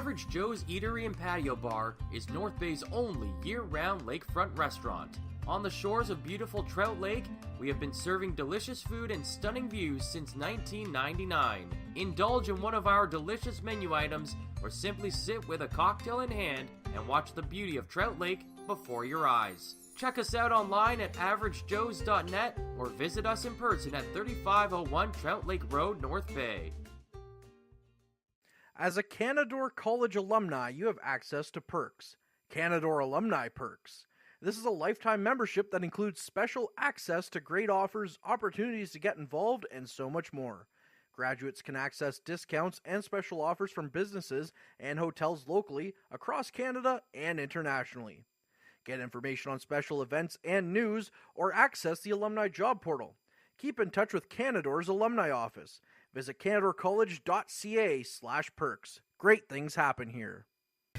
Average Joe's Eatery and Patio Bar is North Bay's only year-round lakefront restaurant. On the shores of beautiful Trout Lake, we have been serving delicious food and stunning views since 1999. Indulge in one of our delicious menu items or simply sit with a cocktail in hand and watch the beauty of Trout Lake before your eyes. Check us out online at averagejoes.net or visit us in person at 3501 Trout Lake Road, North Bay. As a Canadore College alumni, you have access to perks. Canadore Alumni Perks. This is a lifetime membership that includes special access to great offers, opportunities to get involved, and so much more. Graduates can access discounts and special offers from businesses and hotels locally, across Canada, and internationally. Get information on special events and news, or access the alumni job portal. Keep in touch with Canadore's alumni office. Visit canadorecollege.ca/perks. Great things happen here.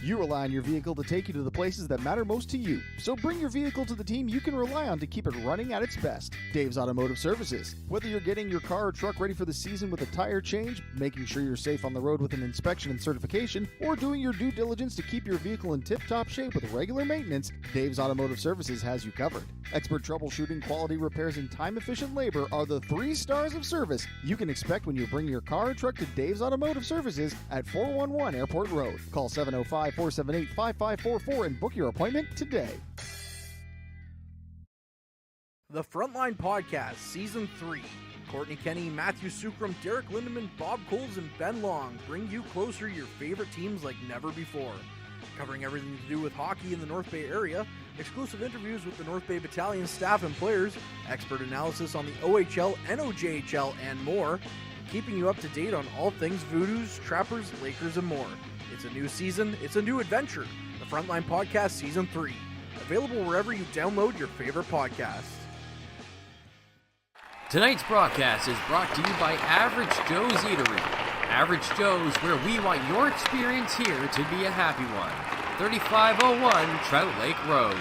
You rely on your vehicle to take you to the places that matter most to you. So bring your vehicle to the team you can rely on to keep it running at its best. Dave's Automotive Services. Whether you're getting your car or truck ready for the season with a tire change, making sure you're safe on the road with an inspection and certification, or doing your due diligence to keep your vehicle in tip-top shape with regular maintenance, Dave's Automotive Services has you covered. Expert troubleshooting, quality repairs, and time-efficient labor are the 3 stars of service you can expect when you bring your car or truck to Dave's Automotive Services at 411 Airport Road. Call 705-478-5544 and book your appointment today. The Frontline Podcast, Season 3. Courtney Kenny, Matthew Sukram, Derek Lindemann, Bob Coles, and Ben Long bring you closer to your favorite teams like never before. Covering everything to do with hockey in the North Bay area, exclusive interviews with the North Bay Battalion staff and players, expert analysis on the OHL, NOJHL, and more, keeping you up to date on all things Voodoos, Trappers, Lakers, and more. It's a new season, it's a new adventure. The Frontline Podcast Season 3. Available wherever you download your favorite podcasts. Tonight's broadcast is brought to you by Average Joe's Eatery. Average Joe's, where we want your experience here to be a happy one. 3501 Trout Lake Road.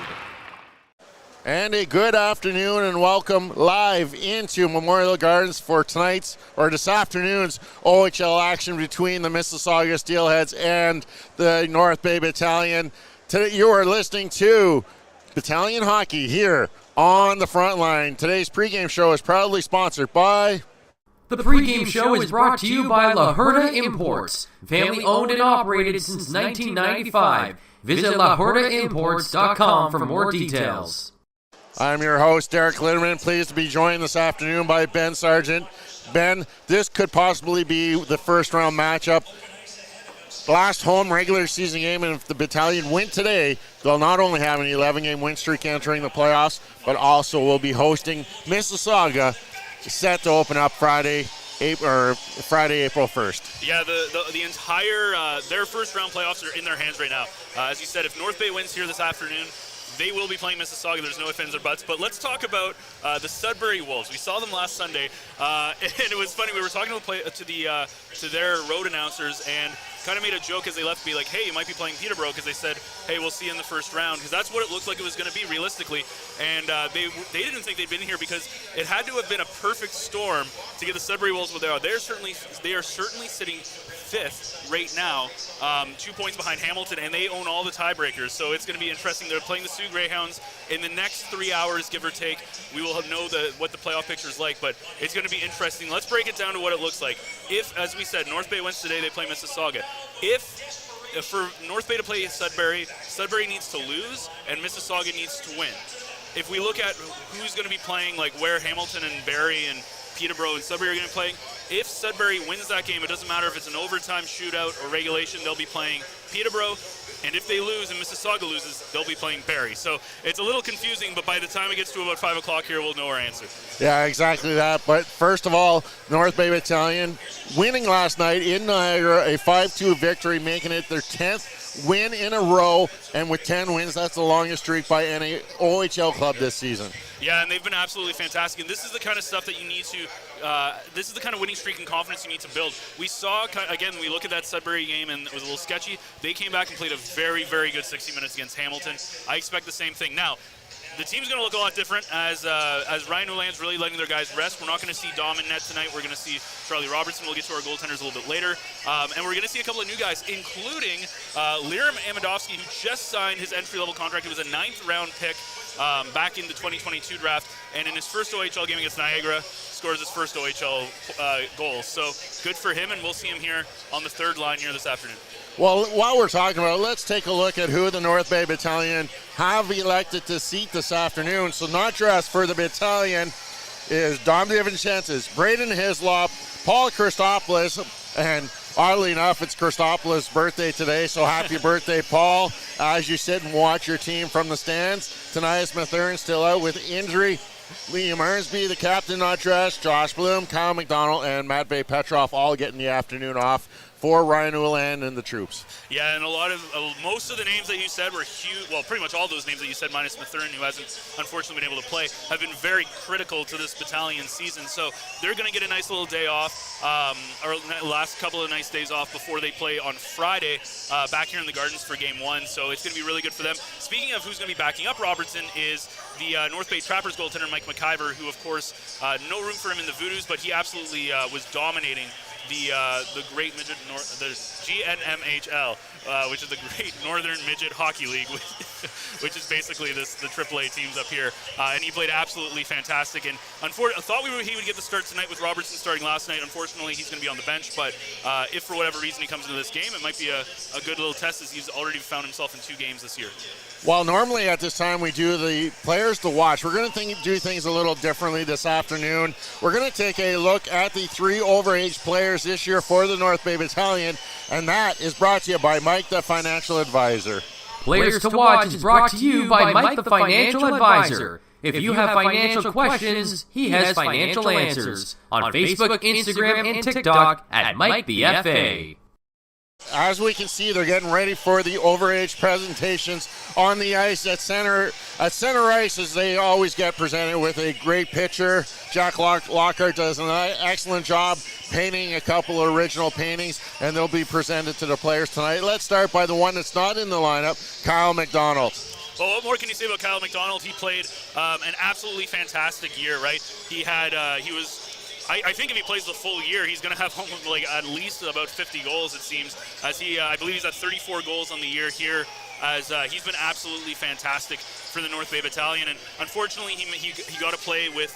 And a good afternoon and welcome live into Memorial Gardens for this afternoon's OHL action between the Mississauga Steelheads and the North Bay Battalion. Today you are listening to Battalion Hockey here on the front line. Today's pregame show is proudly sponsored by... The pregame show is brought to you by La Herda Imports, family owned and operated since 1995. Visit laherdaimports.com for more details. I'm your host, Derek Lindemann, pleased to be joined this afternoon by Ben Sargent. Ben, this could possibly be the first round matchup. Last home regular season game, and if the Battalion win today, they'll not only have an 11-game win streak entering the playoffs, but also will be hosting Mississauga, set to open up Friday, April 1st. Yeah, the entire their first round playoffs are in their hands right now. As you said, if North Bay wins here this afternoon, they will be playing Mississauga. There's no ifs, ands, or buts. But let's talk about the Sudbury Wolves. We saw them last Sunday, and it was funny. We were talking to their road announcers and kind of made a joke as they left, be like, hey, you might be playing Peterborough, because they said, hey, we'll see you in the first round, because that's what it looked like it was going to be realistically. And they didn't think they'd been here because it had to have been a perfect storm to get the Sudbury Wolves where they are. They are certainly sitting fifth right now, 2 points behind Hamilton, and they own all the tiebreakers. So it's going to be interesting. They're playing the Sioux Greyhounds in the next 3 hours, give or take. We will know what the playoff picture is like, but it's going to be interesting. Let's break it down to what it looks like. If, as we said, North Bay wins today, they play Mississauga. If for North Bay to play Sudbury needs to lose and Mississauga needs to win. If we look at who's going to be playing, like where Hamilton and Barrie and Peterborough and Sudbury are going to play, if Sudbury wins that game, it doesn't matter if it's an overtime shootout or regulation, they'll be playing Peterborough. And if they lose and Mississauga loses, they'll be playing Barrie. So it's a little confusing, but by the time it gets to about 5 o'clock here, we'll know our answer. Yeah, exactly that. But first of all, North Bay Battalion winning last night in Niagara, a 5-2 victory, making it their 10th win in a row. And with 10 wins, that's the longest streak by any OHL club this season. Yeah, and they've been absolutely fantastic. And this is the kind of stuff that you need to this is the kind of winning streak and confidence you need to build. We saw, again, we look at that Sudbury game and it was a little sketchy. They came back and played a very, very good 60 minutes against Hamilton. I expect the same thing. Now, the team's going to look a lot different as Ryan Ouland's really letting their guys rest. We're not going to see Dom in net tonight. We're going to see Charlie Robertson. We'll get to our goaltenders a little bit later. And we're going to see a couple of new guys, including Liram Amidovsky, who just signed his entry-level contract. It was a 9th-round pick back in the 2022 draft. And in his first OHL game against Niagara, scores his first OHL goal. So good for him, and we'll see him here on the third line here this afternoon. Well, while we're talking about it, let's take a look at who the North Bay Battalion have elected to seat this afternoon. So not dressed for the Battalion is Dom DiVincentis, Braden Hislop, Paul Christopoulos, and oddly enough, it's Christopoulos' birthday today, so happy birthday, Paul, as you sit and watch your team from the stands. Tanias Mathern still out with injury. Liam Arnsby, the captain, not dressed. Josh Bloom, Kyle McDonald, and Matvey Petrov all getting the afternoon off for Ryan Ouland and the troops. Yeah, and most of the names that you said were huge. Well, pretty much all those names that you said, minus Mathern, who hasn't unfortunately been able to play, have been very critical to this Battalion season. So they're going to get a nice little day off, or last couple of nice days off before they play on Friday back here in the Gardens for Game 1. So it's going to be really good for them. Speaking of who's going to be backing up Robertson is the North Bay Trappers goaltender Mike McIver, who of course no room for him in the Voodoos, but he absolutely was dominating the great midget, the GNMHL, which is the Great Northern Midget Hockey League, which is basically the AAA teams up here. And he played absolutely fantastic. And I thought he would get the start tonight with Robertson starting last night. Unfortunately, he's going to be on the bench. But if for whatever reason he comes into this game, it might be a good little test, as he's already found himself in 2 games this year. While normally at this time we do the players to watch, we're going to do things a little differently this afternoon. We're going to take a look at the 3 overage players this year for the North Bay Battalion, and that is brought to you by Mike, the Financial Advisor. Players to Watch is brought to you by Mike the Financial Advisor. If you have financial questions, he has financial answers. On Facebook, Instagram, and TikTok at Mike the FA. As we can see, they're getting ready for the overage presentations on the ice at center ice, as they always get presented with a great picture. Jack Lockhart does an excellent job painting a couple of original paintings, and they'll be presented to the players tonight. Let's start by the one that's not in the lineup, Kyle McDonald. Well, what more can you say about Kyle McDonald? He played an absolutely fantastic year, right? I think if he plays the full year, he's going to have at least about 50 goals, it seems, as I believe he's at 34 goals on the year here, as he's been absolutely fantastic for the North Bay Battalion. And unfortunately, he got to play with,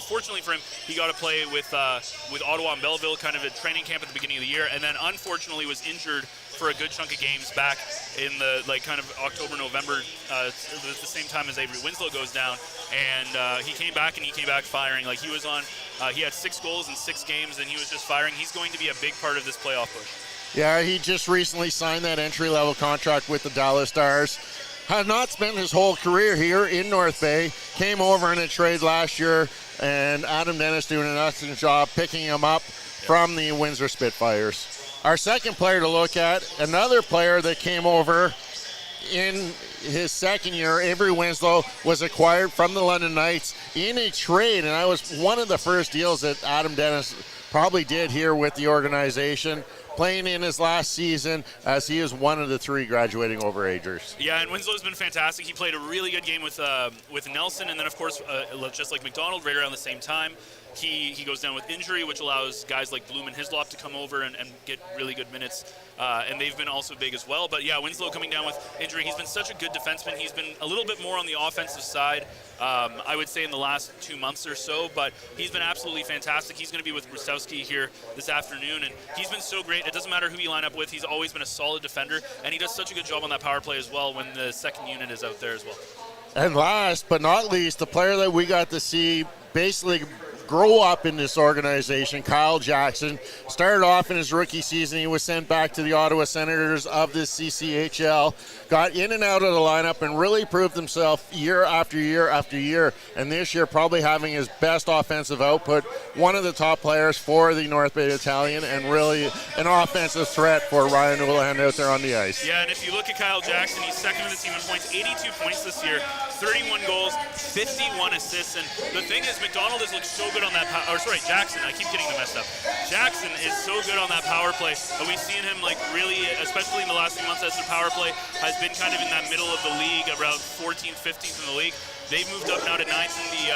fortunately for him, he got to play with Ottawa and Belleville, kind of a training camp at the beginning of the year, and then unfortunately was injured for a good chunk of games back in the kind of October, November, at the same time as Avery Winslow goes down. And he came back firing. He had 6 goals in 6 games, and he was just firing. He's going to be a big part of this playoff push. Yeah, he just recently signed that entry-level contract with the Dallas Stars. Had not spent his whole career here in North Bay. Came over in a trade last year, and Adam Dennis doing an excellent job picking him up from the Windsor Spitfires. Our second player to look at, another player that came over in his second year, Avery Winslow, was acquired from the London Knights in a trade, and that was one of the first deals that Adam Dennis probably did here with the organization, playing in his last season, as he is one of the 3 graduating overagers. Yeah, and Winslow's been fantastic. He played a really good game with Nelson, and then of course, just like McDonald, right around the same time, he goes down with injury, which allows guys like Bloom and Hislop to come over and get really good minutes, and they've been also big as well. But yeah, Winslow coming down with injury. He's been such a good defenseman. He's been a little bit more on the offensive side, I would say, in the last 2 months or so, but he's been absolutely fantastic. He's going to be with Rustowski here this afternoon, and he's been so great. It doesn't matter who you line up with. He's always been a solid defender, and he does such a good job on that power play as well when the second unit is out there as well. And last but not least, the player that we got to see basically grow up in this organization, Kyle Jackson. Started off in his rookie season. He was sent back to the Ottawa Senators of the CCHL. Got in and out of the lineup and really proved himself year after year after year. And this year probably having his best offensive output. One of the top players for the North Bay Battalion, and really an offensive threat for Ryan Ouland out there on the ice. Yeah, and if you look at Kyle Jackson, he's second in the team in points, 82 points this year, 31 goals, 51 assists. And the thing is, McDonald has looked so good on that Jackson. I keep getting them messed up. Jackson is so good on that power play. And we've seen him like really, especially in the last few months as the power play has been kind of in that middle of the league, around 14th, 15th in the league. They've moved up now to 9th in the,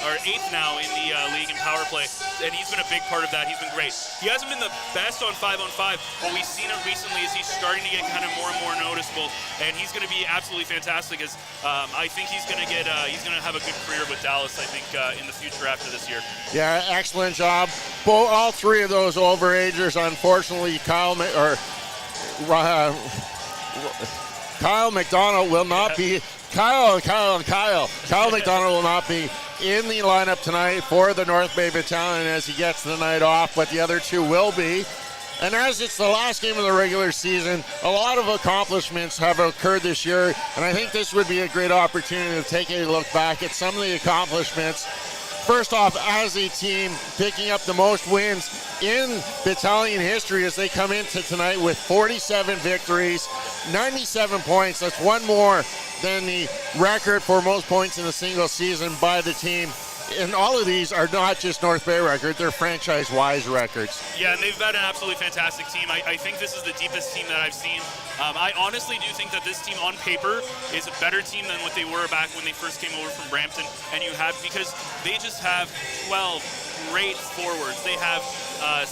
or 8th now in the league in power play, and he's been a big part of that. He's been great. He hasn't been the best on 5-on-5, but we've seen it recently as he's starting to get kind of more and more noticeable, and he's going to be absolutely fantastic. As I think he's going to get, he's going to have a good career with Dallas. I think in the future after this year. Yeah, excellent job. All three of those overagers, unfortunately, Kyle McDonald will not be. Kyle McDonald will not be in the lineup tonight for the North Bay Battalion as he gets the night off, but the other two will be. And as it's the last game of the regular season, a lot of accomplishments have occurred this year, and I think this would be a great opportunity to take a look back at some of the accomplishments. First off, as a team, picking up the most wins in Battalion history as they come into tonight with 47 victories, 97 points. That's one more than the record for most points in a single season by the team. And all of these are not just North Bay records, they're franchise-wise records. Yeah, and they've got an absolutely fantastic team. I think this is the deepest team that I've seen. I honestly do think that this team on paper is a better team than what they were back when they first came over from Brampton. And you have, because they just have 12 great forwards. They have 9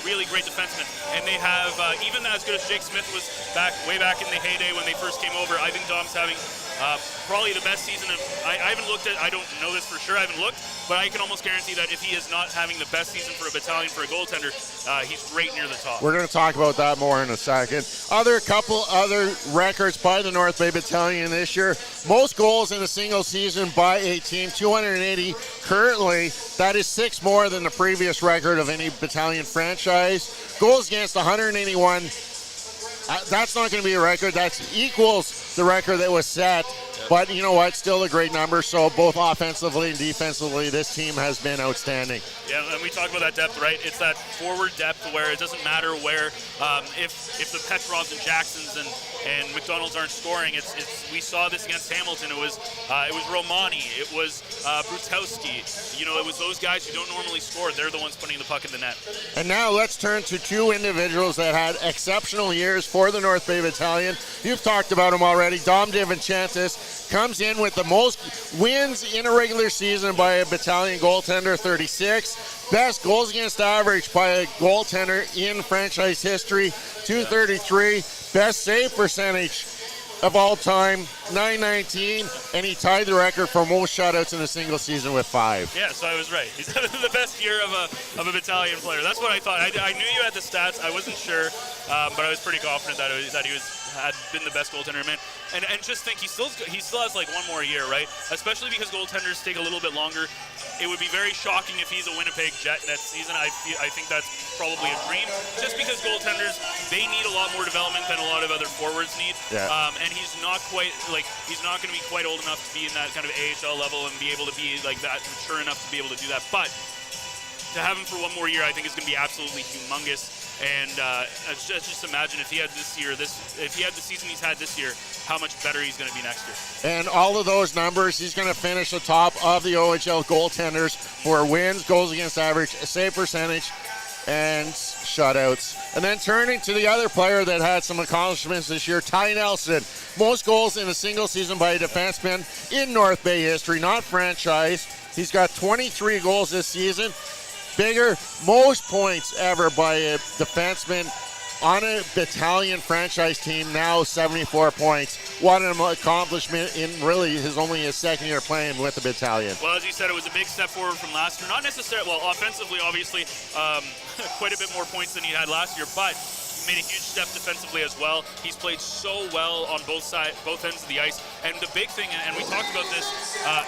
really great defensemen. And they have, even as good as Jake Smith was way back in the heyday when they first came over, I think Dom's having probably the best season. I haven't looked at, I don't know this for sure, I haven't looked, but I can almost guarantee that if he is not having the best season for a Battalion for a goaltender, he's right near the top. We're going to talk about that more in a second. Couple other records by the North Bay Battalion this year. Most goals in a single season by a team, 280 currently. That is 6 more than the previous record of any Battalion franchise. Goals against 181. That's not going to be a record. That equals the record that was set. But you know what? Still a great number. So both offensively and defensively, this team has been outstanding. Yeah, and we talk about that depth, right? It's that forward depth where it doesn't matter where, if the Petrovs and Jacksons and McDonald's aren't scoring. We saw this against Hamilton. It was Romani. It was Brutowski. It was those guys who don't normally score. They're the ones putting the puck in the net. And now let's turn to two individuals that had exceptional years for the North Bay Battalion. You've talked about them already. Dom DiVincentis comes in with the most wins in a regular season by a Battalion goaltender, 36. Best goals against average by a goaltender in franchise history, 233. Best save percentage of all time, 919, and he tied the record for most shutouts in a single season with 5. Yeah, so I was right. He's having the best year of a Battalion player. That's what I thought. I knew you had the stats. I wasn't sure, but I was pretty confident that he had been the best goaltender, man. And just think, he still has like one more year, right? Especially because goaltenders take a little bit longer. It would be very shocking if he's a Winnipeg Jet next season. I think that's probably a dream. Just because goaltenders, they need a lot more development than a lot of other forwards need. Yeah. And he's not going to be quite old enough to be in that kind of AHL level and be able to be like that, mature enough to be able to do that. But to have him for one more year, I think is going to be absolutely humongous. And just imagine if he had if he had the season he's had this year, how much better he's going to be next year. And all of those numbers, he's going to finish atop of the OHL goaltenders for wins, goals against average, save percentage, and shutouts. And then turning to the other player that had some accomplishments this year, Ty Nelson. Most goals in a single season by a defenseman in North Bay history, not franchise. He's got 23 goals this season. Most points ever by a defenseman on a Battalion franchise team, now 74 points. What an accomplishment in really only his second year playing with the Battalion. Well, as you said, it was a big step forward from last year. Not necessarily, offensively, obviously, quite a bit more points than he had last year, but made a huge step defensively as well. He's played so well on both ends of the ice. And the big thing, and we talked about this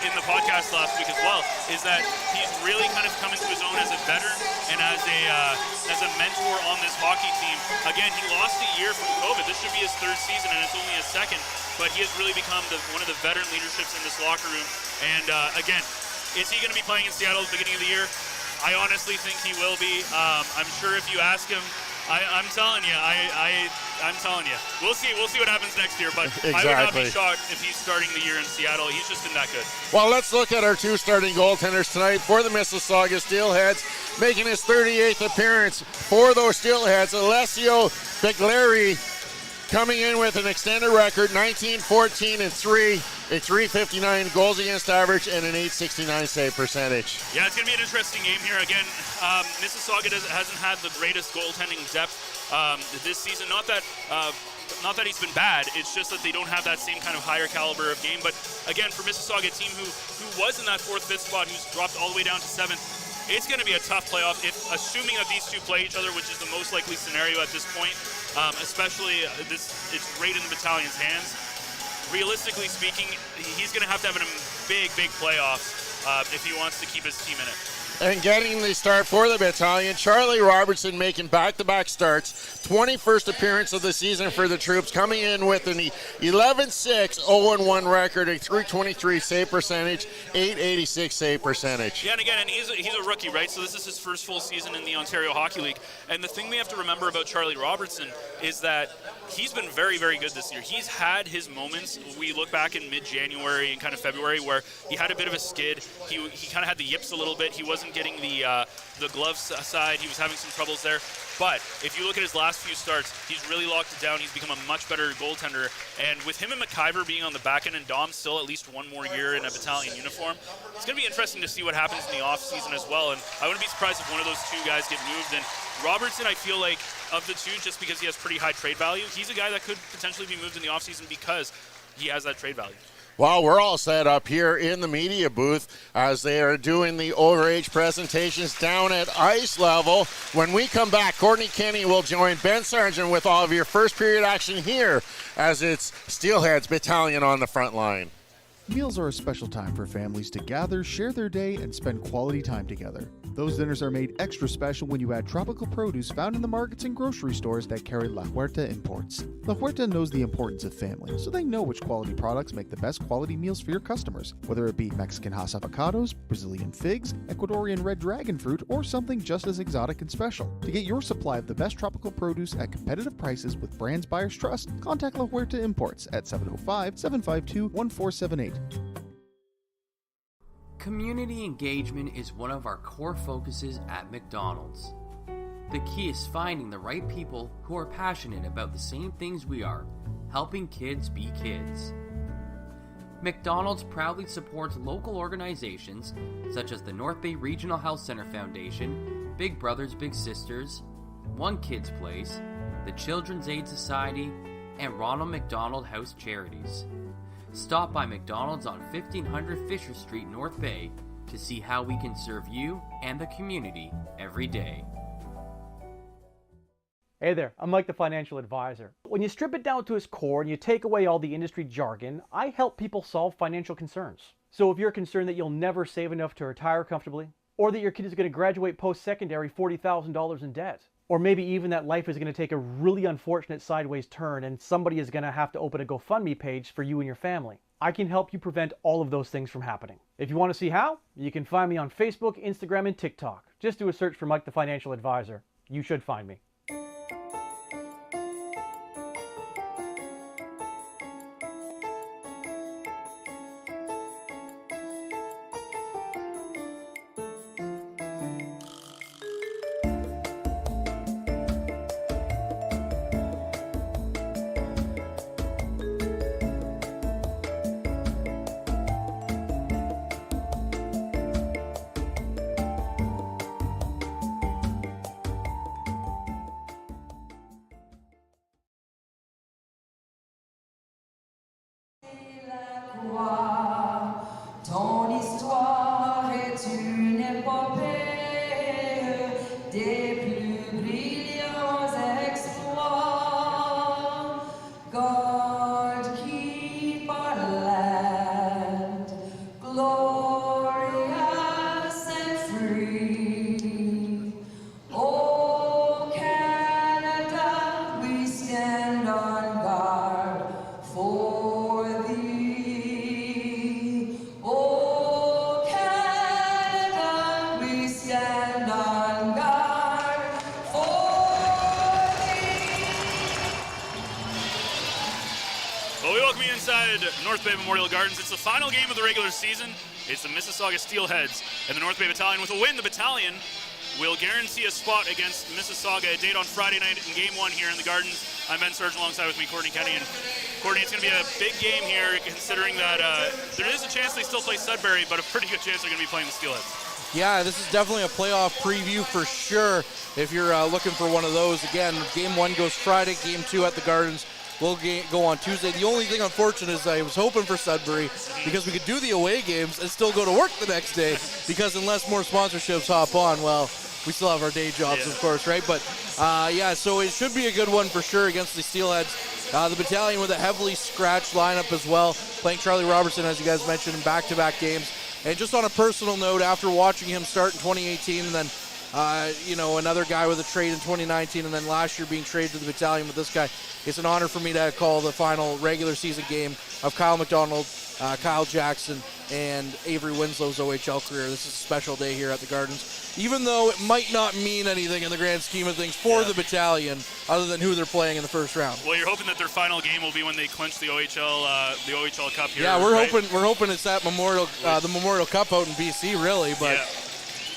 in the podcast last week as well, is that he's really kind of come into his own as a veteran and as a mentor on this hockey team. Again, he lost a year from COVID. This should be his third season, and it's only his second. But he has really become one of the veteran leaderships in this locker room. And again, is he going to be playing in Seattle at the beginning of the year? I honestly think he will be. I'm sure if you ask him, I'm telling you, I'm telling you, we'll see what happens next year. But Exactly. I would not be shocked if he's starting the year in Seattle. He's just been that good. Well, let's look at our two starting goaltenders tonight for the Mississauga Steelheads. Making his 38th appearance for those Steelheads, Alessio Biglieri coming in with an extended record, 19-14-3, a 359 goals against average, and an 869 save percentage. Yeah, it's going to be an interesting game here. Again, Mississauga hasn't had the greatest goaltending depth this season. Not that he's been bad. It's just that they don't have that same kind of higher caliber of game. But again, for Mississauga, a team who was in that 4th, 5th spot, who's dropped all the way down to 7th, it's going to be a tough playoff, assuming that these two play each other, which is the most likely scenario at this point. Especially it's right in the Battalion's hands. Realistically speaking, he's going to have a big playoffs if he wants to keep his team in it. And getting the start for the Battalion, Charlie Robertson making back-to-back starts, 21st appearance of the season for the troops, coming in with an 11-6, 0-1 record, a 323 save percentage, 886 save percentage. Yeah, and again, he's a rookie, right? So this is his first full season in the Ontario Hockey League. And the thing we have to remember about Charlie Robertson is that he's been very, very good this year. He's had his moments. We look back in mid-January and kind of February where he had a bit of a skid. He kind of had the yips a little bit. He wasn't getting the gloves side. He was having some troubles there. But if you look at his last few starts, he's really locked it down. He's become a much better goaltender. And with him and McIver being on the back end and Dom still at least one more year in a Battalion uniform, it's going to be interesting to see what happens in the offseason as well. And I wouldn't be surprised if one of those two guys get moved. And Robertson, I feel like, of the two, just because he has pretty high trade value, he's a guy that could potentially be moved in the offseason because he has that trade value. Well, we're all set up here in the media booth as they are doing the overage presentations down at ice level. When we come back, Courtney Kenny will join Ben Sargent with all of your first period action here as it's Steelheads Battalion on the front line. Meals are a special time for families to gather, share their day, and spend quality time together. Those dinners are made extra special when you add tropical produce found in the markets and grocery stores that carry La Huerta imports. La Huerta knows the importance of family, so they know which quality products make the best quality meals for your customers, whether it be Mexican Hass avocados, Brazilian figs, Ecuadorian red dragon fruit, or something just as exotic and special. To get your supply of the best tropical produce at competitive prices with brands buyers trust, contact La Huerta Imports at 705-752-1478. Community engagement is one of our core focuses at McDonald's. The key is finding the right people who are passionate about the same things we are, helping kids be kids. McDonald's proudly supports local organizations such as the North Bay Regional Health Center Foundation, Big Brothers Big Sisters, One Kids Place, the Children's Aid Society, and Ronald McDonald House Charities. Stop by McDonald's on 1500 Fisher Street, North Bay, to see how we can serve you and the community every day. Hey there, I'm Mike the Financial Advisor. When you strip it down to its core and you take away all the industry jargon, I help people solve financial concerns. So if you're concerned that you'll never save enough to retire comfortably, or that your kid is going to graduate post-secondary $40,000 in debt, or maybe even that life is going to take a really unfortunate sideways turn and somebody is going to have to open a GoFundMe page for you and your family, I can help you prevent all of those things from happening. If you want to see how, you can find me on Facebook, Instagram, and TikTok. Just do a search for Mike the Financial Advisor. You should find me. visited North Bay Memorial Gardens. It's the final game of the regular season. It's the Mississauga Steelheads and the North Bay Battalion. With a win, the Battalion will guarantee a spot against Mississauga, a date on Friday night in Game 1 here in the Gardens. I'm Ben Sargent alongside with me, Courtney Kenny. And Courtney, it's going to be a big game here, considering that there is a chance they still play Sudbury, but a pretty good chance they're going to be playing the Steelheads. Yeah, this is definitely a playoff preview for sure if you're looking for one of those. Again, Game 1 goes Friday, Game 2 at the Gardens will go on Tuesday. The only thing unfortunate is I was hoping for Sudbury because we could do the away games and still go to work the next day, because unless more sponsorships hop on, well, we still have our day jobs, of course, right? But, yeah, so it should be a good one for sure against the Steelheads. The Battalion with a heavily scratched lineup as well, playing Charlie Robertson, as you guys mentioned, in back-to-back games. And just on a personal note, after watching him start in 2018 and then, you know, another guy with a trade in 2019 and then last year being traded to the Battalion with this guy, it's an honor for me to call the final regular season game of Kyle McDonald, Kyle Jackson, and Avery Winslow's OHL career. This is a special day here at the Gardens, even though it might not mean anything in the grand scheme of things for the Battalion other than who they're playing in the first round. Well, you're hoping that their final game will be when they clinch the OHL Cup here. Yeah, we're hoping it's that the Memorial Cup out in BC, really. But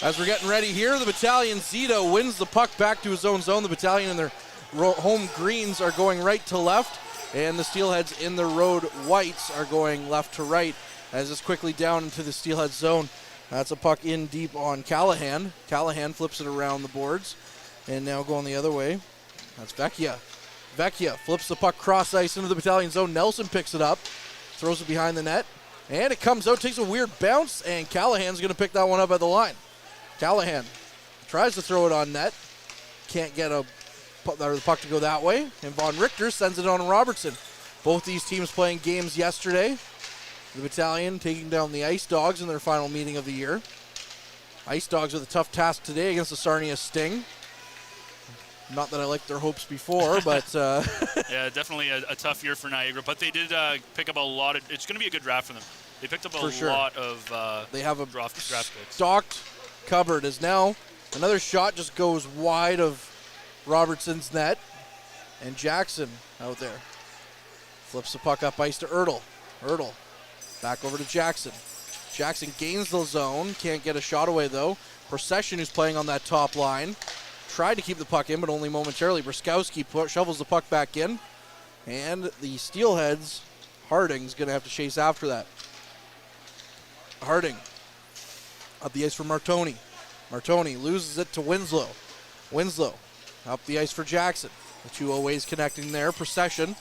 as we're getting ready here, the Battalion, Zito wins the puck back to his own zone. The Battalion in their home greens are going right to left, and the Steelheads in the road whites are going left to right. As it's quickly down into the Steelhead zone. That's a puck in deep on Callahan. Callahan flips it around the boards. And now going the other way. That's Vecchia. Vecchia flips the puck cross ice into the Battalion zone. Nelson picks it up. Throws it behind the net. And it comes out, takes a weird bounce, and Callahan's going to pick that one up at the line. Callahan tries to throw it on net. Can't get the puck to go that way. And Von Richter sends it on to Robertson. Both these teams playing games yesterday. The Battalion taking down the Ice Dogs in their final meeting of the year. Ice Dogs with a tough task today against the Sarnia Sting. Not that I liked their hopes before, but... yeah, definitely a tough year for Niagara, but they did pick up a lot of... It's going to be a good draft for them. They picked up a lot of they have a draft picks. Stocked cupboard as now another shot just goes wide of Robertson's net, and Jackson out there. Flips the puck up ice to Ertl. Ertl. Back over to Jackson. Jackson gains the zone. Can't get a shot away, though. Procession, who's playing on that top line, tried to keep the puck in, but only momentarily. Bruskowski shovels the puck back in. And the Steelheads, Harding's going to have to chase after that. Harding up the ice for Martoni. Martoni loses it to Winslow. Winslow up the ice for Jackson. The two Oways connecting there. Procession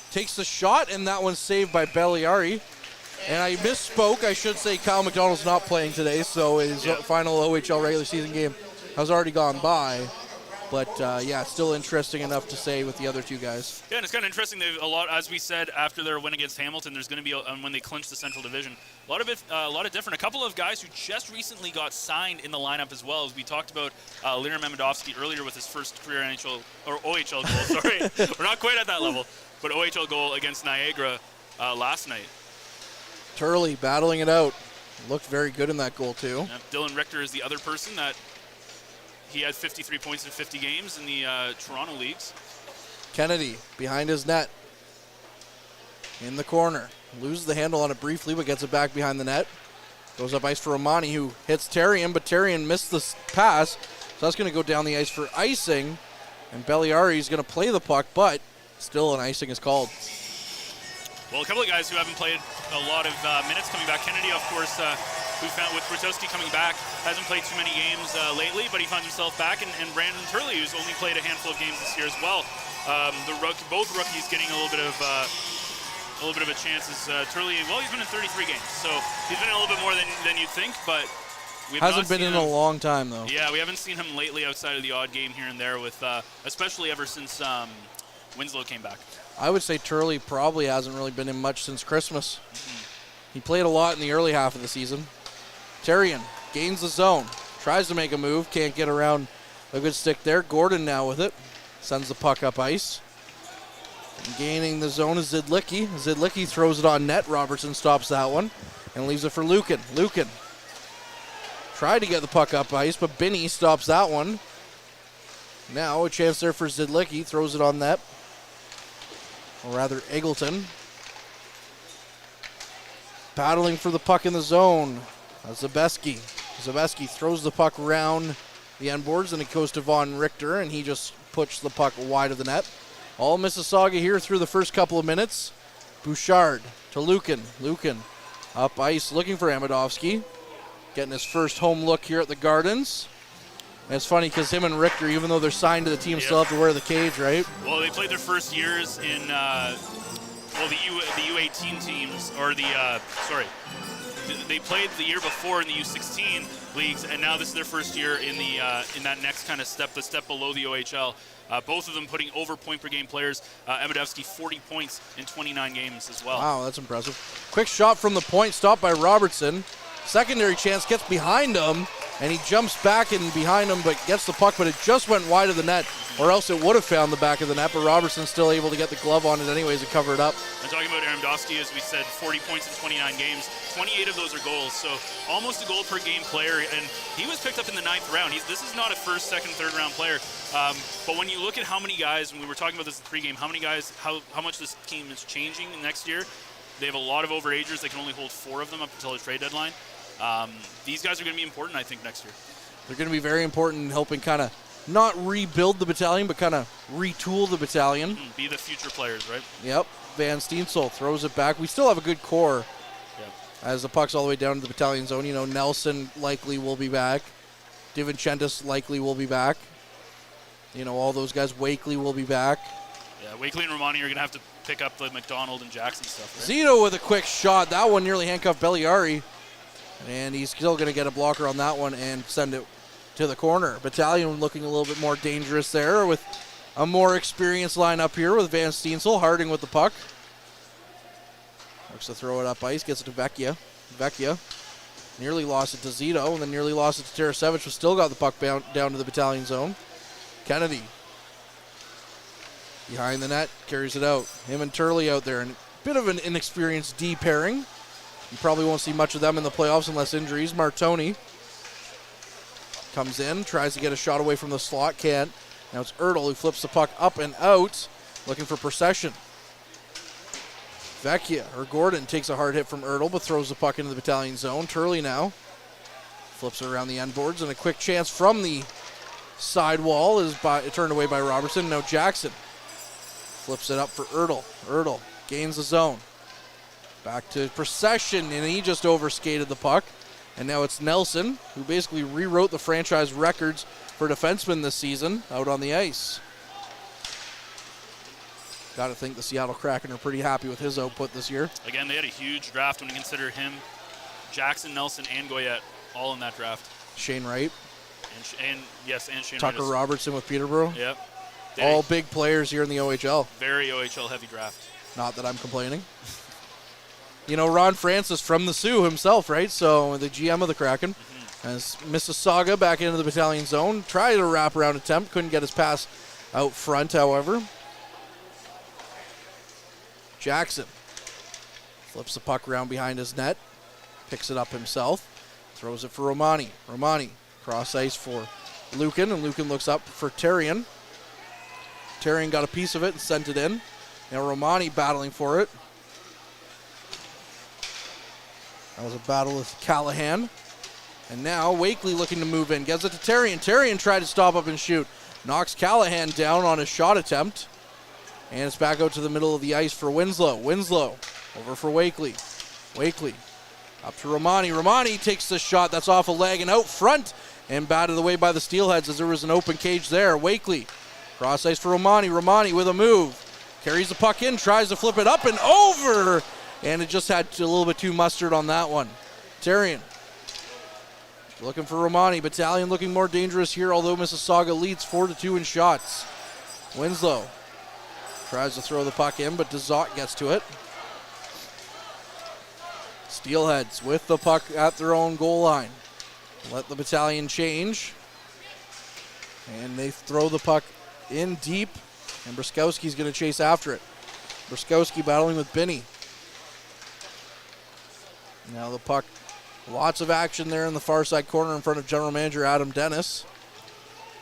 takes the shot, and that one's saved by Belliari. And I misspoke. I should say Kyle McDonald's not playing today, so his final OHL regular season game has already gone by. But, yeah, still interesting enough to say with the other two guys. Yeah, and it's kind of interesting. They've a lot, as we said, after their win against Hamilton, there's going to be, when they clinch the Central Division, a lot of different. A couple of guys who just recently got signed in the lineup as well. As we talked about Liran Memedovsky earlier with his first career NHL, or OHL goal, sorry. We're not quite at that level, but OHL goal against Niagara last night. Turley battling it out. Looked very good in that goal, too. Dylan Richter is the other person that he had 53 points in 50 games in the Toronto leagues. Kennedy behind his net. In the corner. Loses the handle on it briefly, but gets it back behind the net. Goes up ice for Romani, who hits Terrian, but Terrian missed the pass. So that's going to go down the ice for icing. And Belliari is going to play the puck, but still an icing is called. Well, a couple of guys who haven't played a lot of minutes coming back. Kennedy, of course, who found with Brutowski coming back, hasn't played too many games lately, but he finds himself back. And Brandon Turley, who's only played a handful of games this year as well. Both rookies getting a little bit of a chance. Turley, well, he's been in 33 games, so he's been in a little bit more than you'd think, but hasn't been in a long time though. Yeah, we haven't seen him lately outside of the odd game here and there, with especially ever since Winslow came back. I would say Turley probably hasn't really been in much since Christmas. He played a lot in the early half of the season. Terrian gains the zone, tries to make a move, can't get around a good stick there. Gordon now with it, sends the puck up ice. And gaining the zone is Zidlicki. Zidlicki throws it on net. Robertson stops that one and leaves it for Lukin. Lukin tried to get the puck up ice, but Binney stops that one. Now a chance there for Zidlicki, throws it on net. Or rather, Eggleton. Battling for the puck in the zone. Zabeski. Zabeski throws the puck around the end boards, and it goes to Von Richter, and he just puts the puck wide of the net. All Mississauga here through the first couple of minutes. Bouchard to Lukin. Lukin up ice looking for Amidovsky. Getting his first home look here at the Gardens. And it's funny because him and Richter, even though they're signed to the team, still have to wear the cage, right? Well, they played their first years in the U18 teams, or they played the year before in the U16 leagues, and now this is their first year in that next kind of step, the step below the OHL. Both of them putting over point per game players. Amidovsky 40 points in 29 games as well. Wow, that's impressive. Quick shot from the point, stopped by Robertson. Secondary chance, gets behind him, and he jumps back and behind him, but gets the puck, but it just went wide of the net, or else it would have found the back of the net, but Robertson's still able to get the glove on it anyways and cover it up. And talking about Amidovsky, as we said, 40 points in 29 games. 28 of those are goals, so almost a goal per game player, and he was picked up in the 9th round. This is not a first, second, third round player, but when you look at how many guys, and we were talking about this in pregame, how many guys, how much this team is changing next year, they have a lot of overagers. They can only hold 4 of them up until the trade deadline. These guys are going to be important, I think, next year. They're going to be very important in helping kind of not rebuild the battalion, but kind of retool the battalion. Be the future players, right? Yep. Van Steensel throws it back. We still have a good core as the puck's all the way down to the battalion zone. You know, Nelson likely will be back. DiVincentis likely will be back. You know, all those guys. Wakely will be back. Yeah, Wakely and Romani are going to have to pick up the McDonald and Jackson stuff, right? Zito with a quick shot. That one nearly handcuffed Belliari. And he's still going to get a blocker on that one and send it to the corner. Battalion looking a little bit more dangerous there with a more experienced lineup here with Van Steensel. Harding with the puck. Looks to throw it up ice. Gets it to Vecchia. Vecchia nearly lost it to Zito and then nearly lost it to Tarasevich, who still got the puck down to the battalion zone. Kennedy behind the net, carries it out. Him and Turley out there. And a bit of an inexperienced D pairing. You probably won't see much of them in the playoffs unless injuries. Martoni comes in, tries to get a shot away from the slot, can't. Now it's Ertl who flips the puck up and out, looking for procession. Vecchia, or Gordon, takes a hard hit from Ertl, but throws the puck into the battalion zone. Turley now flips it around the end boards, and a quick chance from the side wall is turned away by Robertson. Now Jackson flips it up for Ertl. Ertl gains the zone. Back to procession, and he just overskated the puck. And now it's Nelson, who basically rewrote the franchise records for defensemen this season, out on the ice. Got to think the Seattle Kraken are pretty happy with his output this year. Again, they had a huge draft when you consider him, Jackson, Nelson, and Goyette all in that draft. Shane Wright. And Shane Tucker Wright. Robertson with Peterborough. Yep. All big players here in the OHL. Very OHL heavy draft. Not that I'm complaining. You know, Ron Francis from the Sioux himself, right? So the GM of the Kraken. As Mississauga back into the battalion zone. Tried a wraparound attempt. Couldn't get his pass out front, however. Jackson flips the puck around behind his net. Picks it up himself. Throws it for Romani. Romani cross ice for Lukin. And Lukin looks up for Terrian. Terrian got a piece of it and sent it in. Now Romani battling for it. That was a battle with Callahan. And now Wakely looking to move in. Gives it to Terrian. Terrian tried to stop up and shoot. Knocks Callahan down on his shot attempt. And it's back out to the middle of the ice for Winslow. Winslow over for Wakely. Wakely up to Romani. Romani takes the shot. That's off a leg and out front. And batted away by the Steelheads as there was an open cage there. Wakely cross ice for Romani. Romani with a move. Carries the puck in. Tries to flip it up and over. And it just had a little bit too mustard on that one. Terrian looking for Romani. Battalion looking more dangerous here, although Mississauga leads 4-2 in shots. Winslow tries to throw the puck in, but Dezot gets to it. Steelheads with the puck at their own goal line. Let the Battalion change. And they throw the puck in deep, and Bruskowski's going to chase after it. Bruskowski battling with Binney. Now the puck, lots of action there in the far side corner in front of General Manager Adam Dennis,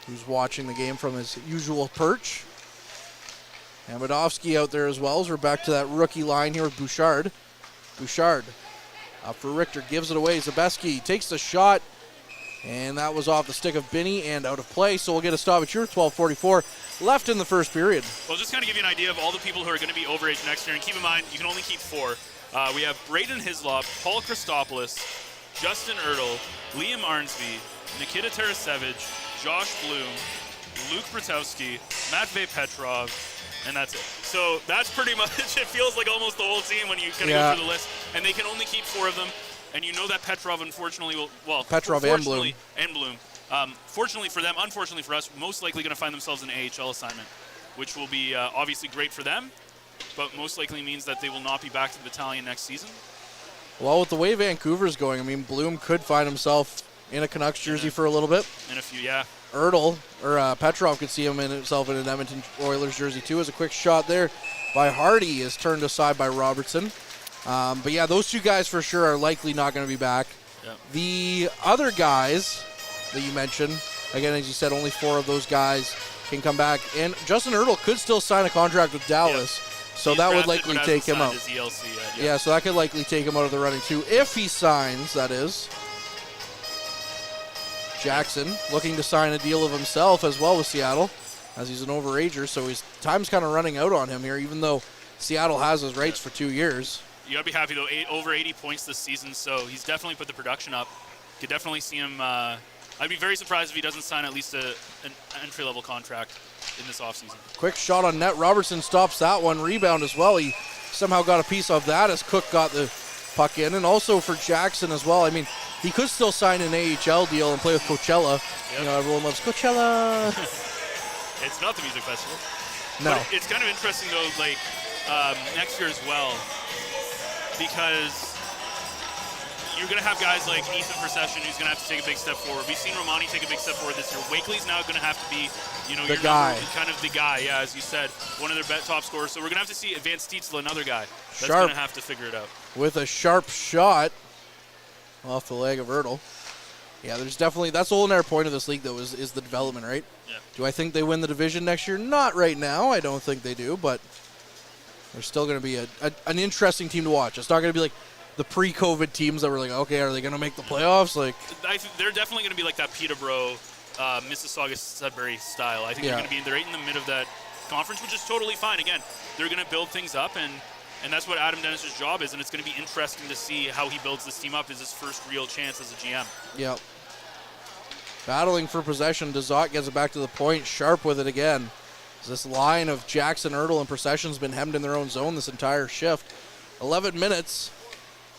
who's watching the game from his usual perch. Amidovsky out there as well, as we're back to that rookie line here with Bouchard. Bouchard Up for Richter, gives it away. Zabeski takes the shot, and that was off the stick of Binney and out of play, so we'll get a stoppage here. 12:44 left in the first period. Well, just kind of give you an idea of all the people who are going to be overage next year, and keep in mind, you can only keep 4. We have Braden Hislop, Paul Christopoulos, Justin Ertl, Liam Arnsby, Nikita Tarasevich, Josh Bloom, Luke Bratowski, Matvey Petrov, and that's it. So that's pretty much, it feels like almost the whole team when you kind of go through the list, and they can only keep 4 of them. And you know that Petrov, unfortunately, Petrov and Bloom. Fortunately for them, unfortunately for us, most likely going to find themselves an AHL assignment, which will be obviously great for them, but most likely means that they will not be back to the Battalion next season. Well, with the way Vancouver's going, I mean, Bloom could find himself in a Canucks jersey for a little bit. In a few, yeah. Petrov could see himself in an Edmonton Oilers jersey too. As a quick shot there by Hardy is turned aside by Robertson. But yeah, those 2 guys for sure are likely not going to be back. Yep. The other guys that you mentioned, again, as you said, only 4 of those guys can come back. And Justin Ertl could still sign a contract with Dallas, so He's that would drafted, likely take him out. his ELC yet, Yeah, so that could likely take him out of the running too, if he signs, that is. Jackson looking to sign a deal of himself as well with Seattle, as he's an overager, so his time's kind of running out on him here, even though Seattle has his rights for 2 years. You got to be happy, though. Over 80 points this season, so he's definitely put the production up. Could definitely see him. I'd be very surprised if he doesn't sign at least an entry-level contract in this offseason. Quick shot on net. Robertson stops that one. Rebound as well. He somehow got a piece of that as Cook got the puck in. And also for Jackson as well. I mean, he could still sign an AHL deal and play with Coachella. Yep. You know, everyone loves Coachella. It's not the music festival. No. But it's kind of interesting, though, like next year as well, because you're going to have guys like Ethan Procession who's going to have to take a big step forward. We've seen Romani take a big step forward this year. Wakely's now going to have to be, the guy. Kind of the guy, yeah, as you said, one of their top scorers. So we're going to have to see Advanced Steetsel, another guy that's going to have to figure it out. With a sharp shot off the leg of Ertl. Yeah, there's definitely, that's the whole entire point of this league, though, is the development, right? Yeah. Do I think they win the division next year? Not right now. I don't think they do, but they're still going to be an interesting team to watch. It's not going to be like the pre-COVID teams that were like, okay, are they going to make the playoffs? Like, I think they're definitely going to be like that Peterborough, Mississauga, Sudbury style. I think they're going to be right in the mid of that conference, which is totally fine. Again, they're going to build things up, and that's what Adam Dennis's job is, and it's going to be interesting to see how he builds this team up. Is his first real chance as a GM. Yep. Battling for possession, Dezot gets it back to the point. Sharp with it again. This line of Jackson, Ertl, and Procession's been hemmed in their own zone this entire shift. 11 minutes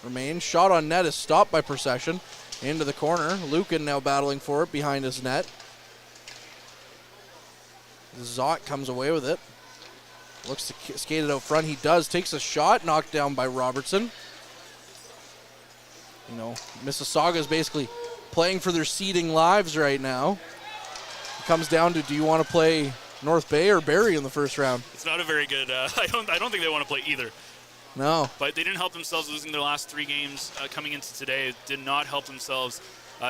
remain. Shot on net is stopped by Procession. Into the corner. Lucan now battling for it behind his net. Zott comes away with it. Looks to skate it out front. He does. Takes a shot. Knocked down by Robertson. You know, Mississauga is basically playing for their seeding lives right now. It comes down to, do you want to play North Bay or Barrie in the first round? It's not a very good. I don't think they want to play either. No. But they didn't help themselves losing their last 3 games coming into today. Did not help themselves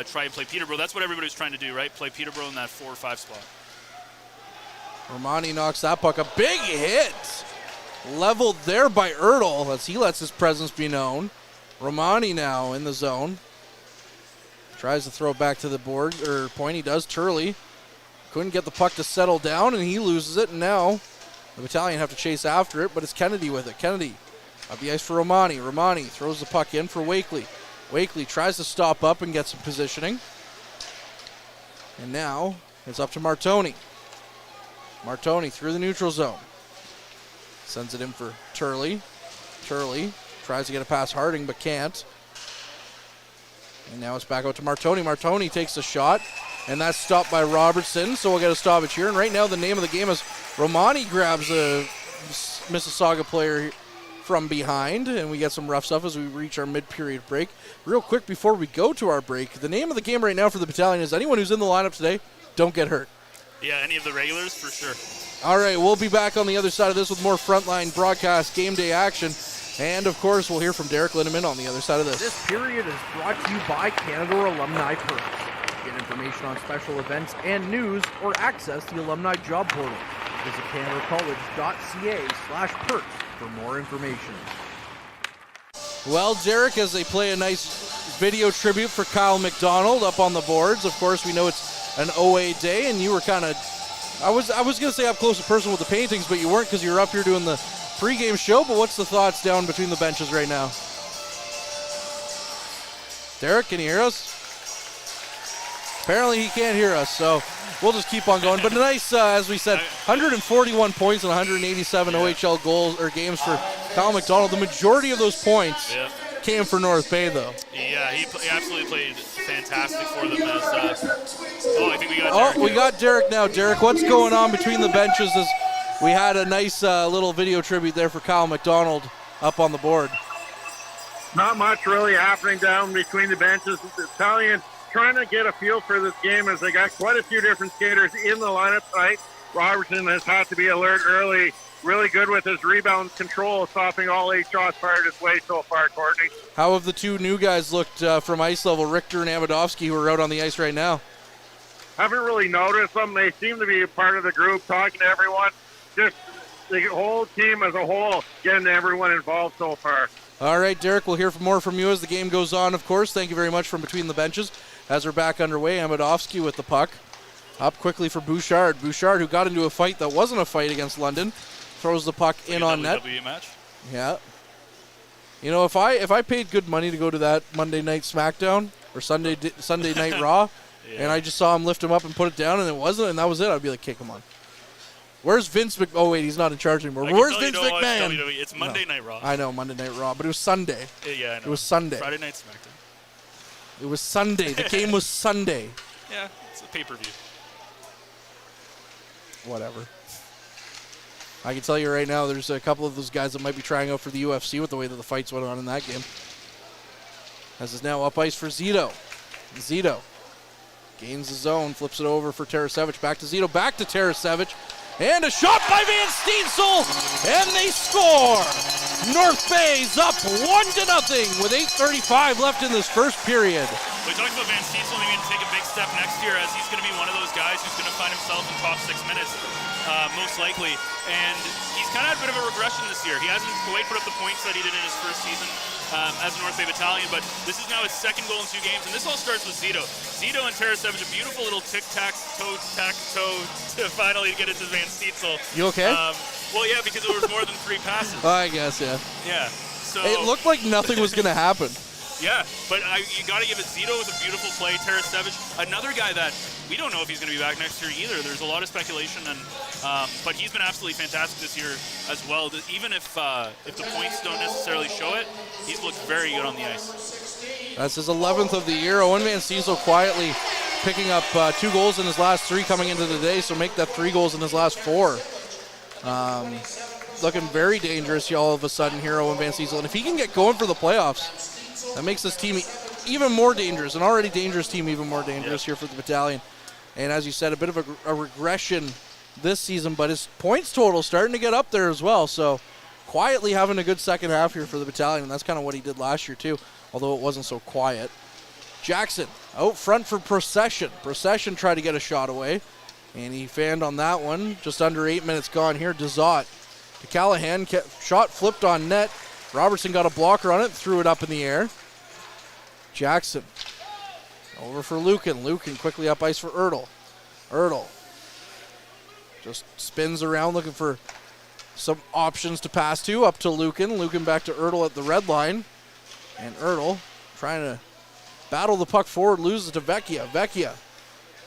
try and play Peterborough. That's what everybody's trying to do, right? Play Peterborough in that 4 or 5 spot. Romani knocks that puck. A big hit. Leveled there by Ertl as he lets his presence be known. Romani now in the zone. Tries to throw it back to the board, or point. He does. Turley couldn't get the puck to settle down, and he loses it. And now the Battalion have to chase after it, but it's Kennedy with it. Kennedy up the ice for Romani. Romani throws the puck in for Wakely. Wakely tries to stop up and get some positioning. And now it's up to Martoni. Martoni through the neutral zone. Sends it in for Turley. Turley tries to get a past Harding, but can't. And now it's back out to Martoni. Martoni takes a shot, and that's stopped by Robertson, so we'll get a stoppage here. And right now the name of the game is Romani grabs a Mississauga player from behind, and we get some rough stuff as we reach our mid-period break. Real quick before we go to our break, the name of the game right now for the Battalion is anyone who's in the lineup today, don't get hurt. Yeah, any of the regulars, for sure. All right, we'll be back on the other side of this with more Frontline broadcast game day action. And, of course, we'll hear from Derek Lindemann on the other side of this. This period is brought to you by Canada Alumni Perks. Get information on special events and news or access the Alumni Job Portal. Visit canadacollege.ca/perks for more information. Well, Derek, as they play a nice video tribute for Kyle McDonald up on the boards. Of course, we know it's an OA day, and you were kind of, I was going to say up close and personal with the paintings, but you weren't because you were up here doing the pregame show. But what's the thoughts down between the benches right now? Derek, can you hear us? Apparently he can't hear us, so we'll just keep on going. But a nice, as we said, 141 points and 187 OHL goals or games for Kyle McDonald. The majority of those points came for North Bay, though. Yeah, he absolutely played fantastic for them. As, I think we got Derek. We got Derek now. Derek, what's going on between the benches? As we had a nice little video tribute there for Kyle McDonald up on the board. Not much really happening down between the benches. The Battalion trying to get a feel for this game as they got quite a few different skaters in the lineup tonight. Robertson has had to be alert early. Really good with his rebound control, stopping all 8 shots fired his way so far, Courtney. How have the two new guys looked from ice level, Richter and Amadovsky, who are out on the ice right now? Haven't really noticed them. They seem to be a part of the group, talking to everyone. Just the whole team as a whole, getting everyone involved so far. All right, Derek, we'll hear more from you as the game goes on, of course. Thank you very much from between the benches. As we're back underway, Amadovsky with the puck. Up quickly for Bouchard. Bouchard, who got into a fight that wasn't a fight against London, throws the puck in on net. Match. Yeah. You know, if I paid good money to go to that Monday Night SmackDown or Sunday Night Raw, and I just saw him lift him up and put it down, and it wasn't, and that was it, I'd be like, okay, come on. Where's Vince McMahon? Oh, wait, he's not in charge anymore. Where's Vince McMahon? It's Monday Night Raw. I know, Monday Night Raw, but it was Sunday. Yeah, I know. It was Sunday. Friday Night SmackDown. It was Sunday. The game was Sunday. Yeah, it's a pay-per-view. Whatever. I can tell you right now, there's a couple of those guys that might be trying out for the UFC with the way that the fights went on in that game. As is now up ice for Zito. Zito gains the zone, flips it over for Tarasevic. Back to Zito, back to Tarasevic. And a shot by Van Steensel, and they score! North Bay's up 1-0 with 8:35 left in this first period. We talked about Van Steensel needing to take a big step next year, as he's going to be one of those guys who's going to find himself in top 6 minutes, most likely. And he's kind of had a bit of a regression this year. He hasn't quite put up the points that he did in his first season as a North Bay Battalion, but this is now his second goal in 2 games, and this all starts with Zito. Zito and Tarasevic, a beautiful little tic-tac-toe to finally get it to Van Steensel. You okay? Well, yeah, because it was more than 3 passes. I guess, yeah. Yeah. So it looked like nothing was going to happen. Yeah, but you got to give it. Zito with a beautiful play. Tarasevic, another guy that we don't know if he's going to be back next year either. There's a lot of speculation, and but he's been absolutely fantastic this year as well. Even if the points don't necessarily show it, he's looked very good on the ice. That's his 11th of the year. Owen Van Steensel quietly picking up 2 goals in his last 3 coming into the day, so make that 3 goals in his last 4. Looking very dangerous all of a sudden here, Owen Van Steensel. And if he can get going for the playoffs, that makes this team even more dangerous, an already dangerous team even more dangerous here for the Battalion. And as you said, a bit of a regression this season, but his points total starting to get up there as well. So quietly having a good second half here for the Battalion, and that's kind of what he did last year too, although it wasn't so quiet. Jackson out front for Procession. Procession tried to get a shot away, and he fanned on that one. Just under 8 minutes gone here. Dezot to Callahan. Shot flipped on net. Robertson got a blocker on it, threw it up in the air. Jackson over for Lucan. Lucan quickly up ice for Ertl. Ertl just spins around looking for some options to pass to. Up to Lucan. Lucan back to Ertl at the red line. And Ertl trying to battle the puck forward, loses to Vecchia. Vecchia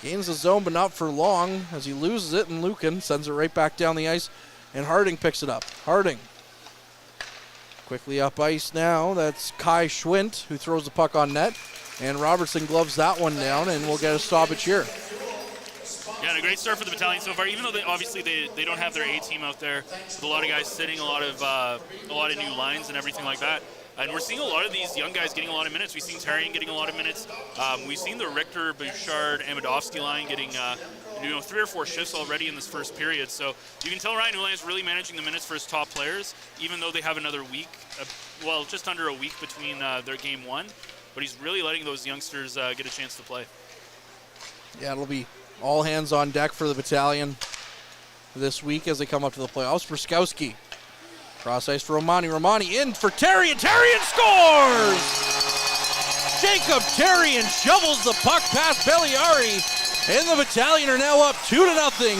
gains the zone, but not for long as he loses it, and Lucan sends it right back down the ice, and Harding picks it up. Harding quickly up ice now. That's Kai Schwint who throws the puck on net, and Robertson gloves that one down, and we'll get a stoppage here. Yeah, and a great start for the Battalion so far. Even though they don't have their A team out there, with a lot of guys sitting, a lot of new lines and everything like that. And we're seeing a lot of these young guys getting a lot of minutes. We've seen Tarian getting a lot of minutes. We've seen the Richter, Bouchard, Amadovsky line getting 3 or 4 shifts already in this first period. So you can tell Ryan Ulan is really managing the minutes for his top players, even though they have another week, just under a week between their game 1. But he's really letting those youngsters get a chance to play. Yeah, it'll be all hands on deck for the Battalion this week as they come up to the playoffs. Bruskowski Cross ice for Romani. Romani in for Terrian. Terrian scores! Jacob Terrian shovels the puck past Belliari. And the Battalion are now up 2-0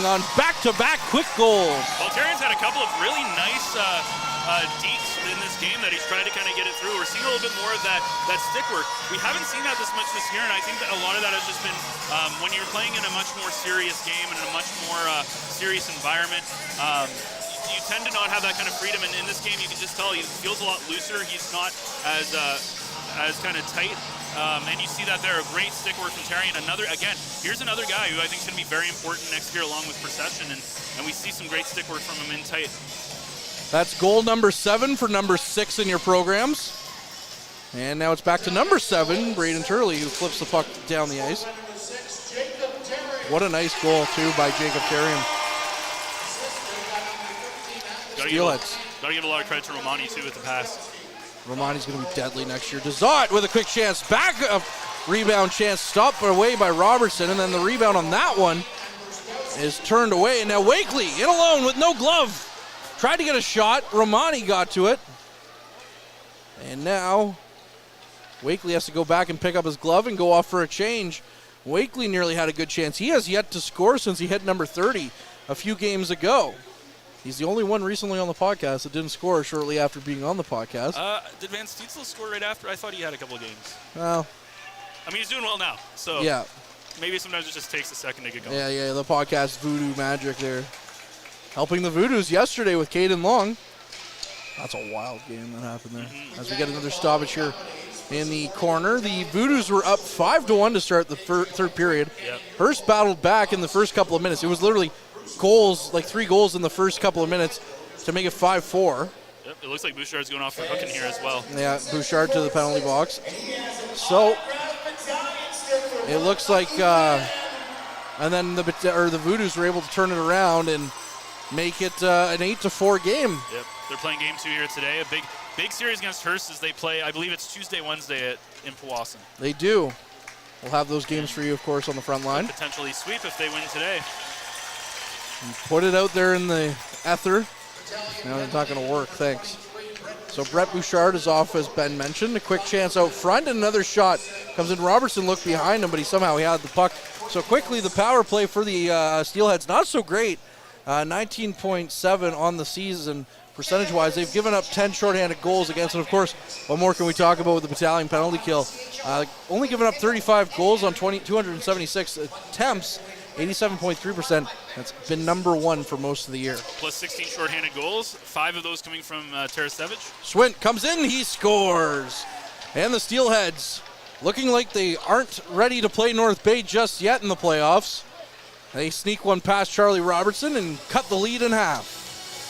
on back-to-back quick goals. Well, Terrian's had a couple of really nice deets in this game that he's tried to kind of get it through. We're seeing a little bit more of that stick work. We haven't seen that this much this year, and I think that a lot of that has just been when you're playing in a much more serious game and in a much more serious environment. You tend to not have that kind of freedom, and in this game you can just tell he feels a lot looser. He's not as kind of tight, and you see that there. A great stick work from Terrian. Here's another guy who I think is going to be very important next year along with Procession, and we see some great stick work from him in tight. That's goal number 7 for number 6 in your programs. And now it's back to number 7, Braden Turley, who flips the puck down the ice. What a nice goal, too, by Jacob Terrian. Steelheads. Got to give a lot of credit to Romani, too, with the pass. Romani's going to be deadly next year. Dezot with a quick chance. Back up. Rebound chance stopped away by Robertson. And then the rebound on that one is turned away. And now Wakely in alone with no glove. Tried to get a shot. Romani got to it. And now Wakely has to go back and pick up his glove and go off for a change. Wakely nearly had a good chance. He has yet to score since he hit number 30 a few games ago. He's the only one recently on the podcast that didn't score shortly after being on the podcast. Did Van Steetzl score right after? I thought he had a couple of games. Well, I mean, he's doing well now. So yeah. Maybe sometimes it just takes a second to get going. Yeah, the podcast voodoo magic there. Helping the Voodoos yesterday with Caden Long. That's a wild game that happened there. As we get another stoppage here in the corner. The Voodoos were up 5-1 to start the third period. Yep. Hurst battled back in the first couple of minutes. It was literally goals, like 3 goals in the first couple of minutes to make it 5-4. Yep, it looks like Bouchard's going off for hooking here as well. Yeah, Bouchard to the penalty box. So it looks like, and then the Voodoos were able to turn it around and make it an 8-4 game. Yep, they're playing game 2 here today. A big series against Hurst as they play. I believe it's Tuesday, Wednesday in Powassan. They do. We'll have those games for you, of course, on the front line. Potentially sweep if they win today. And put it out there in the ether. Now it's not going to work. Thanks. So Brett Bouchard is off, as Ben mentioned. A quick chance out front, and another shot comes in. Robertson looked behind him, but he had the puck. So quickly, the power play for the Steelheads, not so great. 19.7 on the season percentage-wise. They've given up 10 shorthanded goals against, and of course, what more can we talk about with the Battalion penalty kill? Only given up 35 goals on 276 attempts. 87.3%. That's been number 1 for most of the year. Plus 16 shorthanded goals, 5 of those coming from Tarasevich. Swint comes in, he scores. And the Steelheads looking like they aren't ready to play North Bay just yet in the playoffs. They sneak one past Charlie Robertson and cut the lead in half.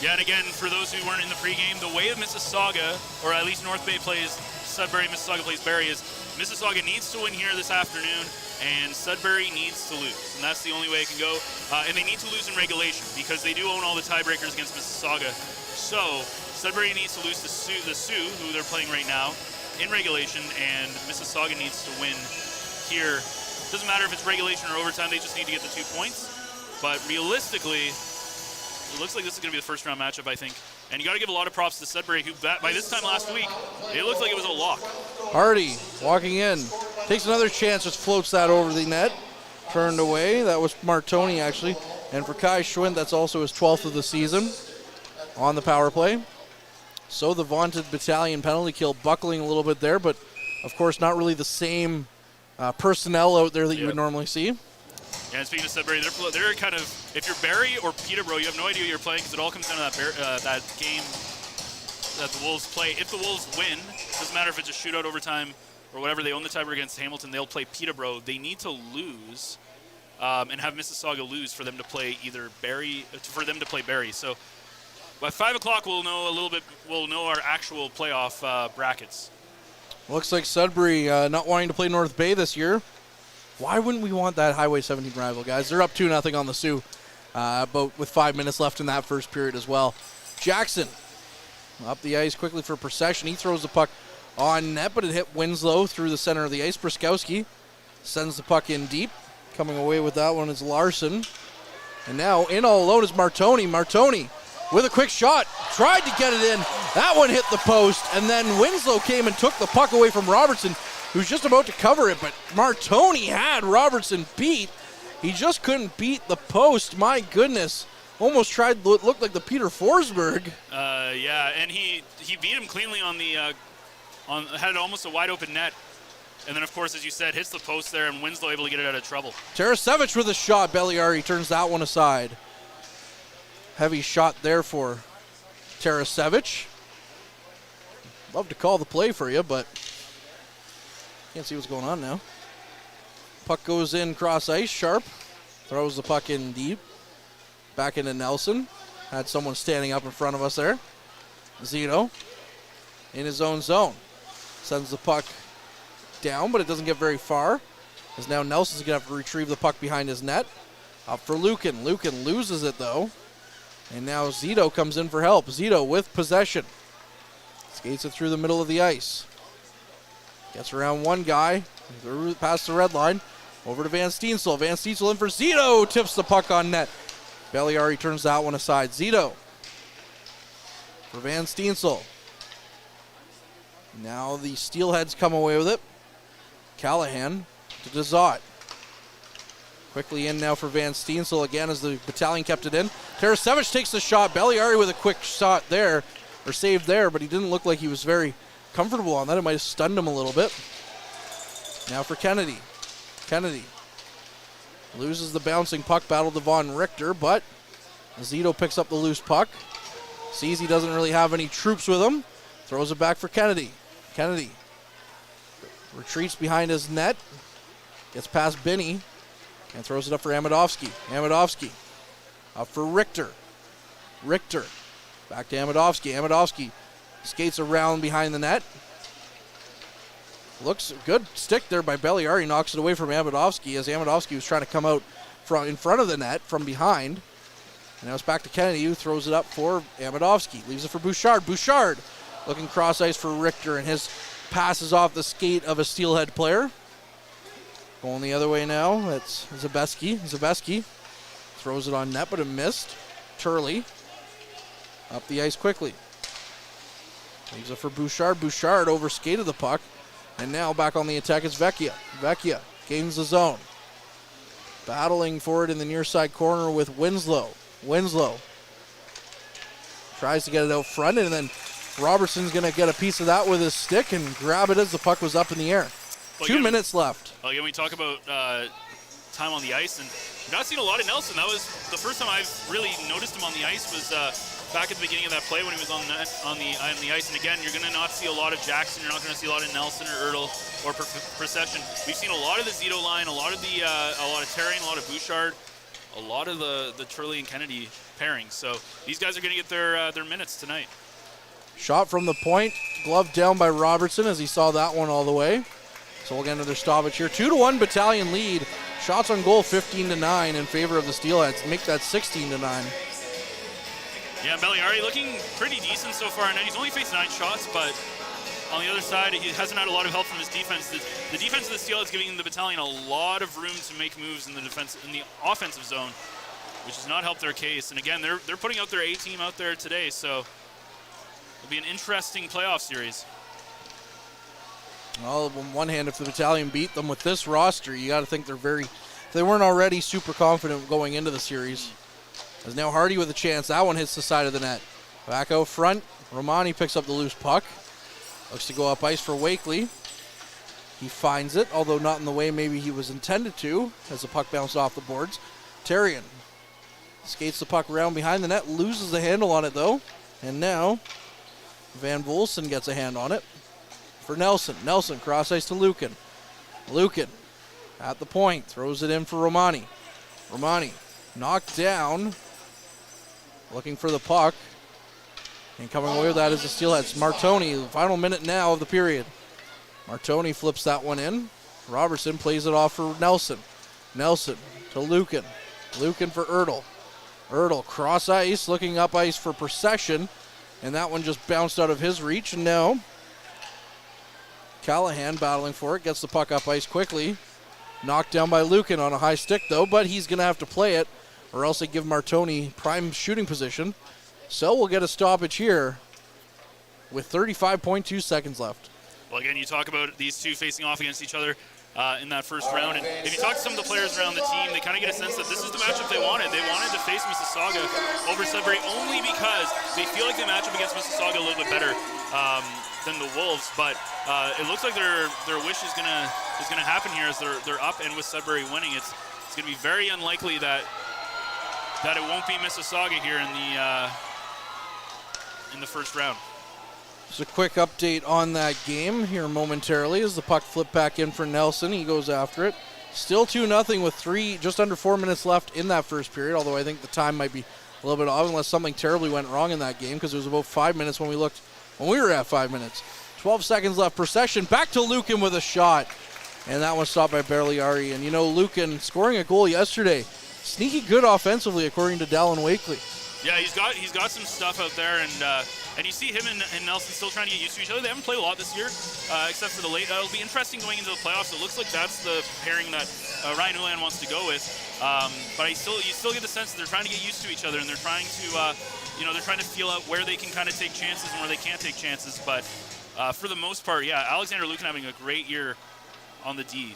Yeah, and again, for those who weren't in the pregame, the way of Mississauga, or at least North Bay plays Sudbury, Mississauga plays Barrie, is Mississauga needs to win here this afternoon, and Sudbury needs to lose. And that's the only way it can go. And they need to lose in regulation because they do own all the tiebreakers against Mississauga. So Sudbury needs to lose to the Sioux, who they're playing right now, in regulation, and Mississauga needs to win here. Doesn't matter if it's regulation or overtime, they just need to get the 2 points. But realistically, it looks like this is going to be the first round matchup, I think. And you got to give a lot of props to Sudbury, who by this time last week, it looked like it was a lock. Hardy walking in, takes another chance, just floats that over the net. Turned away. That was Martoni, actually. And for Kai Schwind, that's also his 12th of the season on the power play. So the vaunted Battalion penalty kill buckling a little bit there, but of course not really the same personnel out there that you would normally see. Yeah, and speaking of Sudbury, they're kind of, if you're Barrie or Peterborough, you have no idea who you're playing because it all comes down to that game that the Wolves play. If the Wolves win, doesn't matter if it's a shootout, overtime, or whatever, they own the tiebreaker against Hamilton, they'll play Peterborough. They need to lose and have Mississauga lose for them to play Barrie. So by 5 o'clock, we'll know our actual playoff brackets. Looks like Sudbury not wanting to play North Bay this year. Why wouldn't we want that Highway 17 rival, guys? They're up 2-0 on the Sioux, but with 5 minutes left in that first period as well. Jackson up the ice quickly for Procession. He throws the puck on net, but it hit Winslow through the center of the ice. Bruskowski sends the puck in deep. Coming away with that one is Larson. And now in all alone is Martoni. Martoni with a quick shot. Tried to get it in. That one hit the post, and then Winslow came and took the puck away from Robertson, who's just about to cover it, but Martoni had Robertson beat. He just couldn't beat the post. My goodness. Almost tried, looked like the Peter Forsberg. Yeah, and he beat him cleanly on the, had almost a wide open net. And then, of course, as you said, hits the post there, and Winslow able to get it out of trouble. Tarasevic with a shot. Belliari turns that one aside. Heavy shot there for Tarasevic. Love to call the play for you, but can't see what's going on now. Puck goes in cross ice. Sharp throws the puck in deep. Back into Nelson. Had someone standing up in front of us there. Zito in his own zone. Sends the puck down, but it doesn't get very far. As now Nelson's going to have to retrieve the puck behind his net. Up for Lukin. Lukin loses it, though. And now Zito comes in for help. Zito with possession. Skates it through the middle of the ice. Gets around one guy. Past the red line. Over to Van Steensel. Van Steensel in for Zito. Tips the puck on net. Belliari turns that one aside. Zito for Van Steensel. Now the Steelheads come away with it. Callahan to Dezot. Quickly in now for Van Steensel again as the Battalion kept it in. Tarasevic takes the shot. Belliari with a quick shot there, or save there, but he didn't look like he was very comfortable on that. It might have stunned him a little bit. Now for Kennedy. Kennedy loses the bouncing puck, battle to Von Richter, but Zito picks up the loose puck. Sees he doesn't really have any troops with him. Throws it back for Kennedy. Kennedy retreats behind his net. Gets past Binney and throws it up for Amadovsky. Amadovsky up for Richter. Richter back to Amadovsky. Amadovsky skates around behind the net. Looks good stick there by Belliari. Knocks it away from Amadovsky as Amadovsky was trying to come out from in front of the net from behind. And now it's back to Kennedy, who throws it up for Amadovsky. Leaves it for Bouchard. Bouchard looking cross ice for Richter, and his pass is off the skate of a Steelhead player. Going the other way now. It's Zabeski. Zabeski throws it on net, but it missed. Turley up the ice quickly. Leaves it for Bouchard. Bouchard overskated the puck. And now back on the attack is Vecchia. Vecchia gains the zone. Battling for it in the near side corner with Winslow. Winslow tries to get it out front, and then Robertson's going to get a piece of that with his stick and grab it as the puck was up in the air. Well, 2 minutes left. Well, again, we talk about time on the ice, and we've not seen a lot of Nelson. That was the first time I've really noticed him on the ice was back at the beginning of that play when he was on the ice. And again, you're going to not see a lot of Jackson. You're not going to see a lot of Nelson or Ertl or Procession. We've seen a lot of the Zito line, a lot of Terrian, a lot of Bouchard, a lot of the Turley and Kennedy pairing. So these guys are going to get their minutes tonight. Shot from the point, gloved down by Robertson as he saw that one all the way. So we'll get another stoppage here. 2-1 Battalion lead. Shots on goal 15-9 in favor of the Steelheads. Make that 16-9. Yeah, Belliari looking pretty decent so far. And he's only faced 9 shots, but on the other side, he hasn't had a lot of help from his defense. The defense of the Steelheads giving the Battalion a lot of room to make moves in the offensive zone, which has not helped their case. And again, they're putting out their A team out there today, so it'll be an interesting playoff series. Well, on one hand, if the Battalion beat them with this roster, you got to think if they weren't already super confident going into the series. As now Hardy with a chance. That one hits the side of the net. Back out front. Romani picks up the loose puck. Looks to go up ice for Wakely. He finds it, although not in the way maybe he was intended to, as the puck bounced off the boards. Terrian skates the puck around behind the net, loses the handle on it though. And now Van Volsen gets a hand on it for Nelson. Nelson cross ice to Lukin. Lukin at the point, throws it in for Romani. Romani knocked down, looking for the puck. And coming away with that is the Steelheads. Martoni, final minute now of the period. Martoni flips that one in. Robertson plays it off for Nelson. Nelson to Lukin. Lukin for Ertl. Ertl cross ice, looking up ice for Procession. And that one just bounced out of his reach. And now Callahan battling for it. Gets the puck up ice quickly. Knocked down by Lukin on a high stick though. But he's going to have to play it, or else they give Martoni prime shooting position. So we'll get a stoppage here with 35.2 seconds left. Well, again, you talk about these two facing off against each other in that first round, and if you talk to some of the players around the team, they kind of get a sense that this is the matchup they wanted. They wanted to face Mississauga over Sudbury only because they feel like they match up against Mississauga a little bit better than the Wolves, but it looks like their wish is gonna happen here as they're up, and with Sudbury winning, it's gonna be very unlikely that it won't be Mississauga here in the first round. Just a quick update on that game here momentarily as the puck flipped back in for Nelson. He goes after it. Still 2-0 with just under 4 minutes left in that first period, although I think the time might be a little bit off unless something terribly went wrong in that game, because it was about 5 minutes when we were at 5 minutes. 12 seconds left per session. Back to Lucan with a shot. And that one stopped by Berliari. And you know, Lucan scoring a goal yesterday. Sneaky good offensively, according to Dallin Wakely. Yeah, he's got some stuff out there, and you see him and Nelson still trying to get used to each other. They haven't played a lot this year, except for the late. It'll be interesting going into the playoffs. It looks like that's the pairing that Ryan Ulan wants to go with. But you still get the sense that they're trying to get used to each other, and they're trying to they're trying to feel out where they can kind of take chances and where they can't take chances. But for the most part, yeah, Alexander Lucan having a great year on the D.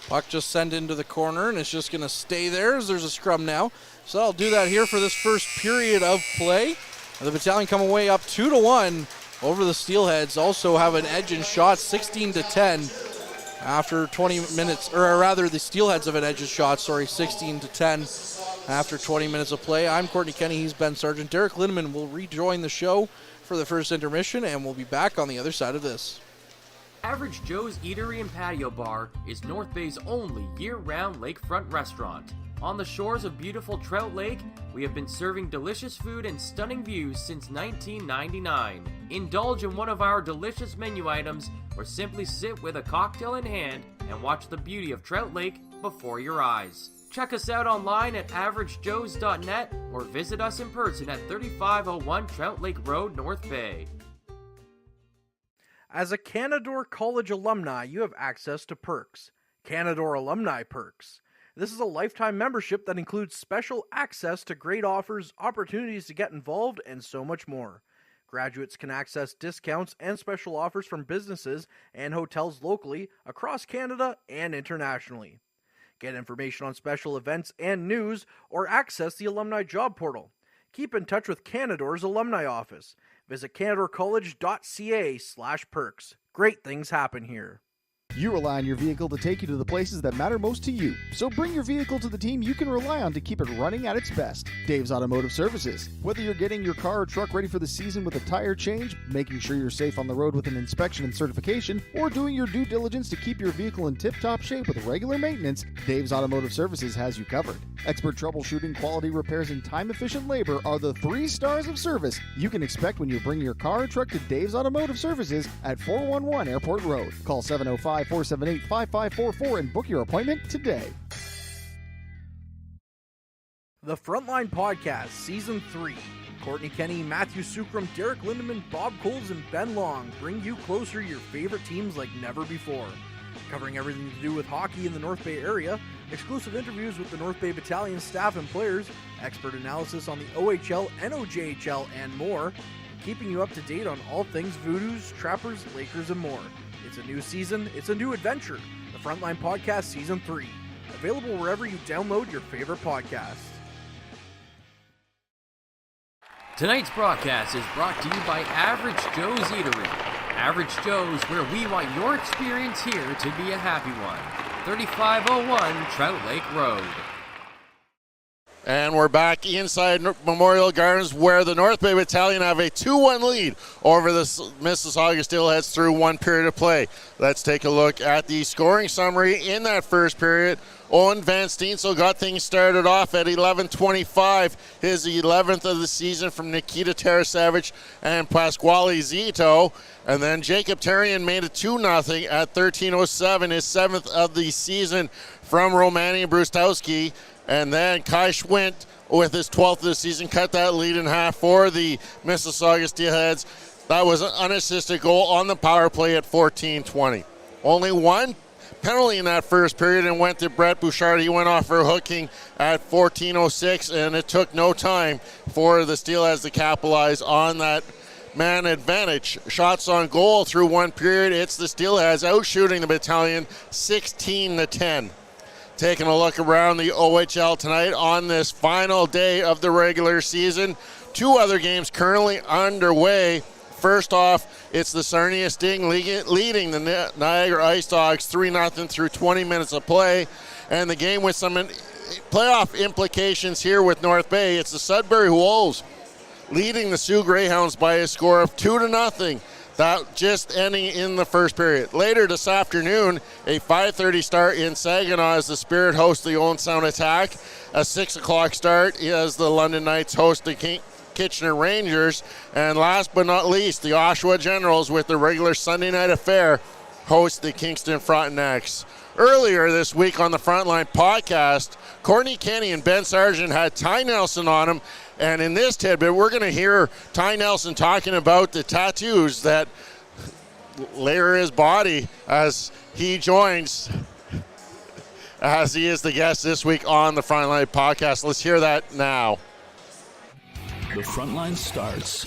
Puck just sent into the corner, and it's just going to stay there as there's a scrum now. So I'll do that here for this first period of play. The Battalion come away up 2-1 over the Steelheads. Also have an edge in shots, 16-10 after 20 minutes, or rather the Steelheads have an edge in shots, 16-10 after 20 minutes of play. I'm Courtney Kenny, he's Ben Sargent. Derek Lindemann will rejoin the show for the first intermission, and we'll be back on the other side of this. Average Joe's Eatery and Patio Bar is North Bay's only year-round lakefront restaurant. On the shores of beautiful Trout Lake, we have been serving delicious food and stunning views since 1999. Indulge in one of our delicious menu items, or simply sit with a cocktail in hand and watch the beauty of Trout Lake before your eyes. Check us out online at averagejoes.net or visit us in person at 3501 Trout Lake Road, North Bay. As a Canadore College alumni, you have access to perks. Canadore Alumni Perks. This is a lifetime membership that includes special access to great offers, opportunities to get involved, and so much more. Graduates can access discounts and special offers from businesses and hotels locally, across Canada, and internationally. Get information on special events and news, or access the alumni job portal. Keep in touch with Canadore's alumni office. Visit canadorecollege.ca/perks. Great things happen here. You rely on your vehicle to take you to the places that matter most to you. So bring your vehicle to the team you can rely on to keep it running at its best. Dave's Automotive Services. Whether you're getting your car or truck ready for the season with a tire change, making sure you're safe on the road with an inspection and certification, or doing your due diligence to keep your vehicle in tip-top shape with regular maintenance, Dave's Automotive Services has you covered. Expert troubleshooting, quality repairs, and time-efficient labor are the 3 stars of service you can expect when you bring your car or truck to Dave's Automotive Services at 411 Airport Road. Call 705-478-5544 and book your appointment today. The Frontline Podcast, Season 3. Courtney Kenny, Matthew Sucrum, Derek Lindemann, Bob Coles, and Ben Long bring you closer to your favorite teams like never before. Covering everything to do with hockey in the North Bay area, exclusive interviews with the North Bay Battalion staff and players, expert analysis on the OHL, NOJHL, and more, keeping you up to date on all things Voodoos, Trappers, Lakers, and more. It's a new season, it's a new adventure. The Frontline Podcast Season 3. Available wherever you download your favorite podcasts. Tonight's broadcast is brought to you by Average Joe's Eatery. Average Joe's, where we want your experience here to be a happy one. 3501 Trout Lake Road. And we're back inside Memorial Gardens, where the North Bay Battalion have a 2-1 lead over the Mississauga Steelheads through one period of play. Let's take a look at the scoring summary in that first period. Owen Van Steensel got things started off at 11:25, his 11th of the season from Nikita Tarasevich and Pasquale Zito. And then Jacob Tarian made it 2-0 at 13:07, his 7th of the season from Romani Brustowski. And then Kai Schwint, with his 12th of the season, cut that lead in half for the Mississauga Steelheads. That was an unassisted goal on the power play at 14:20. Only one penalty in that first period and went to Brett Bouchard. He went off for hooking at 14:06, and it took no time for the Steelheads to capitalize on that man advantage. Shots on goal through one period. It's the Steelheads outshooting the Battalion 16-10. Taking a look around the OHL tonight on this final day of the regular season. Two other games currently underway. First off, it's the Sarnia Sting leading the Niagara Ice Dogs 3-0 through 20 minutes of play. And the game with some playoff implications here with North Bay. It's the Sudbury Wolves leading the Sioux Greyhounds by a score of 2-0. That just ending in the first period. Later this afternoon, a 5:30 start in Saginaw as the Spirit host the Owen Sound Attack. A 6 o'clock start as the London Knights host the Kitchener Rangers. And last but not least, the Oshawa Generals with the regular Sunday night affair host the Kingston Frontenacs. Earlier this week on the Frontline podcast, Courtney Kenny and Ben Sargent had Ty Nelson on them. And in this tidbit, we're going to hear Ty Nelson talking about the tattoos that layer his body as he joins, as he is the guest this week on the Frontline podcast. Let's hear that now. The Frontline starts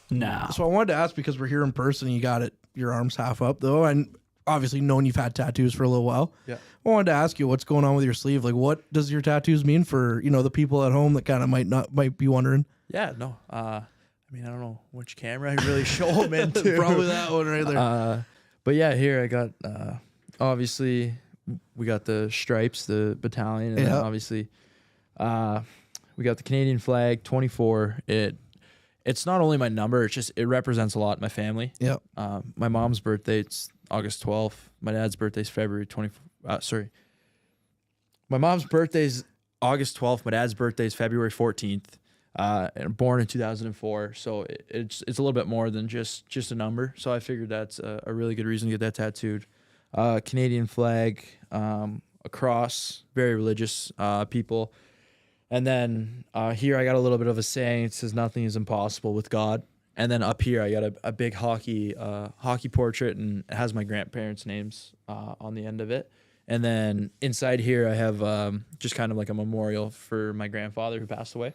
now. So I wanted to ask, because we're here in person, you got it, your arms half up though, and obviously knowing you've had tattoos for a little while. Yeah. I wanted to ask you what's going on with your sleeve. Like, what does your tattoos mean for, the people at home that kind of might be wondering? Yeah, no. I don't know which camera I really show them into. Probably that one right there. But yeah, here I got, obviously, we got the stripes, the battalion, and then obviously, we got the Canadian flag, 24. It's not only my number, it represents a lot in my family. Yeah. My mom's birthday, it's August 12th. My dad's birthday's February 24th. My mom's birthday's August 12th. My dad's birthday's February 14th. And born in 2004. So it's a little bit more than just a number. So I figured that's a really good reason to get that tattooed. Canadian flag, a cross, very religious people. And then here I got a little bit of a saying. It says nothing is impossible with God. And then up here I got a big hockey portrait, and it has my grandparents' names on the end of it. And then inside here I have just kind of like a memorial for my grandfather who passed away.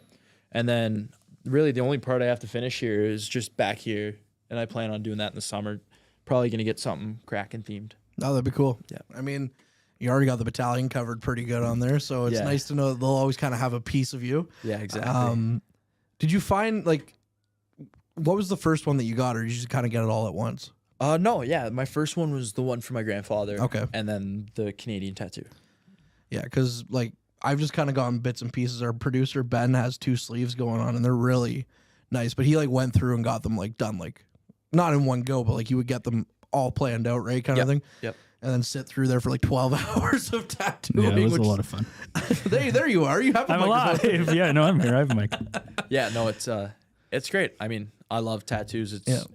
And then really the only part I have to finish here is just back here, and I plan on doing that in the summer. Probably going to get something Kraken themed. Oh, that'd be cool. Yeah. I mean, you already got the battalion covered pretty good on there, so it's nice to know that they'll always kind of have a piece of you. Yeah, exactly. Did you find, what was the first one that you got, or did you just kind of get it all at once? No, yeah. My first one was the one for my grandfather. Okay. And then the Canadian tattoo. Yeah, because, I've just kind of gotten bits and pieces. Our producer, Ben, has 2 sleeves going on, and they're really nice. But he, went through and got them, done, not in one go, but, he would get them all planned out, right, kind of thing? Yep. And then sit through there for 12 hours of tattooing. Yeah, it was a lot of fun. there you are. You have a I'm alive. Yeah, no, I'm here. I have a mic. Yeah, no, it's great. I mean, I love tattoos. It's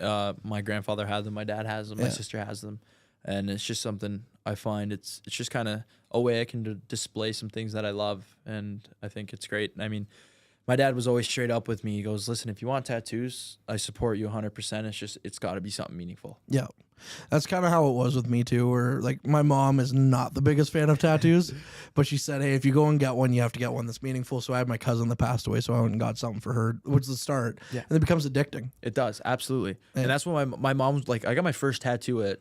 my grandfather had them, my dad has them, my sister has them, and it's just something I find it's just kind of a way I can display some things that I love, and I think it's great. I mean, my dad was always straight up with me. He goes, "Listen, if you want tattoos, I support you 100%. It's got to be something meaningful." Yeah. That's kind of how it was with me too, where my mom is not the biggest fan of tattoos, but she said, hey, if you go and get one, you have to get one that's meaningful. So I had my cousin that passed away, so I went and got something for her, which is the start. Yeah. And it becomes addicting. It does, absolutely. Yeah. And that's when my mom was I got my first tattoo at,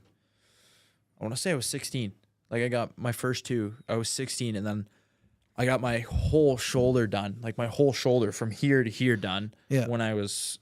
I want to say I was 16. I got my first 2, I was 16, and then I got my whole shoulder done, my whole shoulder from here to here done when I was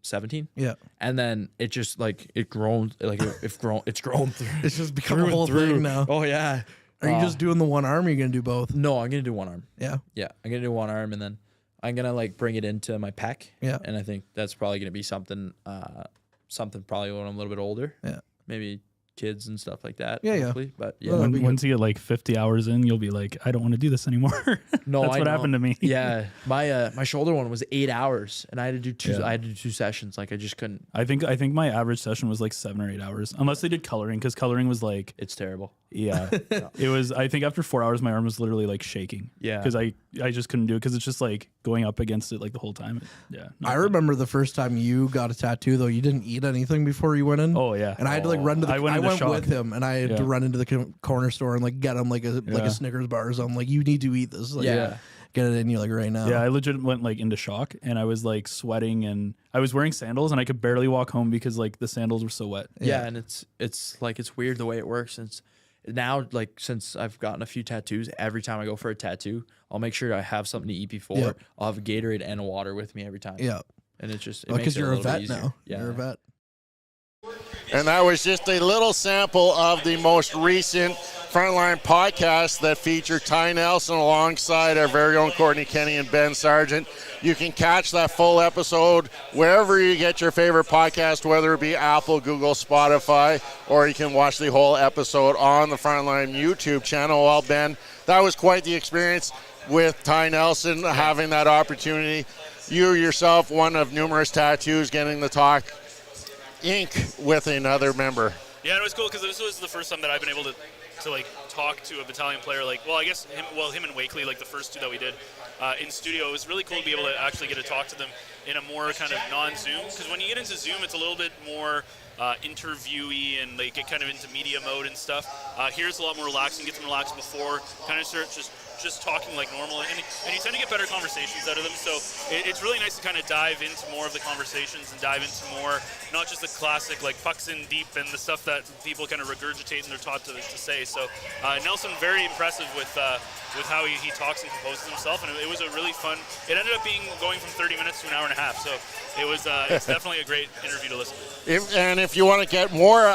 17. Yeah. And then it just it's grown through. It's just become a whole thing now. Oh yeah. Are you just doing the one arm, or are you gonna do both? No, I'm gonna do one arm. Yeah. Yeah. I'm gonna do one arm, and then I'm gonna bring it into my pec. Yeah. And I think that's probably gonna be something probably when I'm a little bit older. Yeah. Maybe kids and stuff like that. Yeah, hopefully. But yeah. Well, once you get 50 hours in, you'll be I don't want to do this anymore. No, that's what happened to me. Yeah, my shoulder one was 8 hours, and I had to do 2. I had to do 2 sessions. I just couldn't. I think my average session was 7 or 8 hours, unless they did coloring, because coloring was it's terrible. Yeah, it was. I think after 4 hours, my arm was literally shaking. Yeah, because I just couldn't do it, because it's just going up against it the whole time. Yeah, I remember the first time you got a tattoo though. You didn't eat anything before you went in. Oh yeah, and I had to run to the. I went went shock. with him, and I had to run into the corner store and like get him like a Snickers bar. So I'm like, you need to eat this. Like, get it in you like right now. Yeah, I legit went like into shock, and I was like sweating, and I was wearing sandals, and I could barely walk home because like the sandals were so wet. Yeah, and it's like it's weird the way it works. Since now, like since I've gotten a few tattoos, every time I go for a tattoo, I'll make sure I have something to eat before. Yep. I'll have a Gatorade and a water with me every time. Yeah, and it's just because you're a vet easier. now. Yeah, You're a vet. And that was just a little sample of the most recent Frontline podcast that featured Ty Nelson alongside our very own Courtney Kenny and Ben Sargent. You can catch that full episode wherever you get your favorite podcast, whether it be Apple, Google, Spotify, or you can watch the whole episode on the Frontline YouTube channel. Well, Ben, that was quite the experience with Ty Nelson, having that opportunity. You yourself, one of numerous tattoos, getting to talk ink with another member. Yeah, it was cool because this was the first time that I've been able to like talk to a Battalion player. Like, well, I guess him and Wakely, like the first two that we did in studio. It was really cool to be able to actually get to talk to them in a more kind of non-Zoom. Because when you get into Zoom, it's a little bit more interviewee and they get kind of into media mode and stuff. Here it's a lot more relaxed and get them relaxed before kind of start just talking like normal, and you tend to get better conversations out of them. So it's really nice to kind of dive into more of the conversations and dive into more, not just the classic like pucks in deep and the stuff that people kind of regurgitate and they're taught to say. So Nelson, very impressive with how he talks and composes himself, and it was a really fun. It ended up going from 30 minutes to an hour and a half. So it was it's definitely a great interview to listen to. If you want to get more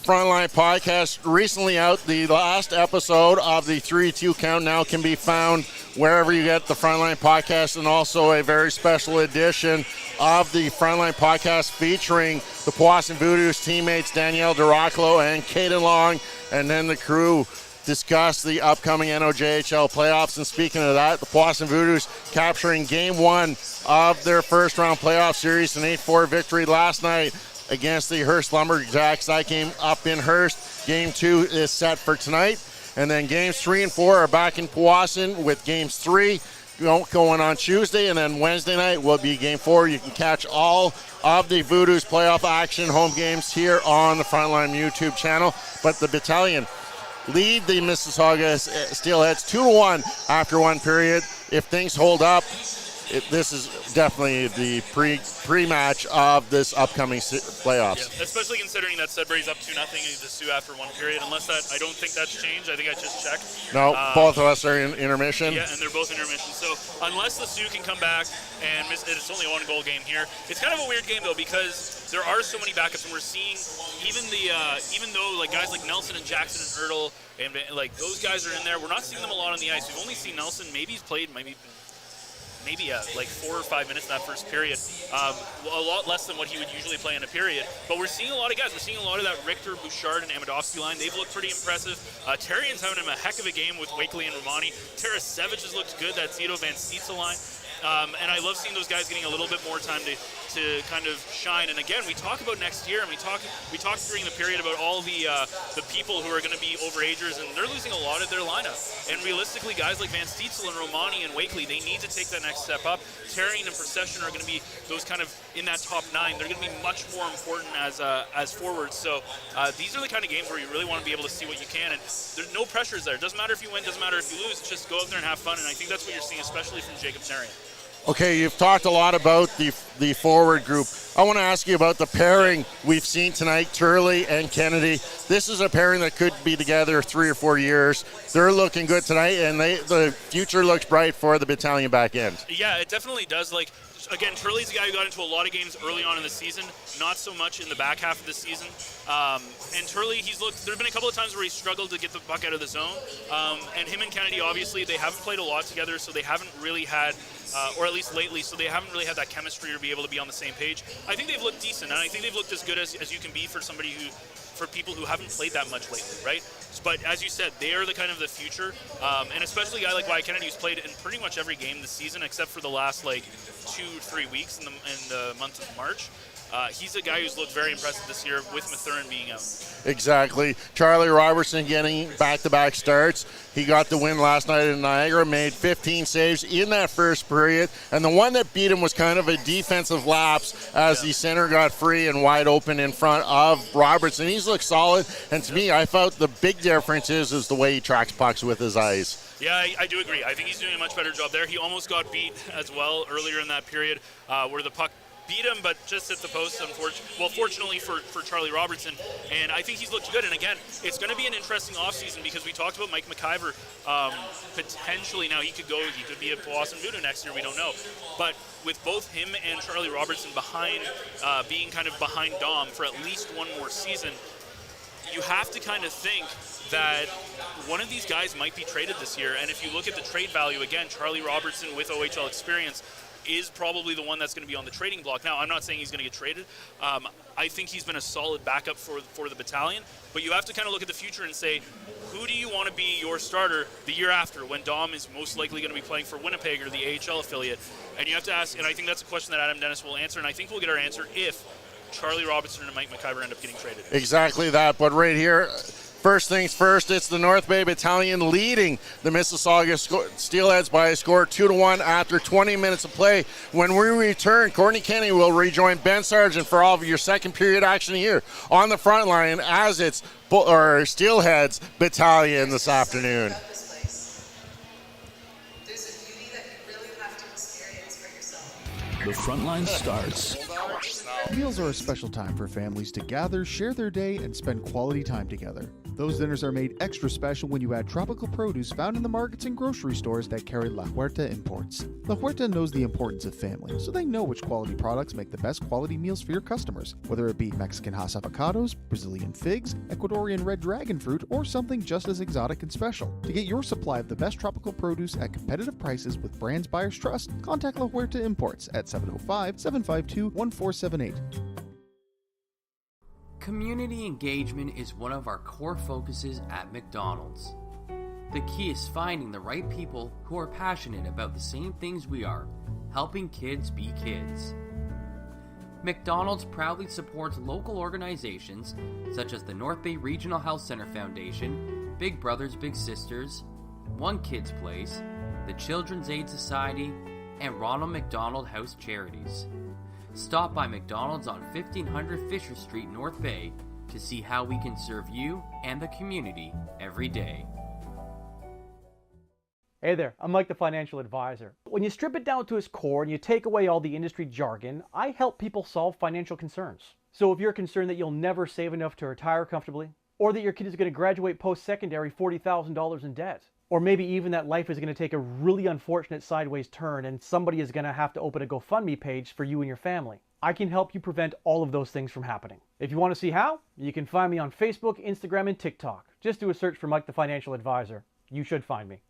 Frontline podcast, recently out, the last episode of the 3-2 count now can be found wherever you get the Frontline podcast, and also a very special edition of the Frontline podcast featuring the Powassan Voodoos teammates Danielle Duraclo and Caden Long, and then the crew discuss the upcoming NOJHL playoffs. And speaking of that, the Powassan Voodoos capturing game 1 of their first round playoff series, an 8-4 victory last night against the Hearst Lumberjacks. That game up in Hearst. Game 2 is set for tonight. And then games 3 and 4 are back in Powassan, with games 3 going on Tuesday. And then Wednesday night will be game 4. You can catch all of the Voodoos playoff action home games here on the Frontline YouTube channel. But the Battalion lead the Mississauga Steelheads 2-1 after one period. If things hold up, this is definitely the pre-match of this upcoming playoffs. Yeah, especially considering that Sudbury's up 2-0 to Sioux after one period. Unless I don't think that's changed. I think I just checked. No, both of us are in intermission. Yeah, and they're both intermission. So unless the Sioux can come back, and it's only a 1-goal game here, it's kind of a weird game though, because there are so many backups, and we're seeing even though like guys like Nelson and Jackson and Ertl and like those guys are in there, we're not seeing them a lot on the ice. We've only seen Nelson. Maybe he's played maybe like 4 or 5 minutes in that first period, a lot less than what he would usually play in a period. But we're seeing a lot of guys. We're seeing a lot of that Richter, Bouchard, and Amadovsky line. They've looked pretty impressive. Terrian's having him a heck of a game with Wakely and Romani. Tarasevic has looked good. That Zito Van Stietzel line. And I love seeing those guys getting a little bit more time to kind of shine. And again, we talk about next year, and we talked during the period about all the people who are going to be overagers, and they're losing a lot of their lineup. And realistically, guys like Van Stietzel and Romani and Wakely, they need to take that next step up. Terrian and Procession are going to be those kind of in that top 9. They're going to be much more important as forwards. So these are the kind of games where you really want to be able to see what you can. And there's no pressures there. It doesn't matter if you win, doesn't matter if you lose. Just go out there and have fun. And I think that's what you're seeing, especially from Jacob Terrian. Okay, you've talked a lot about the forward group. I want to ask you about the pairing we've seen tonight, Turley and Kennedy. This is a pairing that could be together 3 or 4 years. They're looking good tonight, and the future looks bright for the Battalion back end. Yeah, it definitely does. Like, again, Turley's a guy who got into a lot of games early on in the season, not so much in the back half of the season. And Turley, there have been a couple of times where he struggled to get the puck out of the zone. And him and Kennedy, obviously, they haven't played a lot together, so they haven't really had, or at least lately, so they haven't really had that chemistry to be able to be on the same page. I think they've looked decent, and I think they've looked as good as you can be for people who haven't played that much lately, right? But as you said, they are the kind of the future, and especially a guy like Wyatt Kennedy, who's played in pretty much every game this season except for the last like 2-3 weeks in the month of March. he's a guy who's looked very impressive this year with Mathurin being out. Exactly. Charlie Robertson getting back-to-back starts. He got the win last night in Niagara, made 15 saves in that first period, and the one that beat him was kind of a defensive lapse as the center got free and wide open in front of Robertson. He's looked solid, and to me, I felt the big difference is the way he tracks pucks with his eyes. Yeah, I do agree. I think he's doing a much better job there. He almost got beat as well earlier in that period where the puck beat him, but just hit the post, fortunately for Charlie Robertson. And I think he's looked good. And again, it's going to be an interesting offseason because we talked about Mike McIver potentially. Now, he could be a Boston Voodoo next year. We don't know. But with both him and Charlie Robertson being kind of behind Dom for at least one more season, you have to kind of think that one of these guys might be traded this year. And if you look at the trade value, again, Charlie Robertson with OHL experience is probably the one that's going to be on the trading block. Now, I'm not saying he's going to get traded. I think he's been a solid backup for the Battalion. But you have to kind of look at the future and say, who do you want to be your starter the year after when Dom is most likely going to be playing for Winnipeg or the AHL affiliate? And you have to ask, and I think that's a question that Adam Dennis will answer, and I think we'll get our answer if Charlie Robertson and Mike McIver end up getting traded. Exactly that. But right here, first things first, it's the North Bay Battalion leading the Mississauga Steelheads by a score 2-1 after 20 minutes of play. When we return, Courtney Kenny will rejoin Ben Sargent for all of your second period action here on the front line as it's Steelheads Battalion this afternoon. The Frontline starts. Meals are a special time for families to gather, share their day, and spend quality time together. Those dinners are made extra special when you add tropical produce found in the markets and grocery stores that carry La Huerta imports. La Huerta knows the importance of family, so they know which quality products make the best quality meals for your customers, whether it be Mexican Hass avocados, Brazilian figs, Ecuadorian red dragon fruit, or something just as exotic and special. To get your supply of the best tropical produce at competitive prices with brands buyers trust, contact La Huerta Imports at 705-752-1478. Community engagement is one of our core focuses at McDonald's. The key is finding the right people who are passionate about the same things we are, helping kids be kids. McDonald's proudly supports local organizations such as the North Bay Regional Health Center Foundation, Big Brothers Big Sisters, One Kids Place, the Children's Aid Society, and Ronald McDonald House Charities. Stop by McDonald's on 1500 Fisher Street, North Bay, to see how we can serve you and the community every day. Hey there, I'm Mike the Financial Advisor. When you strip it down to its core and you take away all the industry jargon, I help people solve financial concerns. So if you're concerned that you'll never save enough to retire comfortably, or that your kid is going to graduate post-secondary $40,000 in debt, or maybe even that life is going to take a really unfortunate sideways turn and somebody is going to have to open a GoFundMe page for you and your family, I can help you prevent all of those things from happening. If you want to see how, you can find me on Facebook, Instagram, and TikTok. Just do a search for Mike the Financial Advisor. You should find me.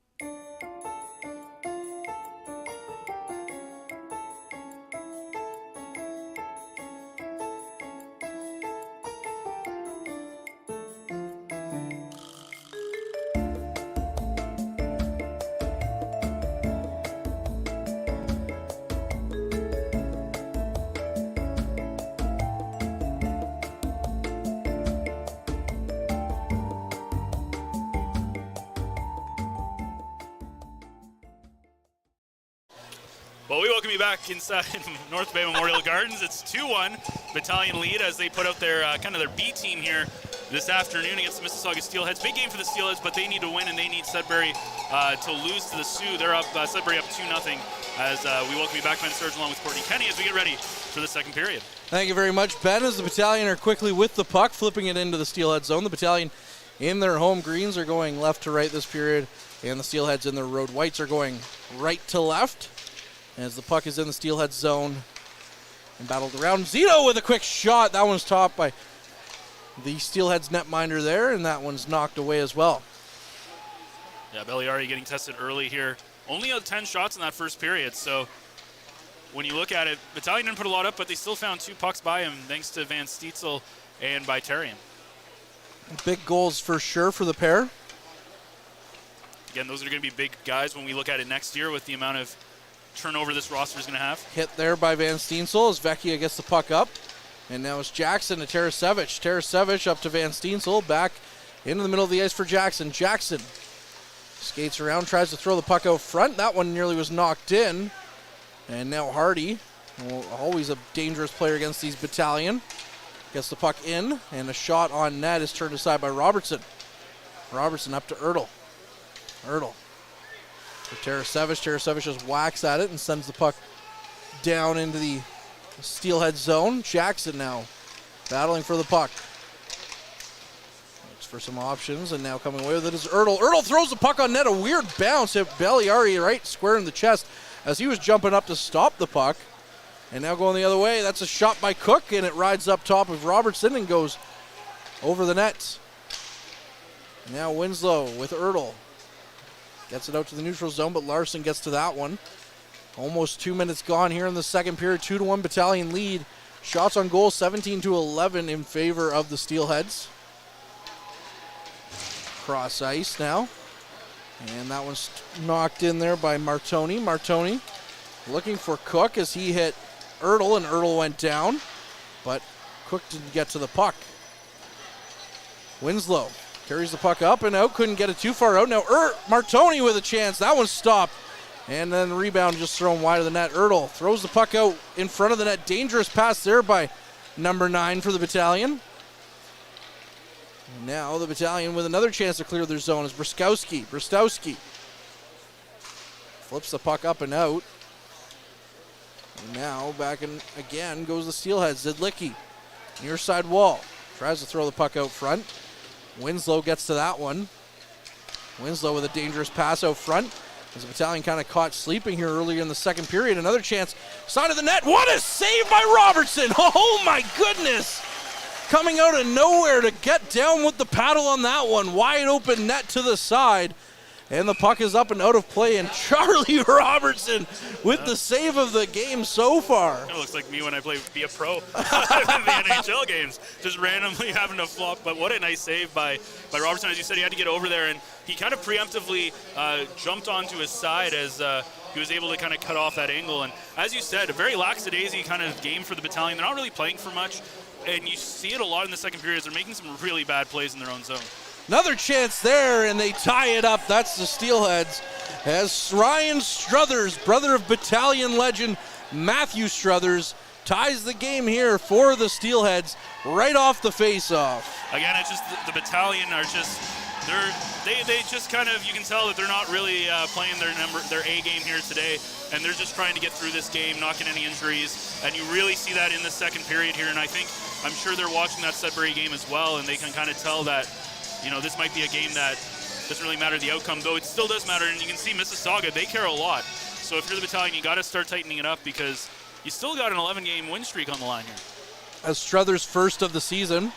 Well, we welcome you back inside North Bay Memorial Gardens. It's 2-1 Battalion lead as they put out their kind of their B team here this afternoon against the Mississauga Steelheads. Big game for the Steelheads, but they need to win and they need Sudbury to lose to the Sioux. They're up Sudbury up 2-0 as we welcome you back, Ben Surge, along with Courtney Kenny as we get ready for the second period. Thank you very much, Ben, as the Battalion are quickly with the puck, flipping it into the Steelhead zone. The Battalion in their home greens are going left to right this period, and the Steelheads in their road whites are going right to left. As the puck is in the Steelhead zone and battled around. Zito with a quick shot. That one's topped by the Steelheads netminder there, and that one's knocked away as well. Yeah, Belliari getting tested early here. Only had 10 shots in that first period, so when you look at it, Battalion didn't put a lot up, but they still found 2 pucks by him, thanks to Van Steitzel and by Tarian. Big goals for sure for the pair. Again, those are going to be big guys when we look at it next year with the amount of turnover this roster is going to have. Hit there by Van Steensel as Vecchia gets the puck up. And now it's Jackson to Tarasevich. Tarasevich up to Van Steensel. Back into the middle of the ice for Jackson. Jackson skates around, tries to throw the puck out front. That one nearly was knocked in. And now Hardy, always a dangerous player against these Battalion, gets the puck in, and a shot on net is turned aside by Robertson. Robertson up to Ertl. Ertl for Tarasevich. Tarasevich just whacks at it and sends the puck down into the Steelhead zone. Jackson now battling for the puck. Looks for some options, and now coming away with it is Ertl. Ertl throws the puck on net. A weird bounce hit Belliari right square in the chest as he was jumping up to stop the puck. And now going the other way. That's a shot by Cook, and it rides up top of Robertson and goes over the net. Now Winslow with Ertl. Gets it out to the neutral zone, but Larson gets to that one. Almost 2 minutes gone here in the second period. 2-1 Battalion lead. Shots on goal 17-11 in favor of the Steelheads. Cross ice now. And that one's knocked in there by Martoni. Martoni looking for Cook as he hit Ertl, and Ertl went down. But Cook didn't get to the puck. Winslow carries the puck up and out. Couldn't get it too far out. Now Martoni with a chance. That one's stopped. And then the rebound just thrown wide of the net. Ertl throws the puck out in front of the net. Dangerous pass there by number 9 for the Battalion. Now the Battalion with another chance to clear their zone is Brskowski. Brskowski flips the puck up and out. And now back in again goes the Steelheads. Zidlicki near side wall. Tries to throw the puck out front. Winslow gets to that one. Winslow with a dangerous pass out front. As the Battalion kind of caught sleeping here earlier in the second period. Another chance. Side of the net. What a save by Robertson. Oh my goodness. Coming out of nowhere to get down with the paddle on that one. Wide open net to the side. And the puck is up and out of play. And Charlie Robertson with the save of the game so far. It looks like me when I be a pro in the NHL games. Just randomly having to flop. But what a nice save by Robertson. As you said, he had to get over there. And he kind of preemptively jumped onto his side as he was able to kind of cut off that angle. And as you said, a very lackadaisy kind of game for the Battalion. They're not really playing for much. And you see it a lot in the second period. They're making some really bad plays in their own zone. Another chance there, and they tie it up. That's the Steelheads. As Ryan Struthers, brother of Battalion legend Matthew Struthers, ties the game here for the Steelheads right off the face-off. Again, it's just the Battalion are just they just kind of, you can tell that they're not really playing their A game here today, and they're just trying to get through this game, not get any injuries, and you really see that in the second period here. And I'm sure they're watching that Sudbury game as well, and they can kind of tell that, you know, this might be a game that doesn't really matter the outcome, though it still does matter. And you can see Mississauga, they care a lot. So if you're the Battalion, you got to start tightening it up because you still got an 11-game win streak on the line here. As Struthers' first of the season,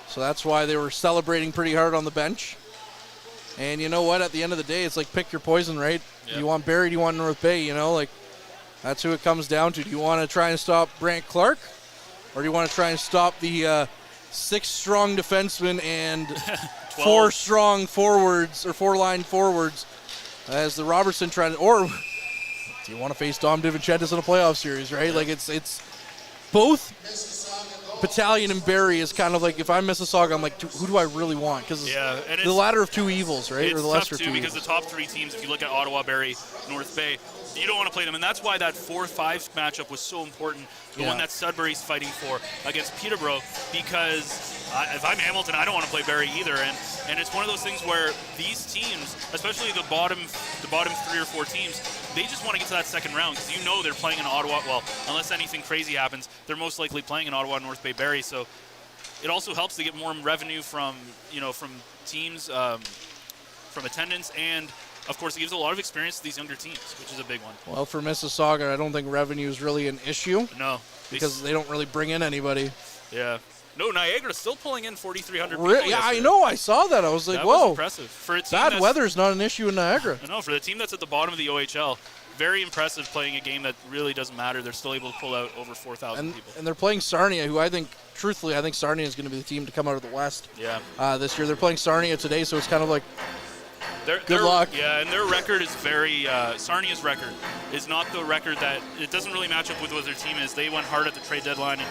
so that's why they were celebrating pretty hard on the bench. And you know what? At the end of the day, it's like pick your poison, right? Yep. Do you want Barrie? Do you want North Bay? You know, like that's who it comes down to. Do you want to try and stop Brant Clark, or do you want to try and stop the 6 strong defensemen and 4 strong forwards or 4-line forwards as the Robertson trying to, or do you want to face Dom DiVincentis in a playoff series, right? Like it's both Battalion and Barrie is kind of like, if I'm Mississauga, I'm like, who do I really want? Because the ladder of two evils, right? It's or the lesser tough too, two because evils. the top 3 teams, if you look at Ottawa, Barrie, North Bay, you don't want to play them, and that's why that 4-5 matchup was so important, the one that Sudbury's fighting for against Peterborough, because if I'm Hamilton, I don't want to play Barrie either, and it's one of those things where these teams, especially the bottom 3 or 4 teams, they just want to get to that second round, because you know they're playing in Ottawa. Well, unless anything crazy happens, they're most likely playing in Ottawa, North Bay, Barrie, so it also helps to get more revenue from teams, from attendance, and of course, it gives a lot of experience to these younger teams, which is a big one. Well, for Mississauga, I don't think revenue is really an issue. No. Because they don't really bring in anybody. Yeah. No, Niagara's still pulling in 4,300 people. Yeah, I know. I saw that. I was like, that whoa. was impressive. For a team bad weather's not an issue in Niagara. No, for the team that's at the bottom of the OHL, very impressive playing a game that really doesn't matter. They're still able to pull out over 4,000 people. And they're playing Sarnia, who I think Sarnia is going to be the team to come out of the West this year. They're playing Sarnia today, so it's kind of like, good luck. Yeah, and their record is very, Sarnia's record is not the record that, it doesn't really match up with what their team is. They went hard at the trade deadline, and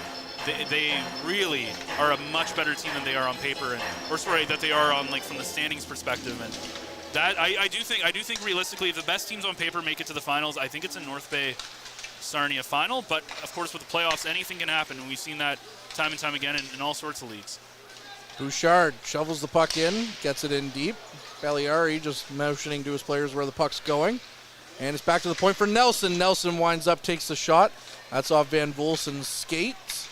they really are a much better team than they are on paper, that they are on from the standings perspective. And that I do think realistically, if the best teams on paper make it to the finals, I think it's a North Bay Sarnia final. But of course, with the playoffs, anything can happen, and we've seen that time and time again in all sorts of leagues. Bouchard shovels the puck in, gets it in deep. Belliari just motioning to his players where the puck's going. And it's back to the point for Nelson. Nelson winds up, takes the shot. That's off Van Volsen's skates.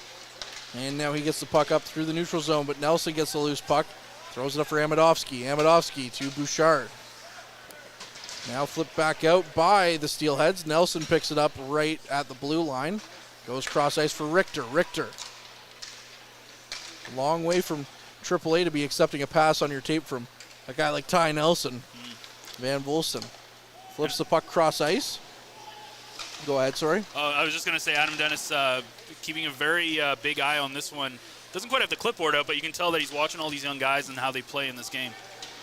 And now he gets the puck up through the neutral zone, but Nelson gets the loose puck. Throws it up for Amadovsky. Amadovsky to Bouchard. Now flipped back out by the Steelheads. Nelson picks it up right at the blue line. Goes cross ice for Richter. Richter. Long way from AAA to be accepting a pass on your tape from a guy like Ty Nelson. Van Volsen flips the puck cross ice. Go ahead, sorry. I was just going to say Adam Dennis keeping a very big eye on this one. Doesn't quite have the clipboard out, but you can tell that he's watching all these young guys and how they play in this game.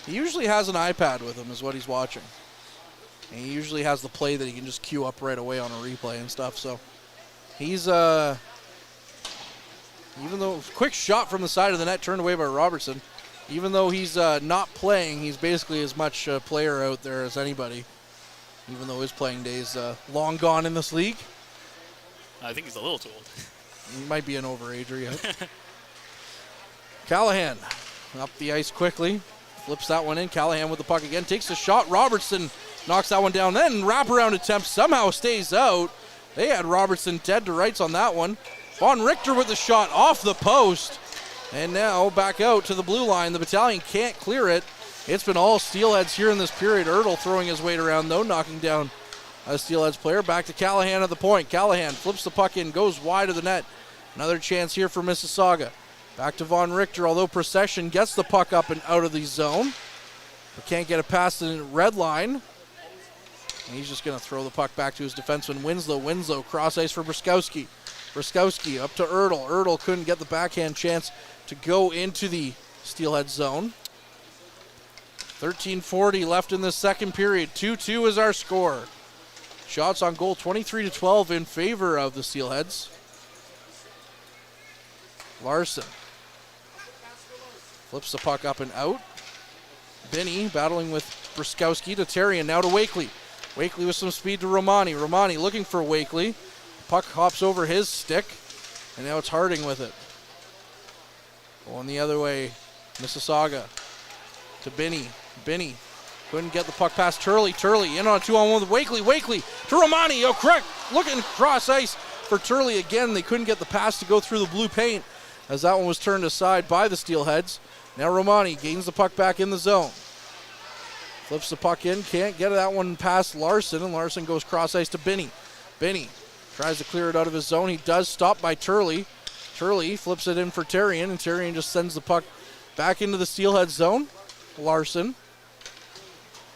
He usually has an iPad with him is what he's watching. And he usually has the play that he can just queue up right away on a replay and stuff. So he's, even though quick shot from the side of the net turned away by Robertson, even though he's not playing, he's basically as much a player out there as anybody. Even though his playing days long gone in this league. I think he's a little too old. He might be an overager yet. Callahan up the ice quickly. Flips that one in. Callahan with the puck again. Takes the shot. Robertson knocks that one down. Then wraparound attempt somehow stays out. They had Robertson dead to rights on that one. Von Richter with the shot off the post. And now back out to the blue line. The Battalion can't clear it. It's been all Steelheads here in this period. Ertl throwing his weight around, though, knocking down a Steelheads player. Back to Callahan at the point. Callahan flips the puck in, goes wide of the net. Another chance here for Mississauga. Back to Von Richter, although Procession gets the puck up and out of the zone. But can't get it past the red line. And he's just going to throw the puck back to his defenseman, Winslow. Winslow, cross ice for Bruskowski. Bruskowski up to Ertl. Ertl couldn't get the backhand chance to go into the Steelhead zone. 13:40 left in the second period. 2-2 is our score. Shots on goal 23-12 in favor of the Steelheads. Larson flips the puck up and out. Binney battling with Bruskowski to Terrian, now to Wakely. Wakely with some speed to Romani. Romani looking for Wakely. Puck hops over his stick, and now it's Harding with it. Going the other way, Mississauga to Binney. Binney couldn't get the puck past Turley. Turley in on a 2-on-1 with Wakely. Wakely to Romani. Oh, correct. Looking cross ice for Turley again. They couldn't get the pass to go through the blue paint as that one was turned aside by the Steelheads. Now Romani gains the puck back in the zone. Flips the puck in. Can't get that one past Larson, and Larson goes cross ice to Binney. Binney tries to clear it out of his zone. He does, stop by Turley. Turley flips it in for Terrian, and Terrian just sends the puck back into the Steelhead zone. Larson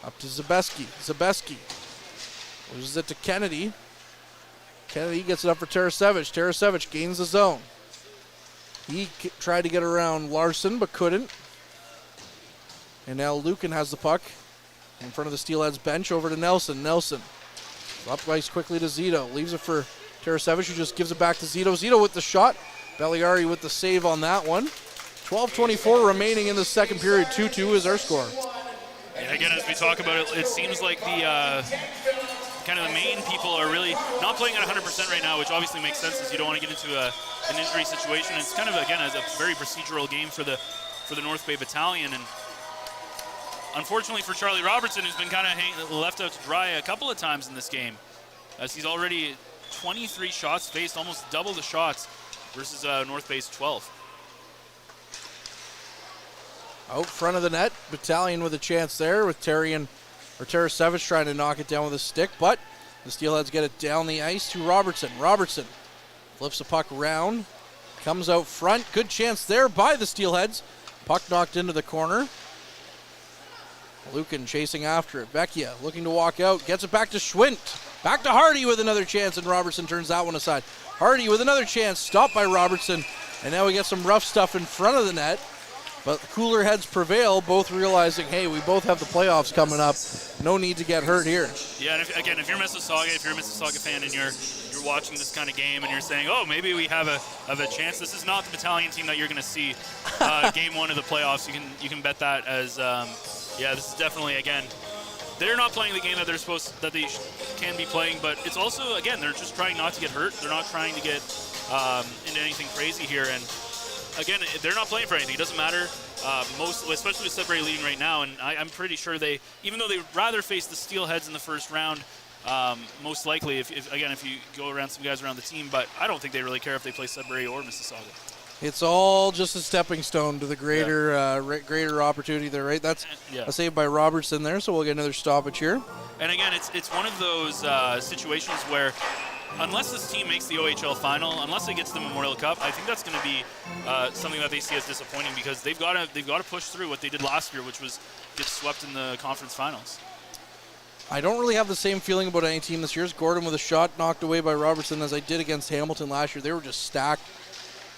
up to Zabeski. Zabeski loses it to Kennedy. Kennedy gets it up for Tarasevich. Tarasevich gains the zone. He tried to get around Larson, but couldn't. And now Lucan has the puck in front of the Steelheads bench over to Nelson. Nelson up ice quickly to Zito. Leaves it for Tarasevich, who just gives it back to Zito. Zito with the shot. Belliari with the save on that one. 12:24 remaining in the second period. 2-2 is our score. And again, as we talk about it, it seems like the kind of the main people are really not playing at 100% right now, which obviously makes sense as you don't want to get into an injury situation. It's kind of, again, as a very procedural game for the North Bay Battalion. And unfortunately for Charlie Robertson, who's been kind of left out to dry a couple of times in this game, as he's already 23 shots faced, almost double the shots versus North Bay's 12. Out front of the net, Battalion with a chance there with Tarasevich trying to knock it down with a stick, but the Steelheads get it down the ice to Robertson. Robertson flips the puck around, comes out front. Good chance there by the Steelheads. Puck knocked into the corner. Lucan chasing after it. Vecchia looking to walk out, gets it back to Schwint. Back to Hardy with another chance, and Robertson turns that one aside. Hardy with another chance, stopped by Robertson, and now we get some rough stuff in front of the net. But cooler heads prevail, both realizing, hey, we both have the playoffs coming up. No need to get hurt here. Yeah, and if you're Mississauga, if you're a Mississauga fan and you're watching this kind of game and you're saying, oh, maybe we have a chance. This is not the Battalion team that you're going to see game one of the playoffs. You can bet that as this is definitely, again, they're not playing the game that they can be playing, but it's also, again, they're just trying not to get hurt. They're not trying to get into anything crazy here, and again, they're not playing for anything. It doesn't matter. Especially with Sudbury leading right now, and I'm pretty sure even though they'd rather face the Steelheads in the first round, most likely, if you go around some guys around the team, but I don't think they really care if they play Sudbury or Mississauga. It's all just a stepping stone to the greater opportunity there, right? That's a save by Robertson there, so we'll get another stoppage here. And again, it's one of those situations where unless this team makes the OHL final, unless it gets the Memorial Cup, I think that's going to be something that they see as disappointing, because they've got to push through what they did last year, which was get swept in the conference finals. I don't really have the same feeling about any team this year. Gordon with a shot knocked away by Robertson as I did against Hamilton last year. They were just stacked.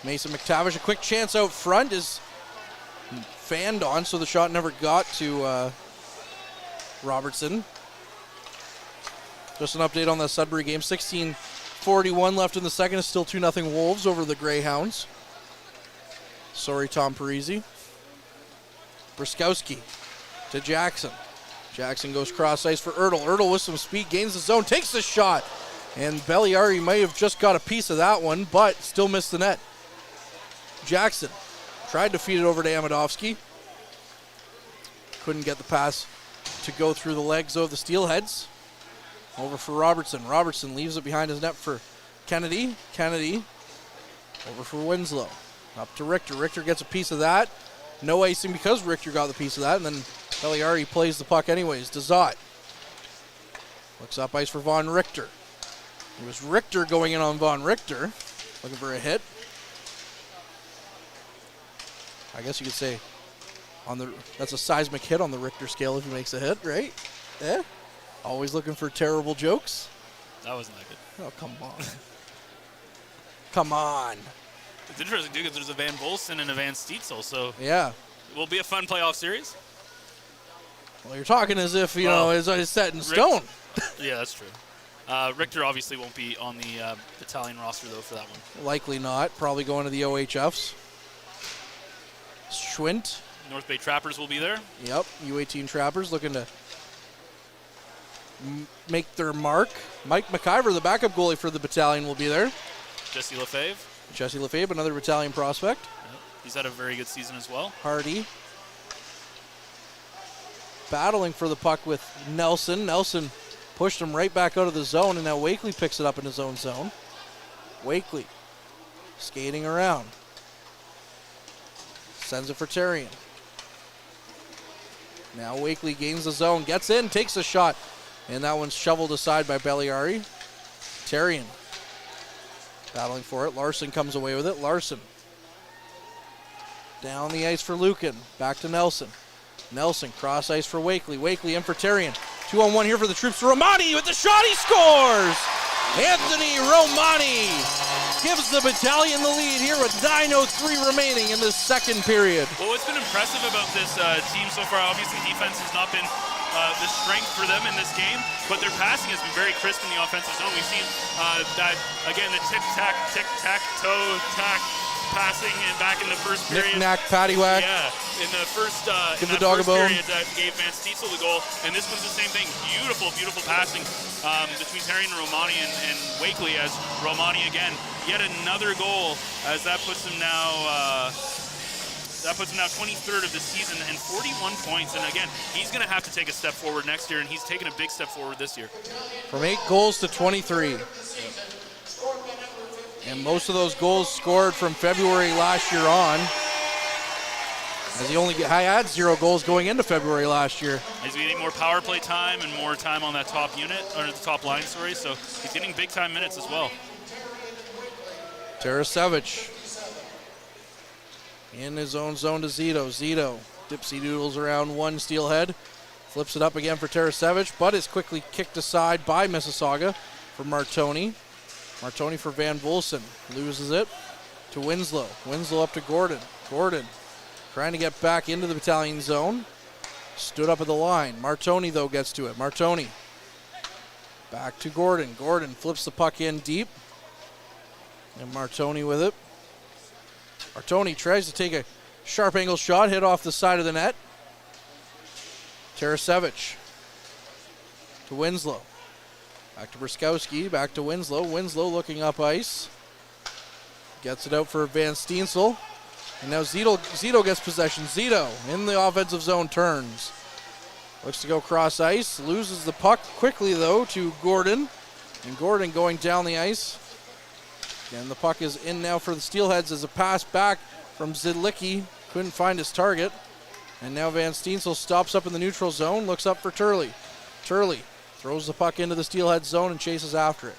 Mason McTavish, a quick chance out front, is fanned on, so the shot never got to Robertson. Just an update on the Sudbury game. 16:41 left in the second. It's still 2-0 Wolves over the Greyhounds. Sorry, Tom Parisi. Briskowski to Jackson. Jackson goes cross ice for Ertl. Ertl with some speed, gains the zone, takes the shot. And Belliari may have just got a piece of that one, but still missed the net. Jackson tried to feed it over to Amadovsky. Couldn't get the pass to go through the legs of the Steelheads. Over for Robertson. Robertson leaves it behind his net for Kennedy. Kennedy over for Winslow. Up to Richter. Richter gets a piece of that. No icing because Richter got the piece of that. And then Belliari plays the puck anyways. Dezot looks up ice for Von Richter. It was Richter going in on Von Richter. Looking for a hit. I guess you could say that's a seismic hit on the Richter scale if he makes a hit, right? Yeah. Always looking for terrible jokes. That wasn't that good. Oh, come on. Come on. It's interesting, too, because there's a Van Volsen and a Van Steitzel, so yeah, it will be a fun playoff series. Well, you're talking as if, it's set in stone. Yeah, that's true. Richter obviously won't be on the Battalion roster, though, for that one. Likely not. Probably going to the OHFs. Schwint. North Bay Trappers will be there. Yep, U18 Trappers looking to make their mark. Mike McIver, the backup goalie for the Battalion, will be there. Jesse Lefebvre. Jesse Lefebvre, another Battalion prospect. Yep. He's had a very good season as well. Hardy. Battling for the puck with Nelson. Nelson pushed him right back out of the zone, and now Wakely picks it up in his own zone. Wakely skating around. Sends it for Terrian. Now Wakely gains the zone, gets in, takes a shot, and that one's shoveled aside by Belliari. Terrian battling for it. Larson comes away with it. Larson down the ice for Lucan. Back to Nelson. Nelson cross ice for Wakely. Wakely in for Terrian. 2-on-1 here for the troops. Romani with the shot. He scores! Anthony Romani gives the Battalion the lead here with 9:03 remaining in the second period. Well, what's been impressive about this team so far, obviously defense has not been the strength for them in this game, but their passing has been very crisp in the offensive zone. We've seen that, again, the tic-tac-toe passing and back in the first period. Knick-knack, paddywhack. Yeah, in the first, Give the dog a bone. period that gave Van Steitzel the goal, and this one's the same thing. Beautiful, beautiful passing between Terry and Romani and Wakely, as Romani again, yet another goal, as that puts him now 23rd of the season and 41 points. And again, he's going to have to take a step forward next year, and he's taken a big step forward this year. From 8 goals to 23. And most of those goals scored from February last year on. As he had 0 goals going into February last year. He's getting more power play time and more time on that top unit, or the top line, sorry. So he's getting big time minutes as well. Tarasevic in his own zone to Zito. Zito dipsy doodles around one Steelhead. Flips it up again for Tarasevic, but is quickly kicked aside by Mississauga for Martoni. Martoni for Van Volsen. Loses it to Winslow. Winslow up to Gordon. Gordon trying to get back into the Battalion zone. Stood up at the line. Martoni, though, gets to it. Martoni back to Gordon. Gordon flips the puck in deep. And Martoni with it. Martoni tries to take a sharp angle shot, hit off the side of the net. Tarasevic to Winslow. Back to Bruskowski, back to Winslow. Winslow looking up ice. Gets it out for Van Steensel. And now Zito gets possession. Zito in the offensive zone turns. Looks to go cross ice. Loses the puck quickly, though, to Gordon. And Gordon going down the ice. And the puck is in now for the Steelheads as a pass back from Zidlicki. Couldn't find his target. And now Van Steensel stops up in the neutral zone. Looks up for Turley. Turley throws the puck into the Steelheads zone and chases after it.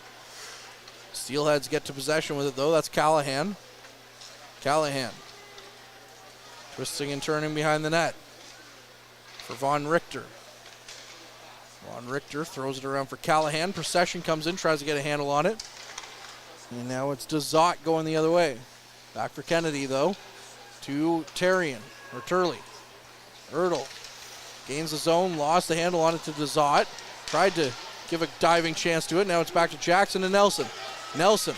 Steelheads get to possession with it, though. That's Callahan. Callahan twisting and turning behind the net for Von Richter. Von Richter throws it around for Callahan. Procession comes in, tries to get a handle on it. And now it's Dezot going the other way. Back for Kennedy, though, to Turley. Ertl gains the zone, lost the handle on it to Dezot. Tried to give a diving chance to it. Now it's back to Jackson and Nelson. Nelson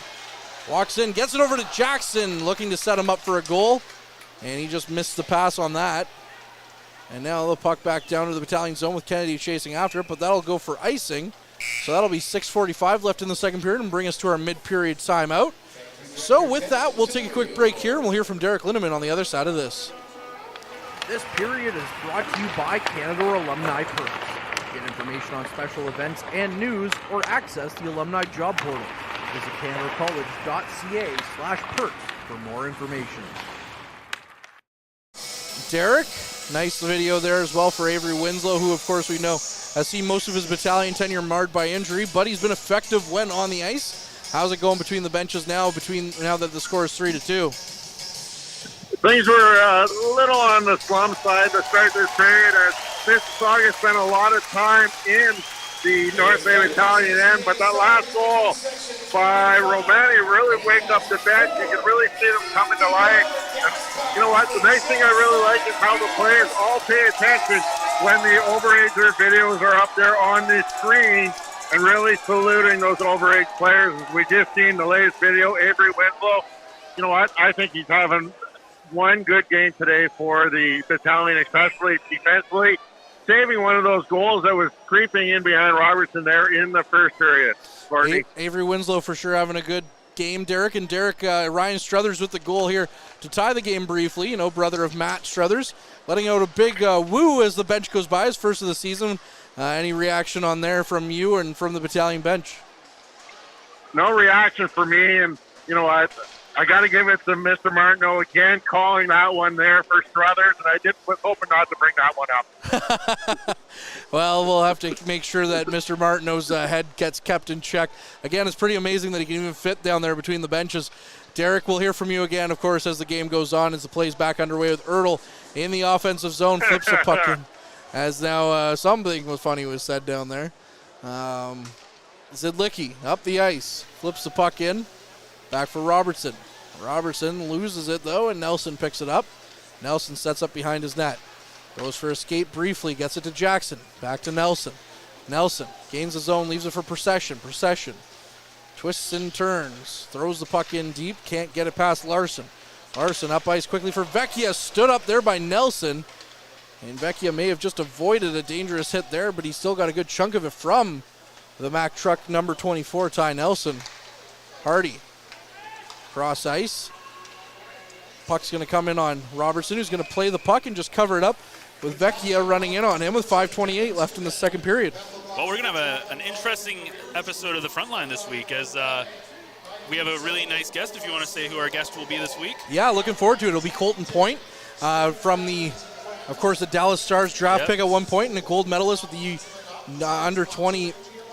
walks in, gets it over to Jackson, looking to set him up for a goal. And he just missed the pass on that. And now the puck back down to the Battalion zone with Kennedy chasing after it, but that'll go for icing. So that'll be 6:45 left in the second period and bring us to our mid-period timeout. So with that, we'll take a quick break here, and we'll hear from Derek Lindemann on the other side of this. This period is brought to you by Canada Alumni Perks. Get information on special events and news or access the Alumni Job Portal. Visit canadacollege.ca/perks for more information. Derek, nice video there as well for Avery Winslow, who of course we know has seen most of his Battalion tenure marred by injury, but he's been effective when on the ice. How's it going between the benches now that the score is 3-2? Things were a little on the slum side to start this period, as Mississauga spent a lot of time in the North Bay Battalion end, but that last goal by Romani really waked up the bench. You can really see them coming to life. And you know what? The nice thing I really like is how the players all pay attention when the overager videos are up there on the screen and really saluting those overage players. As we just seen the latest video, Avery Winslow. You know what? I think he's having one good game today for the Battalion, especially defensively, saving one of those goals that was creeping in behind Robertson there in the first period. Avery Winslow for sure having a good game, Derek. And Derek, Ryan Struthers with the goal here to tie the game briefly, you know, brother of Matt Struthers, letting out a big woo as the bench goes by, his first of the season. Any reaction on there from you and from the Battalion bench? No reaction for me, and you know what? I got to give it to Mr. Martineau again, calling that one there for Struthers, and I was hoping not to bring that one up. Well, we'll have to make sure that Mr. Martineau's head gets kept in check. Again, it's pretty amazing that he can even fit down there between the benches. Derek, we'll hear from you again, of course, as the game goes on, as the play's back underway with Ertl in the offensive zone, flips the puck in. As now something was funny was said down there. Zidlicki up the ice, flips the puck in. Back for Robertson. Robertson loses it, though, and Nelson picks it up. Nelson sets up behind his net. Goes for a skate briefly, gets it to Jackson. Back to Nelson. Nelson gains the zone, leaves it for Procession. Procession twists and turns. Throws the puck in deep, can't get it past Larson. Larson up ice quickly for Vecchia. Stood up there by Nelson. And Vecchia may have just avoided a dangerous hit there, but he still got a good chunk of it from the Mack truck number 24, Ty Nelson. Hardy. Cross ice. Puck's going to come in on Robertson, who's going to play the puck and just cover it up with Vecchia running in on him with 5:28 left in the second period. Well, we're going to have an interesting episode of the Frontline this week, as we have a really nice guest. If you want to say who our guest will be this week. Yeah, looking forward to it. It'll be Colton Point from the Dallas Stars draft pick at one point, and a gold medalist with the under 20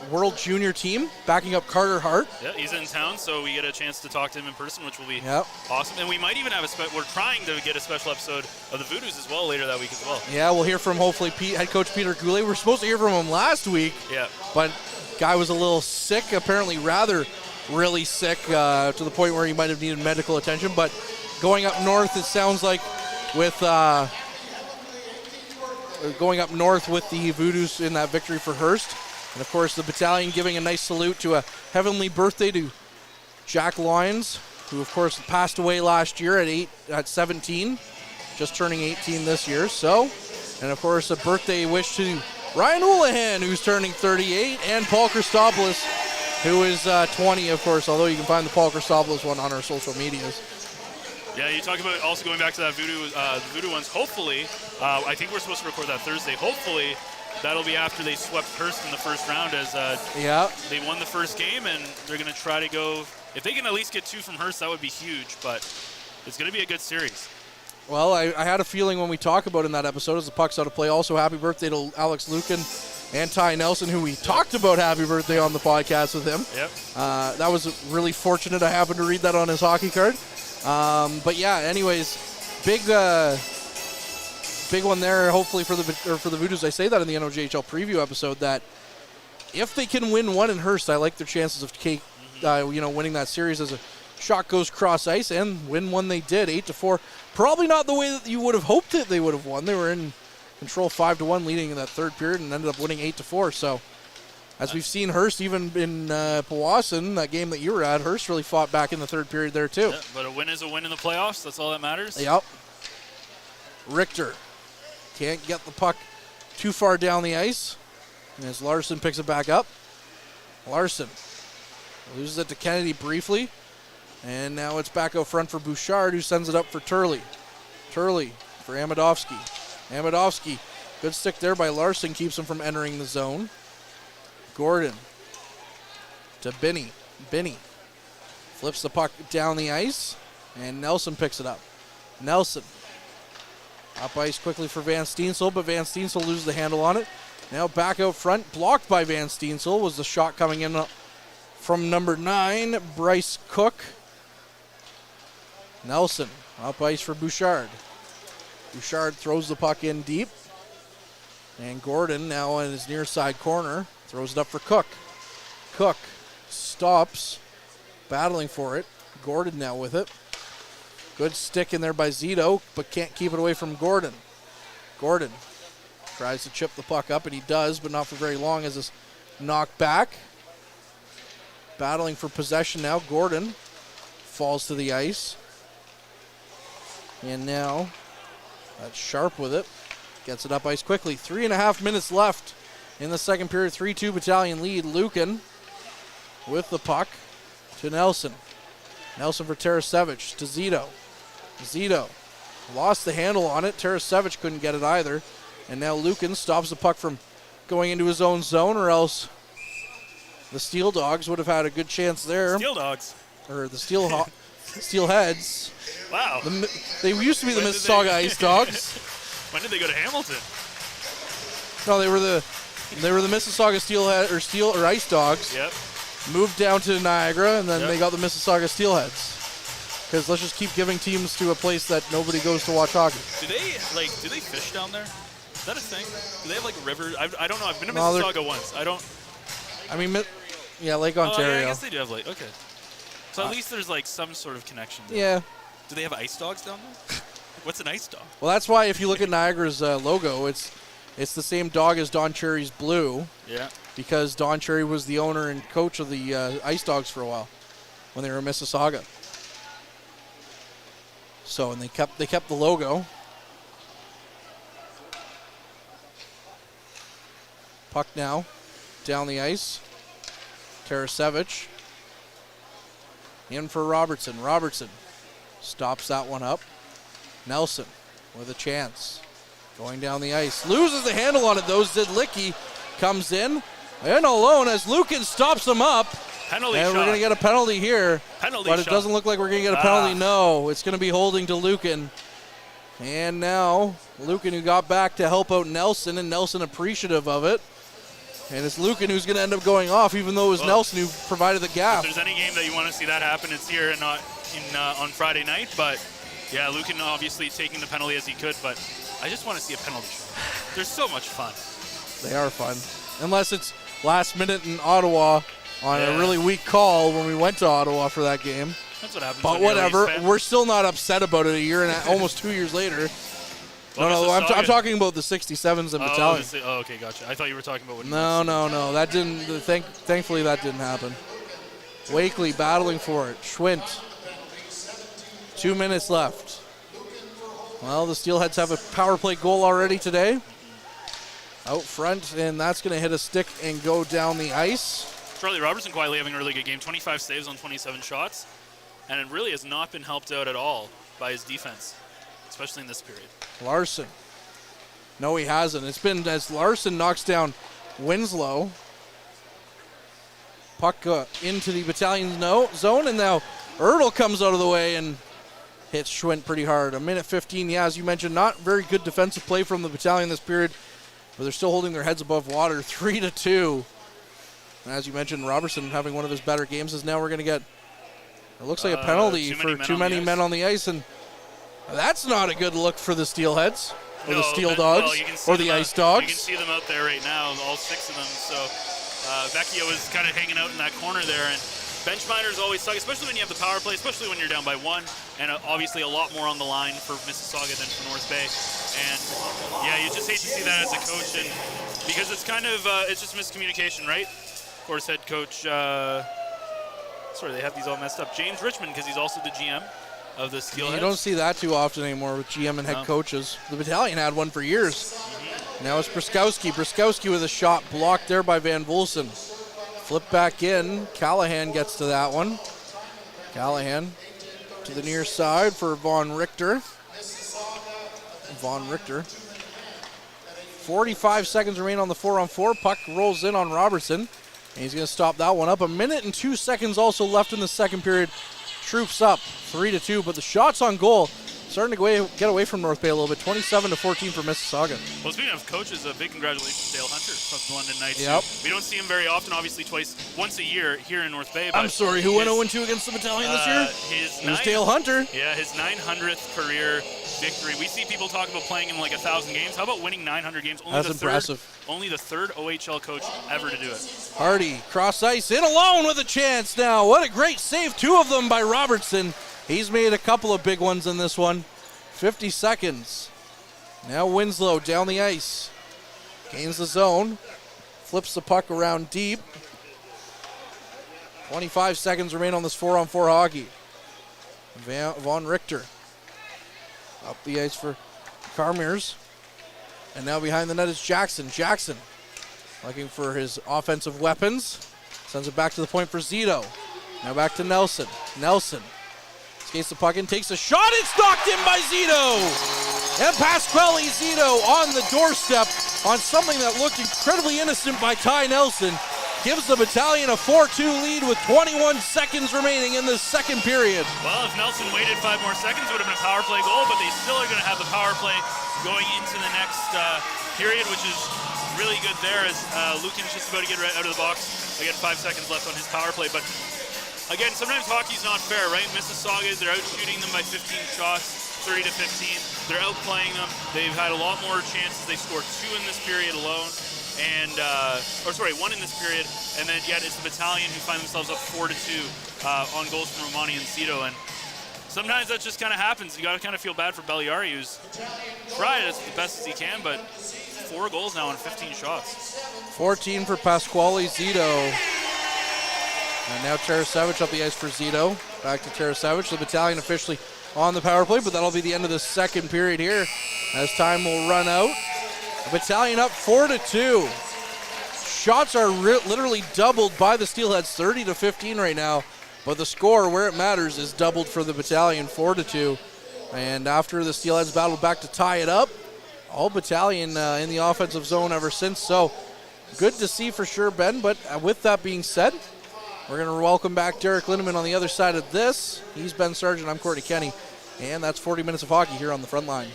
World Junior team, backing up Carter Hart. Yeah, he's in town, so we get a chance to talk to him in person, which will be Yep. awesome. And we might even have we're trying to get a special episode of the Voodoos as well later that week as well. Yeah, we'll hear from hopefully head coach Peter Goulet. We were supposed to hear from him last week, but guy was a little sick, apparently really sick, to the point where he might have needed medical attention. But going up north, it sounds like with going up north with the Voodoos in that victory for Hearst. And, of course, the Battalion giving a nice salute to a heavenly birthday to Jack Lyons, who, of course, passed away last year at 17, just turning 18 this year. So, and, of course, a birthday wish to Ryan Houlihan, who's turning 38, and Paul Christopoulos, who is 20, of course, although you can find the Paul Christopoulos one on our social medias. Yeah, you talk about also going back to that the Voodoo ones. Hopefully, I think we're supposed to record that Thursday. Hopefully, that'll be after they swept Hearst in the first round, as they won the first game, and they're going to try to go. If they can at least get 2 from Hearst, that would be huge, but it's going to be a good series. Well, I had a feeling when we talk about in that episode as the puck's out of play. Also, happy birthday to Alex Lucan and Ty Nelson, who we talked about happy birthday on the podcast with him. Yep. That was really fortunate. I happened to read that on his hockey card. But yeah, anyways, big one there. Hopefully for the Voodoos. I say that in the NOJHL preview episode that if they can win one in Hearst, I like their chances of winning that series as a shot goes cross ice, and win one they did 8-4. Probably not the way that you would have hoped that they would have won. They were in control 5-1 leading in that third period and ended up winning 8-4. So as we've seen Hearst even in Powassan, that game that you were at, Hearst really fought back in the third period there too. Yeah, but a win is a win in the playoffs. That's all that matters. Yep. Richter can't get the puck too far down the ice as Larson picks it back up. Larson loses it to Kennedy briefly, and now it's back out front for Bouchard, who sends it up for Turley. Turley for Amadovsky. Amadovsky, good stick there by Larson, keeps him from entering the zone. Gordon to Binney. Binney flips the puck down the ice, and Nelson picks it up. Nelson up ice quickly for Van Steensel, but Van Steensel loses the handle on it. Now back out front, blocked by Van Steensel, was the shot coming in from number 9, Bryce Cook. Nelson up ice for Bouchard. Bouchard throws the puck in deep, and Gordon now in his near side corner throws it up for Cook. Cook stops, battling for it. Gordon now with it. Good stick in there by Zito, but can't keep it away from Gordon. Gordon tries to chip the puck up, and he does, but not for very long as it's knocked back. Battling for possession now. Gordon falls to the ice. And now that's Sharp with it. Gets it up ice quickly. 3.5 minutes left in the second period. 3-2 Battalion lead. Lucan with the puck to Nelson. Nelson for Tarasevich to Zito. Zito lost the handle on it. Tarasevich couldn't get it either. And now Lucan stops the puck from going into his own zone, or else the Steel Dogs would have had a good chance there. Steel Dogs. Or the Steelheads. Wow. They used to be the Mississauga Ice Dogs. When did they go to Hamilton? No, they were the Mississauga Steelhead or Ice Dogs. Yep. Moved down to Niagara, and then they got the Mississauga Steelheads. Because let's just keep giving teams to a place that nobody goes to watch hockey. Do they fish down there? Is that a thing? Do they have like a river? I don't know. I've been to Mississauga once. Lake Ontario. I guess they do have lake. Okay. So at least there's like some sort of connection there. Yeah. Do they have ice dogs down there? What's an ice dog? Well, that's why if you look at Niagara's logo, it's the same dog as Don Cherry's blue. Yeah. Because Don Cherry was the owner and coach of the Ice Dogs for a while when they were in Mississauga. So, and they kept the logo. Puck now down the ice. Tarasevich in for Robertson. Robertson stops that one up. Nelson with a chance. Going down the ice. Loses the handle on it though. Zidlicki comes in alone as Lucan stops him up. Penalty and shot. We're going to get a penalty here. But it doesn't look like we're going to get a penalty. No, it's going to be holding to Lucan. And now Lucan, who got back to help out Nelson, and Nelson appreciative of it. And it's Lucan who's going to end up going off, even though it was Nelson who provided the gap. If there's any game that you want to see that happen, it's here and not on Friday night. But yeah, Lucan obviously taking the penalty as he could, but I just want to see a penalty shot. They're so much fun. They are fun. Unless it's last minute in Ottawa on a really weak call when we went to Ottawa for that game. That's what happens. But when you're a whatever, Leafs fan. we're still not upset about it a year and almost 2 years later. No, I'm talking about the 67s and Battalion. Okay, gotcha. I thought you were talking about what. No. That didn't. Thankfully, that didn't happen. Wakely battling for it. Schwint. 2 minutes left. Well, the Steelheads have a power play goal already today. Out front, and that's going to hit a stick and go down the ice. Charlie Robertson quietly having a really good game. 25 saves on 27 shots. And it really has not been helped out at all by his defense, especially in this period. Larson. No, he hasn't. It's been as Larson knocks down Winslow. Puck into the Battalion's zone, and now Ertl comes out of the way and hits Schwint pretty hard. A minute 15, as you mentioned, not very good defensive play from the Battalion this period, but they're still holding their heads above water, 3-2. And as you mentioned, Robertson having one of his better games, is now we're going to get, it looks like a penalty for too many men on the ice, and that's not a good look for the Steelheads, or the Steel Dogs, or the Ice Dogs. You can see them out there right now, all 6 of them. So Vecchio was kind of hanging out in that corner there, and bench minors always suck, especially when you have the power play, especially when you're down by 1, and obviously a lot more on the line for Mississauga than for North Bay. And yeah, you just hate to see that as a coach, and because it's kind of it's just miscommunication, right? Of course, head coach. Sorry, they have these all messed up. James Richmond, because he's also the GM of the Steelheads. You don't see that too often anymore with GM and head coaches. The Battalion had one for years. Now it's Bruskowski. Bruskowski with a shot blocked there by Van Voelsen. Flip back in. Callahan gets to that one. Callahan to the near side for Von Richter. 45 seconds remain on the 4-on-4. Puck rolls in on Robertson. And he's going to stop that one up. 1 minute and 2 seconds also left in the second period. Troops up 3-2, but the shots on goal starting to get away from North Bay a little bit. 27-14 for Mississauga. Well, speaking of coaches, a big congratulations to Dale Hunter from the London Knights. Yep. We don't see him very often, obviously once a year here in North Bay. But I'm sorry, who went 0-2 against the Battalion this year? It was Dale Hunter. Yeah, his 900th career victory. We see people talk about playing in like 1,000 games. How about winning 900 games? That's impressive. Only the third OHL coach ever to do it. Hardy, cross ice, in alone with a chance now. What a great save, 2 of them by Robertson. He's made a couple of big ones in this one. 50 seconds. Now Winslow down the ice. Gains the zone. Flips the puck around deep. 25 seconds remain on this 4-on-4 hockey. Von Richter. Up the ice for Carmiers. And now behind the net is Jackson. Jackson looking for his offensive weapons. Sends it back to the point for Zito. Now back to Nelson. Nelson skates the puck in, takes a shot. It's knocked in by Zito. And Pasquale Zito on the doorstep on something that looked incredibly innocent by Ty Nelson. Gives the Battalion a 4-2 lead with 21 seconds remaining in the second period. Well, if Nelson waited 5 more seconds, it would have been a power play goal, but they still are going to have the power play going into the next period, which is really good there as Lukin's just about to get right out of the box. Again, 5 seconds left on his power play, but again, sometimes hockey's not fair, right? Mississauga, they're out shooting them by 15 shots, 30-15. They're outplaying them. They've had a lot more chances. They scored 2 in this period alone. And, 1 in this period, and then yet it's the Battalion who find themselves up 4-2 on goals from Romani and Cito, and sometimes that just kind of happens. You got to kind of feel bad for Belliari, who's tried as the best as he can, but 4 goals now on 15 shots. 14 for Pasquale Zito. And now Tarasevich up the ice for Zito. Back to Tarasevich. The Battalion officially on the power play, but that'll be the end of the second period here as time will run out. The Battalion up 4-2. Shots are literally doubled by the Steelheads, 30-15 right now. But the score, where it matters, is doubled for the Battalion, 4-2. And after the Steelheads battled back to tie it up, all Battalion in the offensive zone ever since. So good to see for sure, Ben. But with that being said, we're going to welcome back Derek Lindemann on the other side of this. He's Ben Sargent, I'm Courtney Kenny. And that's 40 minutes of hockey here on the front line.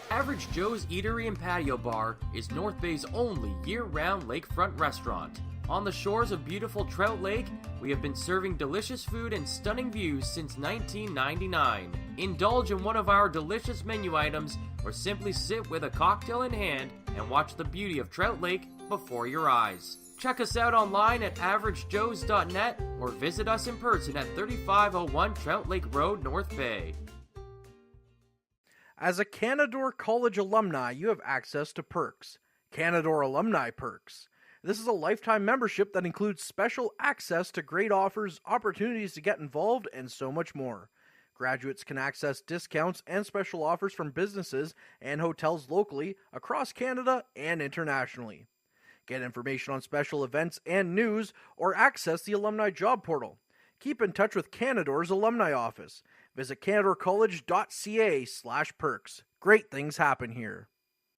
Average Joe's Eatery and Patio Bar is North Bay's only year-round lakefront restaurant. On the shores of beautiful Trout Lake, we have been serving delicious food and stunning views since 1999. Indulge in one of our delicious menu items or simply sit with a cocktail in hand and watch the beauty of Trout Lake before your eyes. Check us out online at averagejoes.net or visit us in person at 3501 Trout Lake Road, North Bay. As a Canadore College alumni, you have access to perks. Canadore Alumni Perks. This is a lifetime membership that includes special access to great offers, opportunities to get involved, and so much more. Graduates can access discounts and special offers from businesses and hotels locally, across Canada, and internationally. Get information on special events and news, or access the alumni job portal. Keep in touch with Canadore's alumni office. Visit canadorecollege.ca/perks. Great things happen here.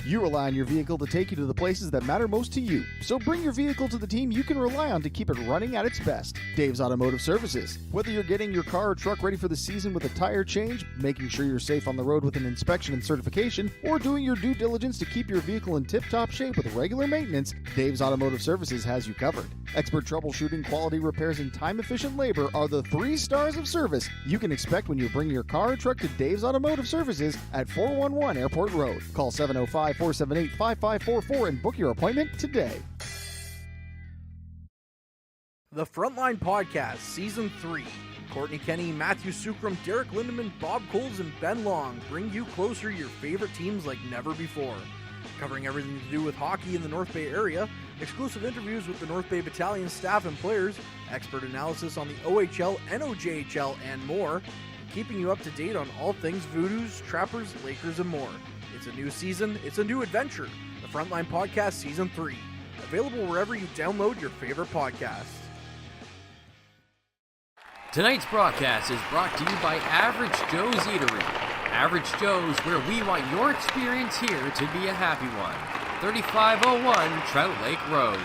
You rely on your vehicle to take you to the places that matter most to you. So bring your vehicle to the team you can rely on to keep it running at its best. Dave's Automotive Services. Whether you're getting your car or truck ready for the season with a tire change, making sure you're safe on the road with an inspection and certification, or doing your due diligence to keep your vehicle in tip-top shape with regular maintenance, Dave's Automotive Services has you covered. Expert troubleshooting, quality repairs, and time-efficient labor are the 3 stars of service you can expect when you bring your car or truck to Dave's Automotive Services at 411 Airport Road. Call 705-478-5544 and book your appointment today. The Frontline Podcast, Season 3. Courtney Kenny, Matthew Sucrum, Derek Lindemann, Bob Coles, and Ben Long bring you closer to your favorite teams like never before. Covering everything to do with hockey in the North Bay area, exclusive interviews with the North Bay Battalion staff and players, expert analysis on the OHL, NOJHL, and more, keeping you up to date on all things Voodoos, Trappers, Lakers, and more. It's a new season, it's a new adventure. The Frontline Podcast Season 3. Available wherever you download your favorite podcasts. Tonight's broadcast is brought to you by Average Joe's Eatery. Average Joe's, where we want your experience here to be a happy one. 3501 Trout Lake Road.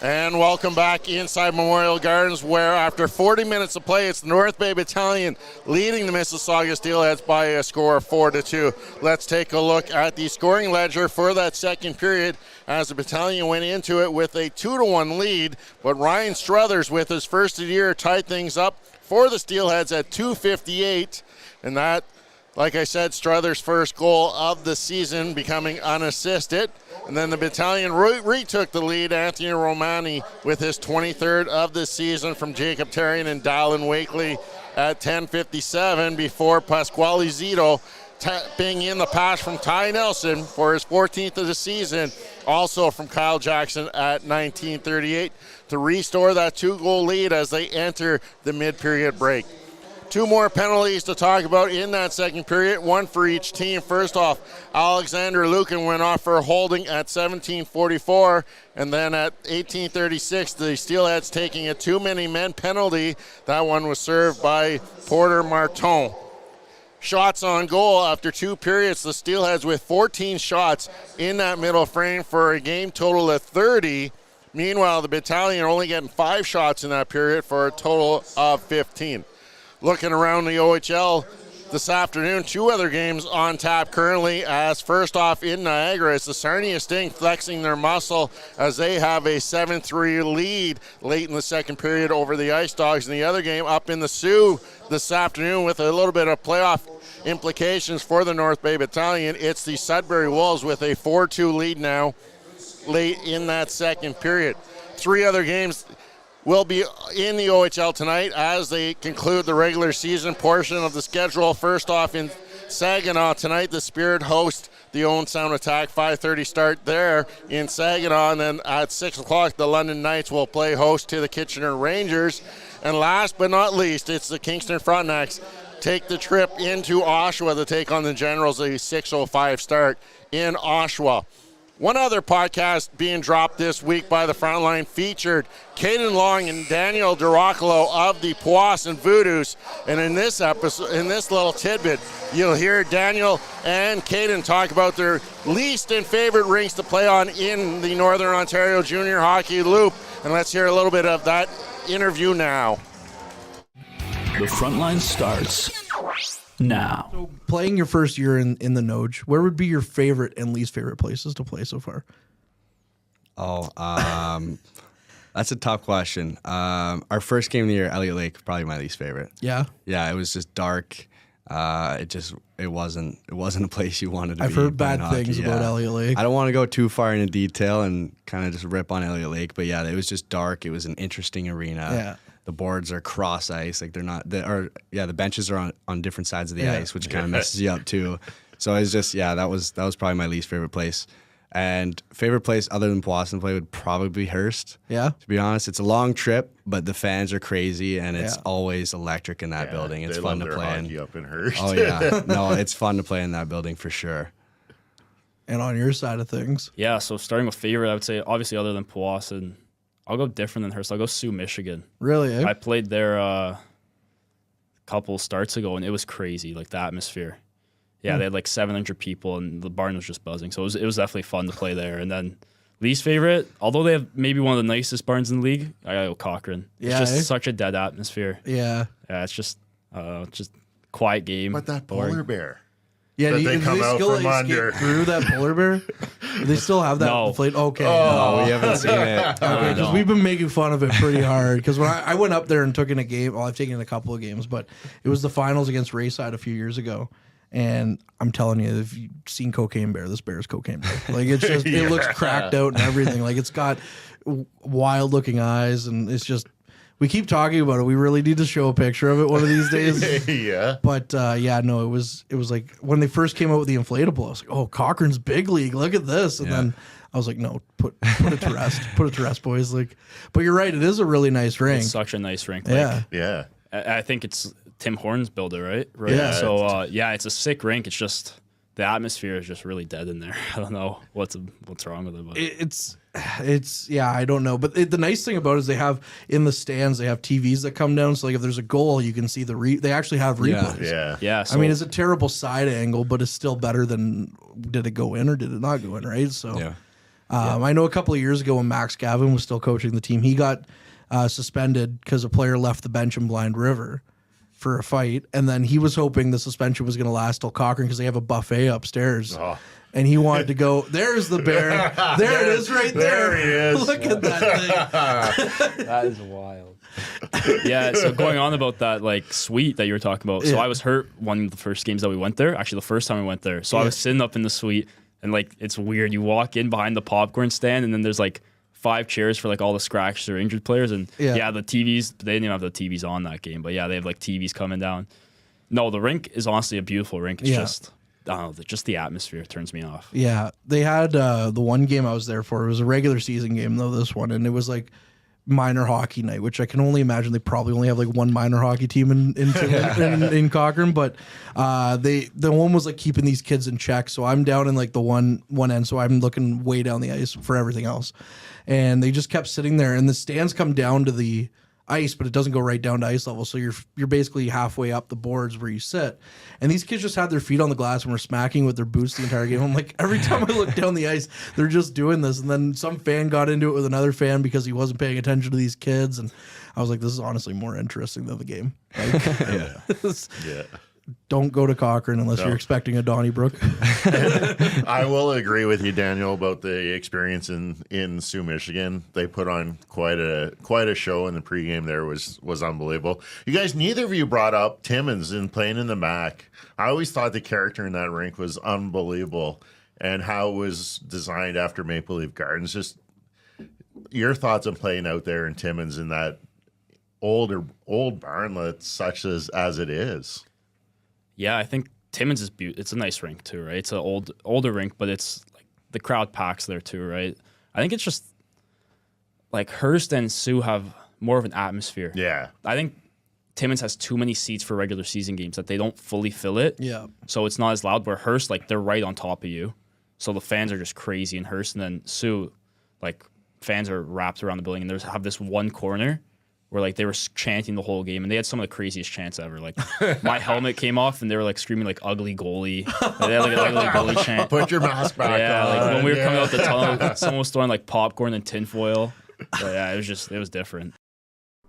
And welcome back inside Memorial Gardens, where after 40 minutes of play, it's the North Bay Battalion leading the Mississauga Steelheads by a score of 4-2. Let's take a look at the scoring ledger for that second period, as the Battalion went into it with a 2-1 lead, but Ryan Struthers, with his first of the year, tied things up for the Steelheads at 2:58, and that, like I said, Struthers' first goal of the season, becoming unassisted. And then the Battalion retook the lead. Anthony Romani with his 23rd of the season from Jacob Tarian and Dallin Wakely at 10:57, before Pasquale Zito tapping in the pass from Ty Nelson for his 14th of the season, also from Kyle Jackson at 19:38, to restore that 2-goal lead as they enter the mid-period break. 2 more penalties to talk about in that second period, 1 for each team. First off, Alexander Lucan went off for a holding at 17:44, and then at 18:36, the Steelheads taking a too-many-men penalty. That one was served by Porter Marton. Shots on goal after 2 periods, the Steelheads with 14 shots in that middle frame for a game total of 30. Meanwhile, the Battalion only getting 5 shots in that period for a total of 15. Looking around the OHL this afternoon, 2 other games on tap currently, as first off in Niagara, it's the Sarnia Sting flexing their muscle as they have a 7-3 lead late in the second period over the Ice Dogs. And the other game up in the Sioux this afternoon with a little bit of playoff implications for the North Bay Battalion, it's the Sudbury Wolves with a 4-2 lead now late in that second period. 3 other games will be in the OHL tonight as they conclude the regular season portion of the schedule. First off, in Saginaw tonight, the Spirit host the Owen Sound Attack. 5:30 start there in Saginaw, and then at 6 o'clock, the London Knights will play host to the Kitchener Rangers. And last but not least, it's the Kingston Frontenacs take the trip into Oshawa to take on the Generals, a 6:05 start in Oshawa. One other podcast being dropped this week by the Frontline featured Caden Long and Daniel Duracolo of the Powassan Voodoos. And in this episode, in this little tidbit, you'll hear Daniel and Caden talk about their least and favorite rinks to play on in the Northern Ontario Junior Hockey Loop. And let's hear a little bit of that interview now. The Frontline starts now. So playing your first year in the Noj, where would be your favorite and least favorite places to play so far? That's a tough question. Our first game of the year, Elliott Lake, probably my least favorite. Yeah? Yeah, it was just dark. it wasn't a place you wanted to be. I've heard playing bad hockey. things about Elliott Lake. I don't want to go too far into detail and kind of just rip on Elliott Lake, but yeah, it was just dark. It was an interesting arena. Yeah. The boards are cross ice, like they're not. The benches are on different sides of the ice, which kind of messes you up too. So it's just that was probably my least favorite place. And favorite place other than Powassan play would probably be Hearst. Yeah. To be honest, it's a long trip, but the fans are crazy, and it's always electric in that building. It's fun to play in. Up in Hearst. Oh yeah, no, it's fun to play in that building for sure. And on your side of things, Yeah, so starting with favorite, I would say obviously other than Powassan, I'll go different than Hearst. I'll go Sioux, Michigan. really, eh? I played there a couple starts ago, and it was crazy, like the atmosphere. Yeah, they had like 700 people, and the barn was just buzzing. So it was definitely fun to play there. And then least favorite, although they have maybe one of the nicest barns in the league, I gotta go Cochrane. It's just such a dead atmosphere. Yeah. Yeah, it's just quiet game. But that boring. polar bear. Yeah, That do they do come they out still from escape under. through that polar bear? Do they still have that No. plate? Okay. Oh, we haven't seen it. Because we've been making fun of it pretty hard. Because when I went up there and took in a game, well, I've taken in a couple of games, but it was the finals against Rayside a few years ago. And I'm telling you, if you've seen Cocaine Bear, this bear is Cocaine Bear. Like, it's just, it looks cracked out and everything. Like, it's got wild looking eyes, and it's just, we keep talking about it. We really need to show a picture of it one of these days. Yeah. But no, it was like when they first came out with the inflatable, I was like, oh, Cochrane's big league. Look at this. And then I was like, no, put it to rest. Put it to rest, boys. Like, but you're right. It is a really nice rink. It's such a nice rink. Yeah. Yeah. I think it's Tim Horton's builder, right? Yeah. So it's a sick rink. It's just the atmosphere is just really dead in there. I don't know what's wrong with it. But. It's I don't know. But the nice thing about it is they have in the stands, they have TVs that come down. So like if there's a goal, you can see they actually have replays. Yeah. So, I mean, it's a terrible side angle, but it's still better than did it go in or did it not go in, right? So I know a couple of years ago when Max Gavin was still coaching the team, he got suspended because a player left the bench in Blind River for a fight, and then he was hoping the suspension was going to last till Cochrane because they have a buffet upstairs. Oh. And he wanted to go, there's the bear. There it is right there. There he is. Look at that thing. That is wild. Yeah, so going on about that like suite that you were talking about. So I was hurt one of the first games that we went there. Actually, the first time we went there. So I was sitting up in the suite, and like it's weird. You walk in behind the popcorn stand, and then there's like 5 chairs for like all the scratched or injured players. And the TVs, they didn't even have the TVs on that game. But yeah, they have like TVs coming down. No, the rink is honestly a beautiful rink. It's just, I don't know, just the atmosphere turns me off. Yeah, they had the one game I was there for. It was a regular season game, though, this one. And it was like minor hockey night, which I can only imagine they probably only have like one minor hockey team in Cochrane. But the one was like keeping these kids in check. So I'm down in like the one end. So I'm looking way down the ice for everything else. And they just kept sitting there, and the stands come down to the ice, but it doesn't go right down to ice level. So you're basically halfway up the boards where you sit. And these kids just had their feet on the glass and were smacking with their boots the entire game. I'm like, every time I look down the ice, they're just doing this. And then some fan got into it with another fan because he wasn't paying attention to these kids. And I was like, this is honestly more interesting than the game. Like, don't go to Cochrane unless you're expecting a Donnybrook. I will agree with you, Daniel, about the experience in Sioux, Michigan. They put on quite a show, and the pregame there was unbelievable. You guys, neither of you brought up Timmins in playing in the MAC. I always thought the character in that rink was unbelievable, and how it was designed after Maple Leaf Gardens. Just your thoughts on playing out there in Timmins in that old barnlet, such as it is. Yeah, I think Timmins is it's a nice rink too, right? It's an older rink, but it's like the crowd packs there too, right? I think it's just like Hearst and Sioux have more of an atmosphere. Yeah. I think Timmins has too many seats for regular season games that they don't fully fill it. Yeah. So it's not as loud, where Hearst, like, they're right on top of you. So the fans are just crazy in Hearst, and then Sioux, like, fans are wrapped around the building, and have this one corner where like they were chanting the whole game, and they had some of the craziest chants ever. Like my helmet came off, and they were like screaming like "ugly goalie." They had like an ugly goalie chant. Put your mask back on. Yeah, like when we were coming out the tunnel, someone was throwing like popcorn and tinfoil. But yeah, it was different.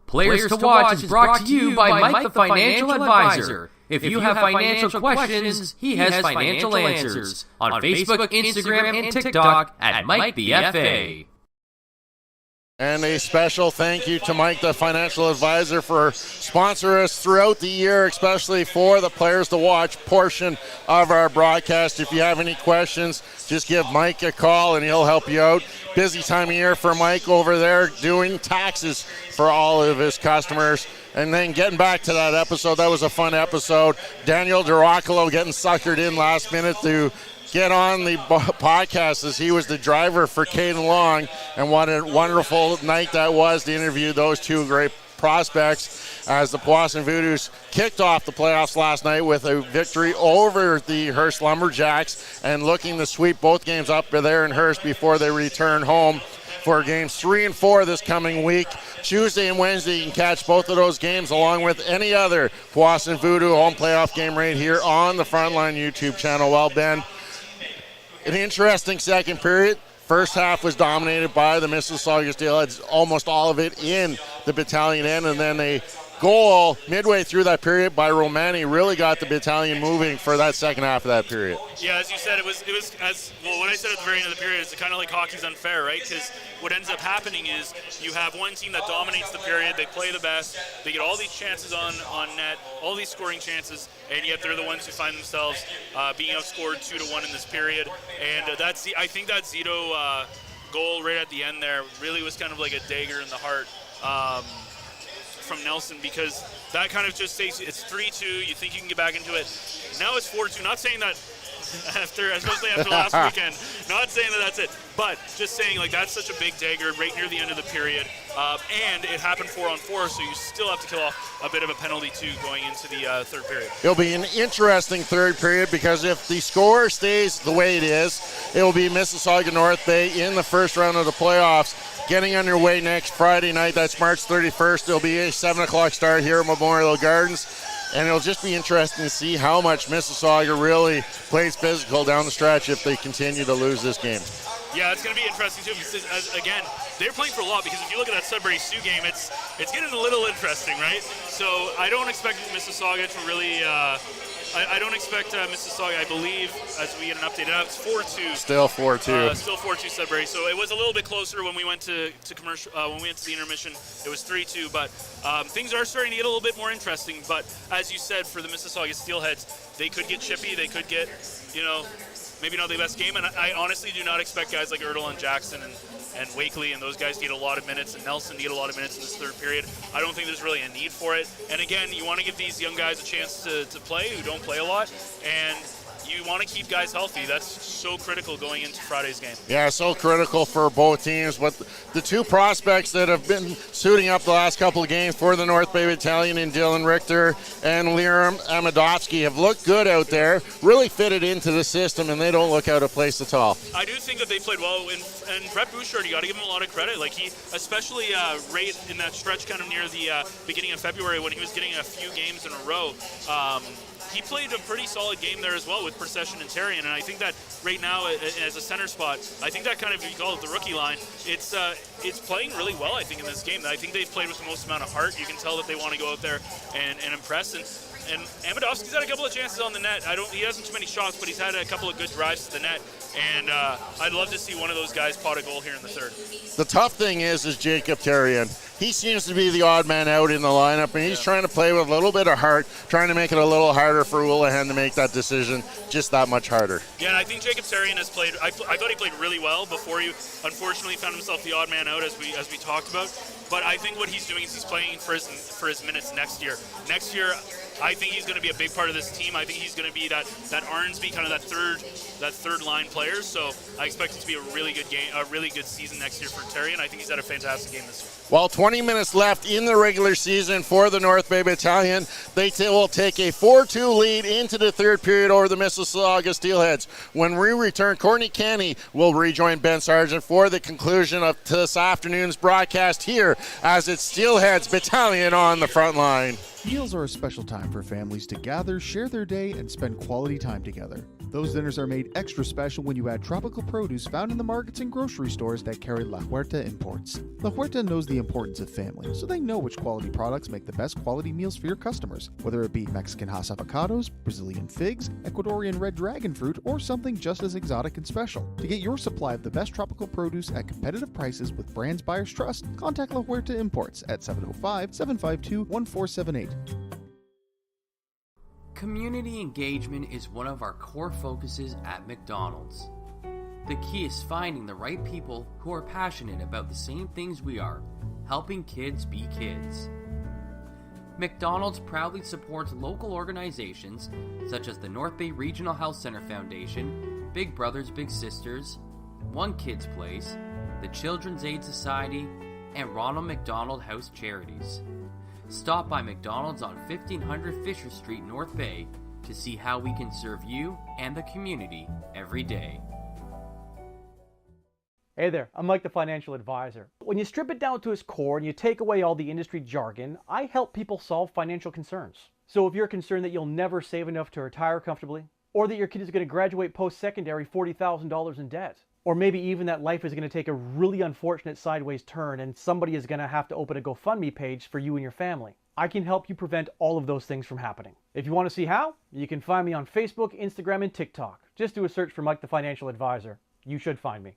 Players to Watch is brought to you by Mike the Financial Advisor. If you have financial questions, he has financial answers. On Facebook, Instagram, and TikTok at Mike the FA. And a special thank you to Mike, the financial advisor, for sponsoring us throughout the year, especially for the Players to Watch portion of our broadcast. If you have any questions, just give Mike a call and he'll help you out. Busy time of year for Mike over there doing taxes for all of his customers. And then getting back to that episode, that was a fun episode. Daniel DiRoccolo getting suckered in last minute to get on the podcast as he was the driver for Caden Long, and what a wonderful night that was to interview those two great prospects as the Powassan Voodoos kicked off the playoffs last night with a victory over the Hearst Lumberjacks and looking to sweep both games up there in Hearst before they return home for games 3 and 4 this coming week. Tuesday and Wednesday, you can catch both of those games along with any other Powassan Voodoo home playoff game right here on the Frontline YouTube channel. Well, Ben, an interesting second period. First half was dominated by the Mississauga Steelheads, almost all of it in the Battalion end, and then a goal midway through that period by Romani really got the Battalion moving for that second half of that period. Yeah, as you said, it was as well. What I said at the very end of the period is kind of like hockey's unfair, right? Because what ends up happening is you have one team that dominates the period, they play the best, they get all these chances on net, all these scoring chances, and yet they're the ones who find themselves being outscored 2-1 in this period. And I think that Zito goal right at the end there really was kind of like a dagger in the heart. From Nelson, because that kind of just says it's 3-2. You think you can get back into it. Now it's 4-2. Not saying that especially after last weekend, not saying that that's it, but just saying like that's such a big dagger right near the end of the period, and it happened 4-on-4, so you still have to kill off a bit of a penalty too going into the third period. It'll be an interesting third period because if the score stays the way it is, it will be Mississauga North Bay in the first round of the playoffs, getting underway next Friday night. That's March 31st. It'll be a 7 o'clock start here at Memorial Gardens. And it'll just be interesting to see how much Mississauga really plays physical down the stretch if they continue to lose this game. Yeah, it's going to be interesting too because, again, they're playing for a lot because if you look at that Sudbury Sioux game, it's getting a little interesting, right? So I don't expect Mississauga to really I don't expect Mississauga, I believe, as we get an update, it's 4-2. Still 4-2. Still 4-2 Sudbury. So it was a little bit closer when we went to commercial. When we went to the intermission, it was 3-2. But things are starting to get a little bit more interesting. But as you said, for the Mississauga Steelheads, they could get chippy. They could get, maybe not the best game. And I honestly do not expect guys like Ertl and Jackson and Wakely and those guys to get a lot of minutes, and Nelson to get a lot of minutes in this third period. I don't think there's really a need for it. And again, you want to give these young guys a chance to play who don't play a lot, and you want to keep guys healthy. That's so critical going into Friday's game. Yeah, so critical for both teams. But the two prospects that have been suiting up the last couple of games for the North Bay Battalion in Dylan Richter and Liam Amadovsky have looked good out there, really fitted into the system, and they don't look out of place at all. I do think that they played well, and Brett Bouchard, you got to give him a lot of credit. Like he, especially right in that stretch kind of near the beginning of February when he was getting a few games in a row, he played a pretty solid game there as well with Procession and Tarian, and I think that right now as a center spot, I think that kind of, you call it the rookie line, it's playing really well, I think, in this game. I think they've played with the most amount of heart. You can tell that they want to go out there and impress, and Amadovsky's had a couple of chances on the net. He hasn't too many shots, but he's had a couple of good drives to the net, and I'd love to see one of those guys pot a goal here in the third. The tough thing is Jacob Tarian. He seems to be the odd man out in the lineup, and he's trying to play with a little bit of heart, trying to make it a little harder for Houlihan to make that decision just that much harder. Yeah, and I think Jacob Tarian has played, I thought he played really well before he unfortunately found himself the odd man out, as we talked about. But I think what he's doing is he's playing for his minutes next year. Next year, I think he's going to be a big part of this team. I think he's going to be that Arnsby, kind of that third line player. So I expect it to be a really good game, a really good season next year for Terry, and I think he's had a fantastic game this year. Well, 20 minutes left in the regular season for the North Bay Battalion. They will take a 4-2 lead into the third period over the Mississauga Steelheads. When we return, Courtney Kenny will rejoin Ben Sargent for the conclusion of this afternoon's broadcast here as it's Steelheads Battalion on the front line. Meals are a special time for families to gather, share their day, and spend quality time together. Those dinners are made extra special when you add tropical produce found in the markets and grocery stores that carry La Huerta imports. La Huerta knows the importance of family, so they know which quality products make the best quality meals for your customers, whether it be Mexican Hass avocados, Brazilian figs, Ecuadorian red dragon fruit, or something just as exotic and special. To get your supply of the best tropical produce at competitive prices with brands buyers trust, contact La Huerta Imports at 705-752-1478. Community engagement is one of our core focuses at McDonald's. The key is finding the right people who are passionate about the same things we are, helping kids be kids. McDonald's proudly supports local organizations such as the North Bay Regional Health Center Foundation, Big Brothers Big Sisters, One Kids Place, the Children's Aid Society, and Ronald McDonald House Charities. Stop by McDonald's on 1500 Fisher Street, North Bay, to see how we can serve you and the community every day. Hey there, I'm Mike the Financial Advisor. When you strip it down to its core and you take away all the industry jargon, I help people solve financial concerns. So if you're concerned that you'll never save enough to retire comfortably, or that your kid is going to graduate post-secondary $40,000 in debt, or maybe even that life is going to take a really unfortunate sideways turn and somebody is going to have to open a GoFundMe page for you and your family, I can help you prevent all of those things from happening. If you want to see how, you can find me on Facebook, Instagram, and TikTok. Just do a search for Mike the Financial Advisor. You should find me.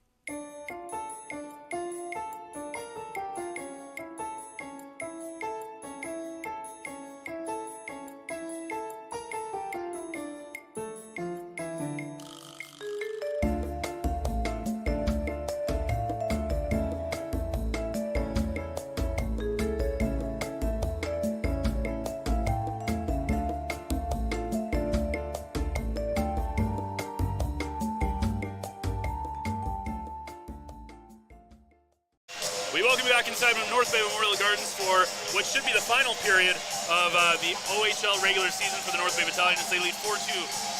We welcome you back inside North Bay Memorial Gardens for what should be the final period of the OHL regular season for the North Bay Battalion as they lead 4-2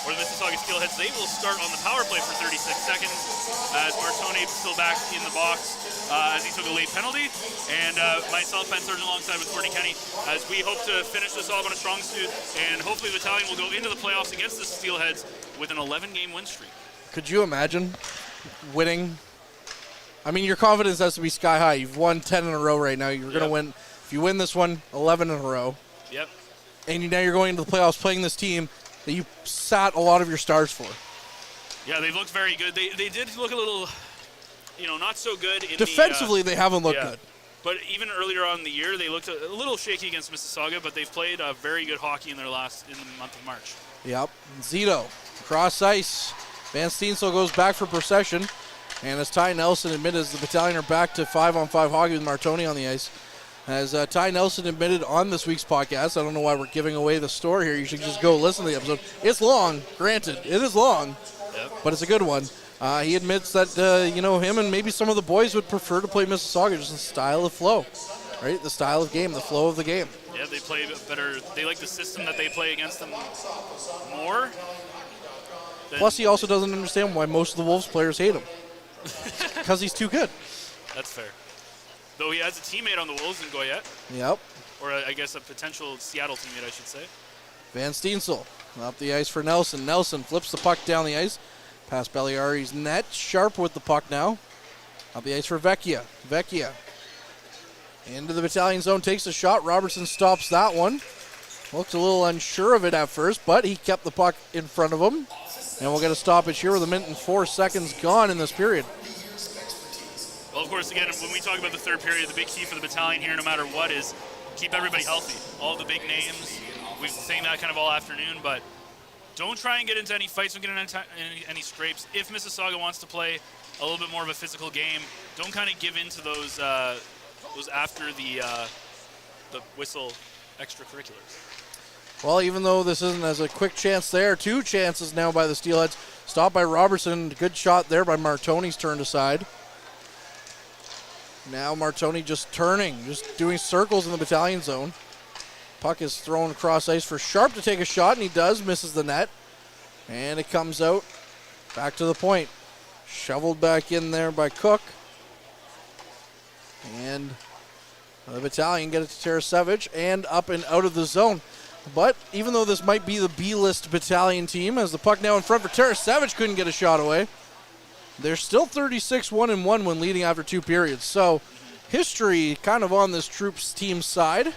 over the Mississauga Steelheads. They will start on the power play for 36 seconds as Martone is still back in the box as he took a late penalty. And myself, Ben Sargent, alongside with Courtney Kenny, as we hope to finish this off on a strong suit. And hopefully the Battalion will go into the playoffs against the Steelheads with an 11-game win streak. Could you imagine winning? I mean, your confidence has to be sky high. You've won 10 in a row right now. You're going to win. If you win this one, 11 in a row. Yep. And now you're going into the playoffs playing this team that you sat a lot of your stars for. Yeah, they've looked very good. They did look a little, not so good. Defensively, they haven't looked good. But even earlier on in the year, they looked a little shaky against Mississauga, but they've played very good hockey in the month of March. Yep. Zito, cross ice. Van Steensel goes back for possession. And as Ty Nelson admitted, as the Battalion are back to 5-on-5 hockey with Martone on the ice. As Ty Nelson admitted on this week's podcast, I don't know why we're giving away the story here. You should just go listen to the episode. It's long, granted. It is long, but it's a good one. He admits that, him and maybe some of the boys would prefer to play Mississauga, just the style of flow, right? The style of game, the flow of the game. Yeah, they play better. They like the system that they play against them more. Plus, he also doesn't understand why most of the Wolves players hate him. Because he's too good. That's fair. Though he has a teammate on the Wolves in Goyette. Yep. Or I guess a potential Seattle teammate, I should say. Van Steensel up the ice for Nelson. Nelson flips the puck down the ice. Past Belliari's net. Sharp with the puck now. Up the ice for Vecchia. Vecchia into the Battalion zone. Takes a shot. Robertson stops that one. Looked a little unsure of it at first, but he kept the puck in front of him. And we'll get a stoppage here with 1 minute and 4 seconds gone in this period. Well, of course, again, when we talk about the third period, the big key for the Battalion here, no matter what, is keep everybody healthy. All the big names. We've been saying that kind of all afternoon, but don't try and get into any fights. Don't get into any scrapes. If Mississauga wants to play a little bit more of a physical game, don't kind of give in to those after the whistle extracurriculars. Well, even though this isn't as a quick chance there, 2 chances now by the Steelheads. Stopped by Robertson. Good shot there by Martone's turned aside. Now Martone just turning, just doing circles in the Battalion zone. Puck is thrown across ice for Sharp to take a shot, and he does, misses the net. And it comes out back to the point. Shoveled back in there by Cook. And the Battalion get it to Tarasevic and up and out of the zone. But even though this might be the B-list Battalion team, as the puck now in front for Tarasevic couldn't get a shot away, they're still 36-1-1 when leading after 2 periods. So history kind of on this Troops team side.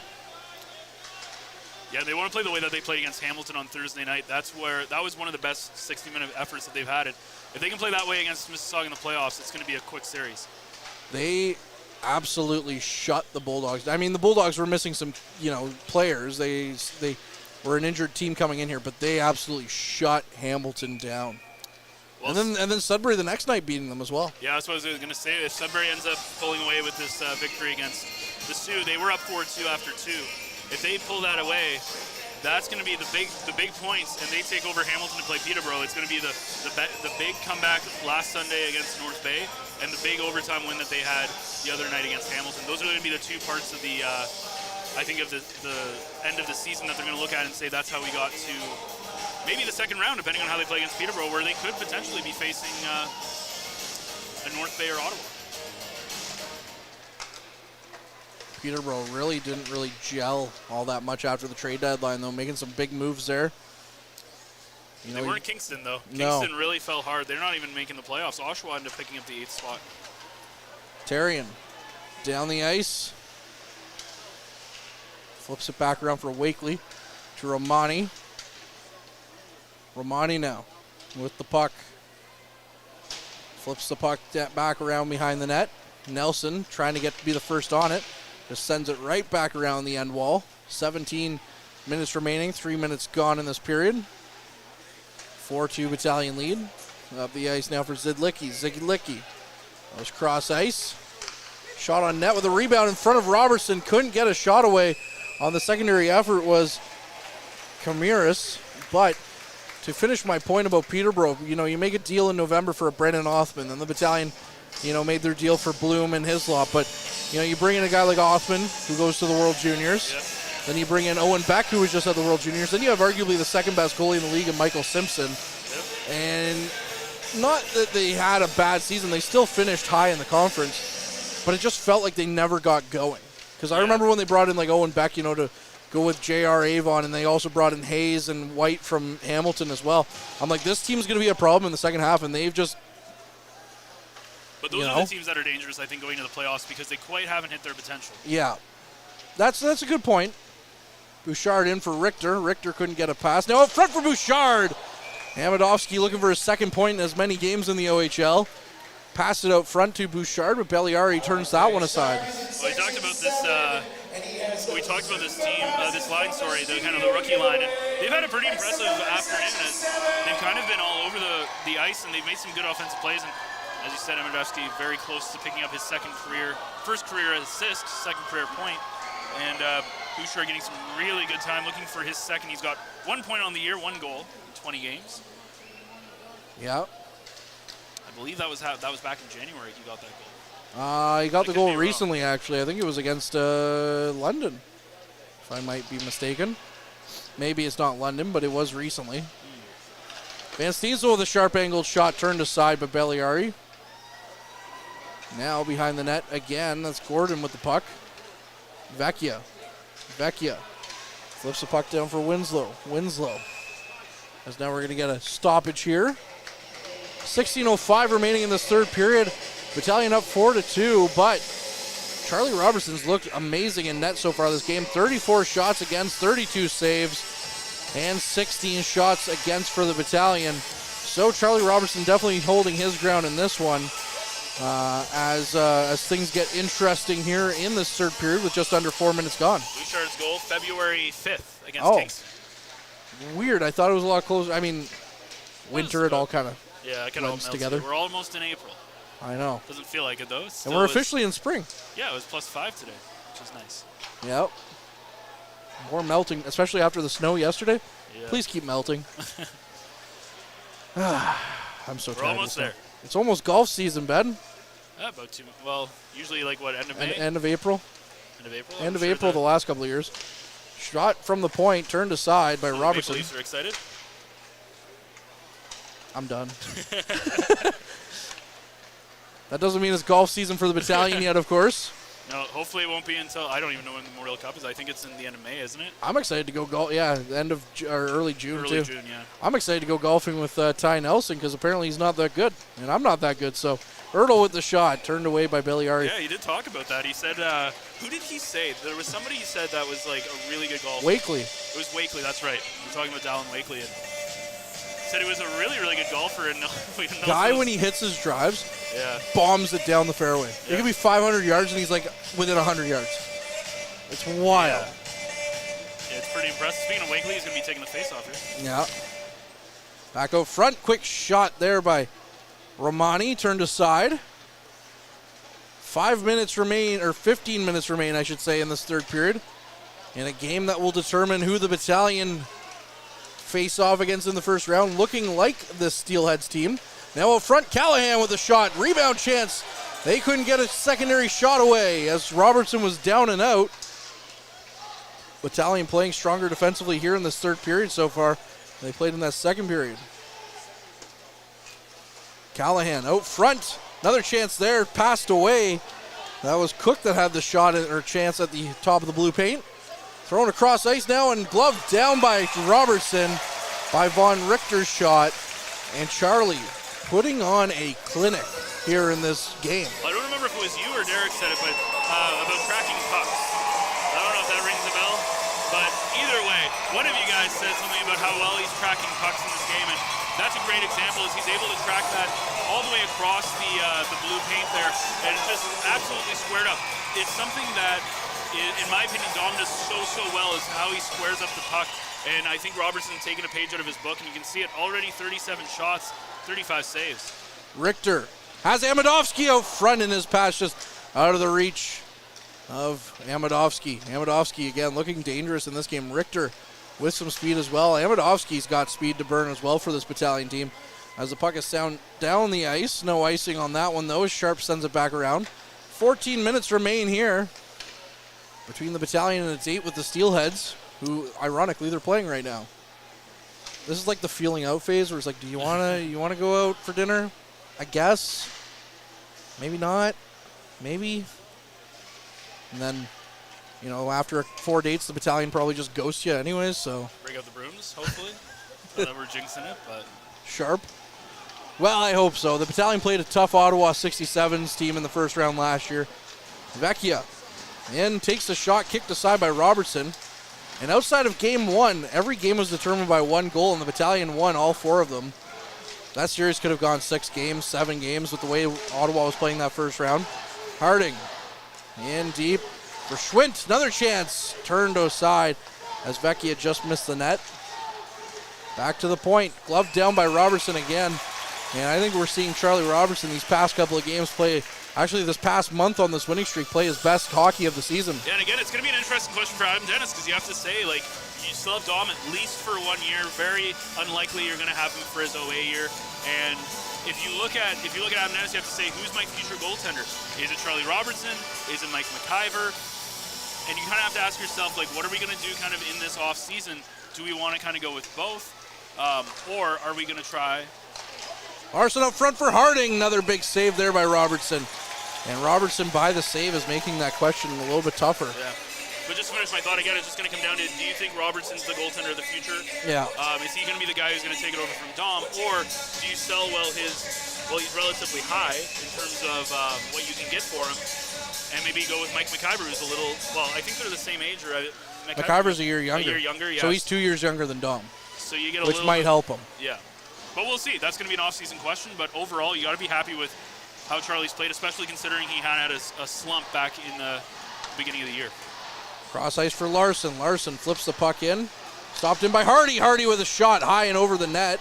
Yeah, they want to play the way that they played against Hamilton on Thursday night. That was one of the best 60-minute efforts that they've had. If they can play that way against Mississauga in the playoffs, it's going to be a quick series. They absolutely shut the Bulldogs. I mean, the Bulldogs were missing some, players. They were an injured team coming in here, but they absolutely shut Hamilton down. Well, and then Sudbury the next night beating them as well. Yeah, that's what I was going to say. If Sudbury ends up pulling away with this victory against the Sioux, they were up 4-2 after 2. If they pull that away, that's going to be the big points, and they take over Hamilton to play Peterborough. It's going to be the big comeback last Sunday against North Bay, and the big overtime win that they had the other night against Hamilton. Those are going to be the 2 parts of the, I think, of the end of the season that they're going to look at and say that's how we got to maybe the second round, depending on how they play against Peterborough, where they could potentially be facing a North Bay or Ottawa. Peterborough didn't really gel all that much after the trade deadline, though, making some big moves there. They weren't Kingston, though. No. Kingston really fell hard. They're not even making the playoffs. Oshawa ended up picking up the 8th spot. Tarian down the ice. Flips it back around for Wakely to Romani. Romani now with the puck. Flips the puck back around behind the net. Nelson trying to be the first on it. Just sends it right back around the end wall. 17 minutes remaining. 3 minutes gone in this period. 4-2 Battalion lead. Up the ice now for Ziggy Licky. That was cross ice. Shot on net with a rebound in front of Robertson. Couldn't get a shot away on the secondary effort was Camiris. But to finish my point about Peterborough, you make a deal in November for a Brendan Othman, and the Battalion, made their deal for Bloom and Hislop. But, you bring in a guy like Othman, who goes to the World Juniors. Yep. Then you bring in Owen Beck, who was just at the World Juniors. Then you have arguably the second best goalie in the league in Michael Simpson. Yep. And not that they had a bad season. They still finished high in the conference. But it just felt like they never got going. Because I remember when they brought in like Owen Beck, to go with J.R. Avon, and they also brought in Hayes and White from Hamilton as well. I'm like, this team's going to be a problem in the second half, and they've just... But those are the teams that are dangerous, I think, going to the playoffs because they quite haven't hit their potential. Yeah. That's a good point. Bouchard in for Richter. Richter couldn't get a pass. Now up front for Bouchard. Hamadovsky looking for his second point in as many games in the OHL. Passed it out front to Bouchard, but Belliari turns that one aside. Well, we talked about this team, this line, the kind of the rookie line, and they've had a pretty impressive afternoon. They've kind of been all over the ice, and they've made some good offensive plays. And as you said, Hamadovsky very close to picking up his first career assist, second career point. And Bouchard getting some really good time, looking for his second. He's got 1 point on the year, 1 goal in 20 games. Yeah. I believe that was back in January he got that goal. He got the goal recently, actually. I think it was against London, if I might be mistaken. Maybe it's not London, but it was recently. Van Stiesel with a sharp angled shot turned aside by Belliari. Now behind the net again. That's Gordon with the puck. Vecchia flips the puck down for Winslow. As now we're going to get a stoppage here. 16:05 remaining in this third period. Battalion up 4-2, but Charlie Robertson's looked amazing in net so far this game. 34 shots against, 32 saves, and 16 shots against for the Battalion. So Charlie Robertson definitely holding his ground in this one. As things get interesting here in this third period with just under 4 minutes gone. Bouchard's goal, February 5th against Kingston. Weird. I thought it was a lot closer. I mean, winter, it all kind of melts together. We're almost in April. I know. Doesn't feel like it, though. And we're officially in spring. Yeah, it was +5 today, which is nice. Yep. More melting, especially after the snow yesterday. Yeah. Please keep melting. I'm so tired. We're almost there. It's almost golf season, Ben. About 2. Well, usually like what, end of May? End of April. End of April the last couple of years. Shot from the point, turned aside by Robertson. The Maple Leafs are excited? I'm done. That doesn't mean it's golf season for the Battalion yet, of course. No, hopefully it won't be until, I don't even know when the Memorial Cup is. I think it's in the end of May, isn't it? I'm excited to go golf. Yeah, end of or early June Early too. June, yeah. I'm excited to go golfing with Ty Nelson because apparently he's not that good, and I'm not that good. So Ertl with the shot, turned away by Belliari. Yeah, he did talk about that. He said, who did he say? There was somebody he said that was like a really good golfer. Wakely. It was Wakely, that's right. We're talking about Dallin Wakely. And said he was a really, really good golfer. And Guy, when he hits his drives, yeah, bombs it down the fairway. Yeah. It could be 500 yards, and he's like within 100 yards. It's wild. Yeah, it's pretty impressive. Speaking of Wakely, he's going to be taking the face off here. Yeah. Back out front. Quick shot there by Romani. Turned aside. 5 minutes remain, or 15 minutes remain, I should say, in this third period. In a game that will determine who the Battalion face off against in the first round, looking like the Steelheads team. Now up front, Callahan with a shot. Rebound chance. They couldn't get a secondary shot away as Robertson was down and out. Battalion playing stronger defensively here in this third period so far. They played in that second period. Callahan out front. Another chance there. Passed away. That was Cook that had the shot or chance at the top of the blue paint. Thrown across ice now and gloved down by Robertson by Von Richter's shot. And Charlie putting on a clinic here in this game. I don't remember if it was you or Derek said it, but about tracking pucks. I don't know if that rings a bell, but either way, one of you guys said something about how well he's tracking pucks in this game, and that's a great example as he's able to track that all the way across the blue paint there, and it's just absolutely squared up. It's something that, in my opinion, Dom does so well is how he squares up the puck, and I think Robertson's taken a page out of his book, and you can see it already, 37 shots, 35 saves. Richter has Amadovsky out front in his pass, just out of the reach of Amadovsky. Amadovsky again looking dangerous in this game. Richter with some speed as well. Amadovsky's got speed to burn as well for this Battalion team. As the puck is down the ice, no icing on that one though. Sharp sends it back around. 14 minutes remain here between the Battalion and its 8 with the Steelheads, who ironically they're playing right now. This is like the feeling out phase where it's like, do you wanna go out for dinner? I guess. Maybe not. Maybe. And then, after 4 dates, the Battalion probably just ghosts you anyways, so. Bring out the brooms, hopefully. Not that we're jinxing it, but. Sharp. Well, I hope so. The Battalion played a tough Ottawa 67s team in the first round last year. Vecchia takes the shot, kicked aside by Robertson. And outside of game 1, every game was determined by 1 goal, and the Battalion won all 4 of them. That series could have gone 6 games, 7 games with the way Ottawa was playing that first round. Harding in deep for Schwint. Another chance turned aside as Vecchia just missed the net. Back to the point. Gloved down by Robertson again. And I think we're seeing Charlie Robertson these past couple of games play, actually this past month on this winning streak, play his best hockey of the season. Yeah, and again, it's going to be an interesting question for Adam Dennis because you have to say, you still have Dom at least for 1 year. Very unlikely you're going to have him for his OA year. And if you look at Adam Dennis, you have to say, who's my future goaltender? Is it Charlie Robertson? Is it Mike McIver? And you kind of have to ask yourself, what are we going to do kind of in this off season? Do we want to kind of go with both? Or are we going to try? Larson up front for Harding. Another big save there by Robertson. And Robertson, by the save, is making that question a little bit tougher. Yeah. But just to finish my thought, again, it's just going to come down to, do you think Robertson's the goaltender of the future? Yeah. Is he going to be the guy who's going to take it over from Dom? Or do you sell, he's relatively high in terms of what you can get for him, and maybe go with Mike McIver, who's a little, I think they're the same age. Or McIver's a year younger. Yeah. So he's 2 years younger than Dom. So you get a which might help him. Yeah. But we'll see. That's going to be an off-season question. But overall, you got to be happy with how Charlie's played, especially considering he had a slump back in the beginning of the year. Cross ice for Larson. Larson flips the puck in. Stopped in by Hardy. Hardy with a shot high and over the net.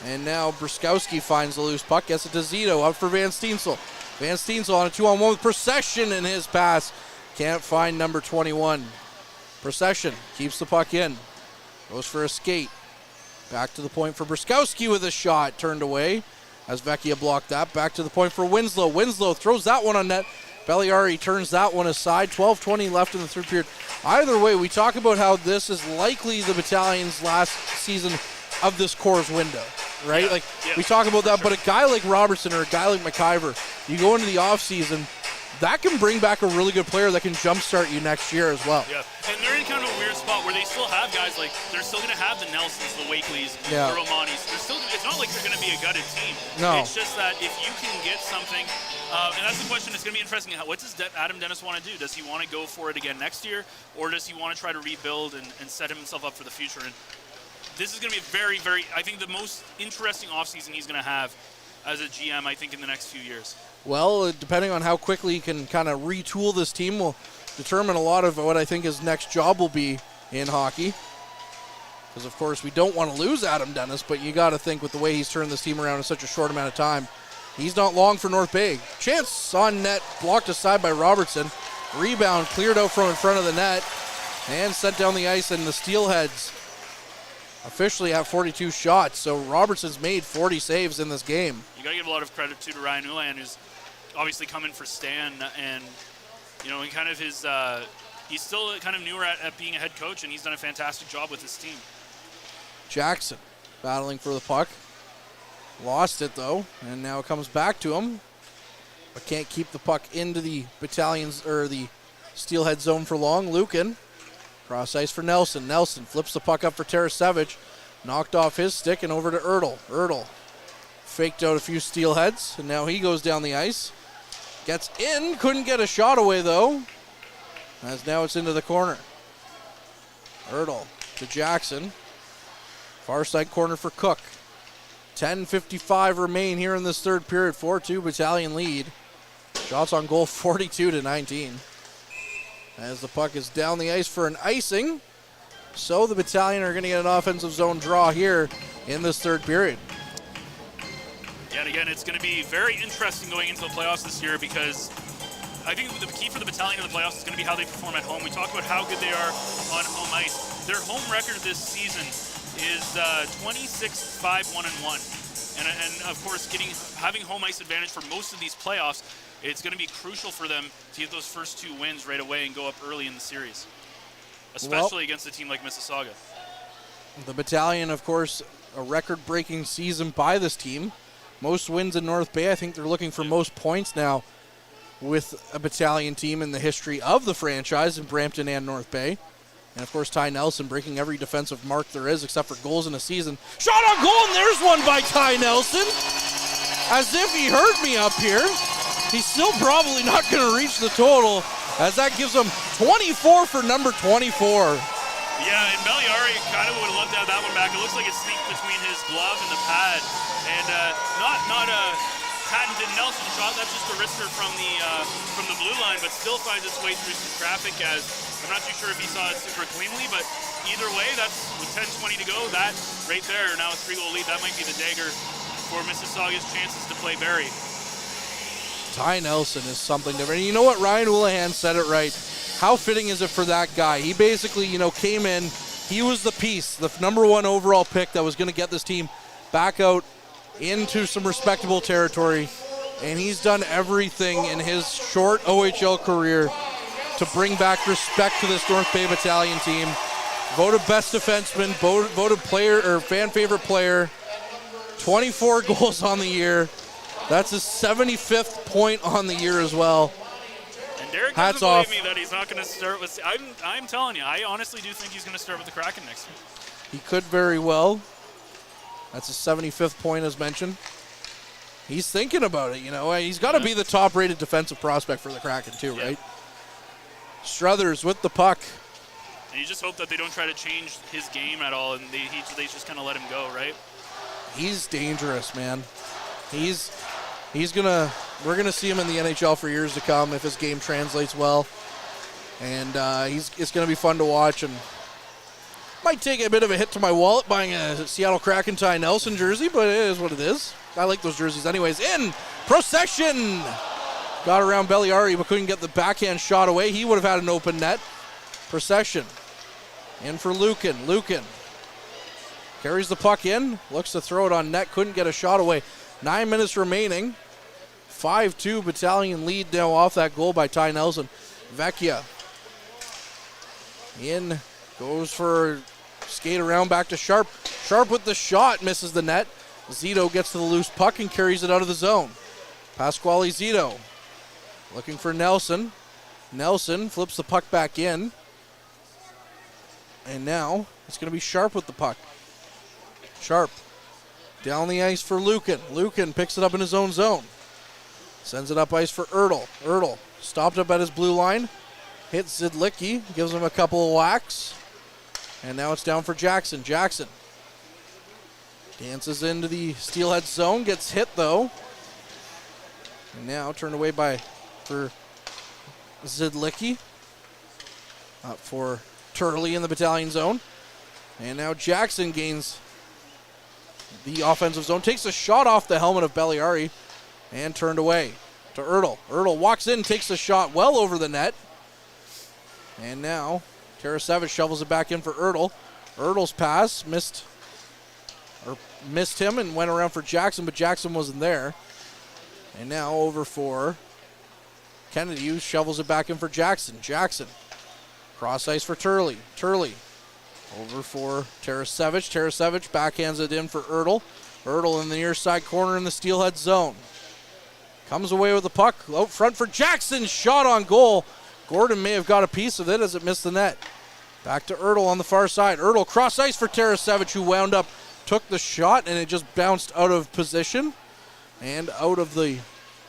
And now Bruskowski finds the loose puck. Gets it to Zito. Up for Van Steensel. Van Steensel on a 2-on-1 with Procession in his pass. Can't find number 21. Procession keeps the puck in. Goes for a skate. Back to the point for Bruskowski with a shot. Turned away as Vecchia blocked that. Back to the point for Winslow. Winslow throws that one on net. Belliari turns that one aside. 12:20 left in the third period. Either way, we talk about how this is likely the Battalion's last season of this core's window, right? We talk about that, but a guy like Robertson or a guy like McIver, you go into the offseason, that can bring back a really good player that can jumpstart you next year as well. Yeah, and they're in kind of a weird spot where they still have guys like, they're still going to have the Nelsons, the Wakelys, the Romanis. It's not like they're going to be a gutted team. No. It's just that if you can get something, and that's the question, it's going to be interesting. What does Adam Dennis want to do? Does he want to go for it again next year, or does he want to try to rebuild and set himself up for the future? And this is going to be a very, very, I think, the most interesting offseason he's going to have as a GM, I think, in the next few years. Well, depending on how quickly he can kind of retool this team will determine a lot of what I think his next job will be in hockey. Because, of course, we don't want to lose Adam Dennis, but you got to think with the way he's turned this team around in such a short amount of time, he's not long for North Bay. Chance on net, blocked aside by Robertson. Rebound cleared out from in front of the net and sent down the ice, and the Steelheads officially have 42 shots. So Robertson's made 40 saves in this game. You got to give a lot of credit to Ryan Ulan, who's obviously come in for Stan, and in kind of his, he's still kind of newer at being a head coach, and he's done a fantastic job with his team. Jackson battling for the puck, lost it though, and now it comes back to him, but can't keep the puck into the Battalion's or the Steelhead zone for long. Lukin, cross ice for Nelson. Nelson flips the puck up for Tarasevic, knocked off his stick and over to Ertl. Ertl faked out a few Steelheads, and now he goes down the ice. Gets in, couldn't get a shot away though, as now it's into the corner. Ertl to Jackson. Far side corner for Cook. 10:55 remain here in this third period. 4-2 Battalion lead. Shots on goal 42-19. As the puck is down the ice for an icing. So the Battalion are going to get an offensive zone draw here in this third period. Yeah, and again, it's going to be very interesting going into the playoffs this year, because I think the key for the Battalion in the playoffs is going to be how they perform at home. We talked about how good they are on home ice. Their home record this season is 26-5-1-1. And of course, having home ice advantage for most of these playoffs, it's going to be crucial for them to get those first two wins right away and go up early in the series, especially against a team like Mississauga. The Battalion, of course, a record-breaking season by this team. Most wins in North Bay. I think they're looking for most points now with a Battalion team in the history of the franchise in Brampton and North Bay. And, of course, Ty Nelson breaking every defensive mark there is except for goals in a season. Shot on goal, and there's one by Ty Nelson. As if he heard me up here. He's still probably not going to reach the total, as that gives him 24 for number 24. Yeah, and Belliari kind of would have loved to have that one back. It looks like it sneaked between his glove and the pad. And not a patented Nelson shot. That's just a wrister from the blue line, but still finds its way through some traffic, as I'm not too sure if he saw it super cleanly, but either way, that's with 10:20 to go. That right there, now a 3-goal lead, that might be the dagger for Mississauga's chances to play Barrie. Ty Nelson is something different. And you know what? Ryan Houlihan said it right. How fitting is it for that guy? He basically, came in. He was the piece, the number one overall pick that was going to get this team back out into some respectable territory. And he's done everything in his short OHL career to bring back respect to this North Bay Battalion team. Voted best defenseman, voted player or fan favorite player. 24 goals on the year. That's his 75th point on the year as well. And Derek Hats doesn't off. believe me that he's not going to start with. I'm telling you, I honestly do think he's going to start with the Kraken next year. He could very well. That's his 75th point, as mentioned. He's thinking about it, He's got to be the top-rated defensive prospect for the Kraken, too, right? Struthers with the puck. And you just hope that they don't try to change his game at all, and they just kind of let him go, right? He's dangerous, man. We're gonna see him in the NHL for years to come if his game translates well, and it's gonna be fun to watch. And might take a bit of a hit to my wallet buying a Seattle Kraken Ty Nelson jersey, but it is what it is. I like those jerseys anyways. In procession, got around Belliari but couldn't get the backhand shot away. He would have had an open net. Procession in for Lukin. Lukin carries the puck in, looks to throw it on net, couldn't get a shot away. 9 minutes remaining. 5-2 Battalion lead now off that goal by Ty Nelson. Vecchia in, goes for skate around back to Sharp. Sharp with the shot, misses the net. Zito gets to the loose puck and carries it out of the zone. Pasquale Zito Looking for Nelson. Nelson flips the puck back in. And now it's going to be Sharp with the puck. Sharp down the ice for Lucan. Lucan picks it up in his own zone. Sends it up ice for Ertl. Ertl stopped up at his blue line. Hits Zidlicki. Gives him a couple of whacks. And now it's down for Jackson. Jackson dances into the Steelheads zone. Gets hit though. And now turned away for Zidlicki. Up for Turley in the Battalion zone. And now Jackson gains the offensive zone. Takes a shot off the helmet of Belliari and turned away to Ertl. Ertl walks in, takes a shot well over the net. And now Tarasevic shovels it back in for Ertl. Ertl's pass missed him and went around for Jackson, but Jackson wasn't there. And now over for Kennedy, who shovels it back in for Jackson. Jackson cross ice for Turley. Turley over for Tarasevic. Tarasevic backhands it in for Ertl. Ertl in the near side corner in the Steelhead zone. Comes away with the puck out front for Jackson. Shot on goal. Gordon may have got a piece of it as it missed the net. Back to Ertl on the far side. Ertl cross ice for Tarasevic, who wound up, took the shot, and it just bounced out of position and out of the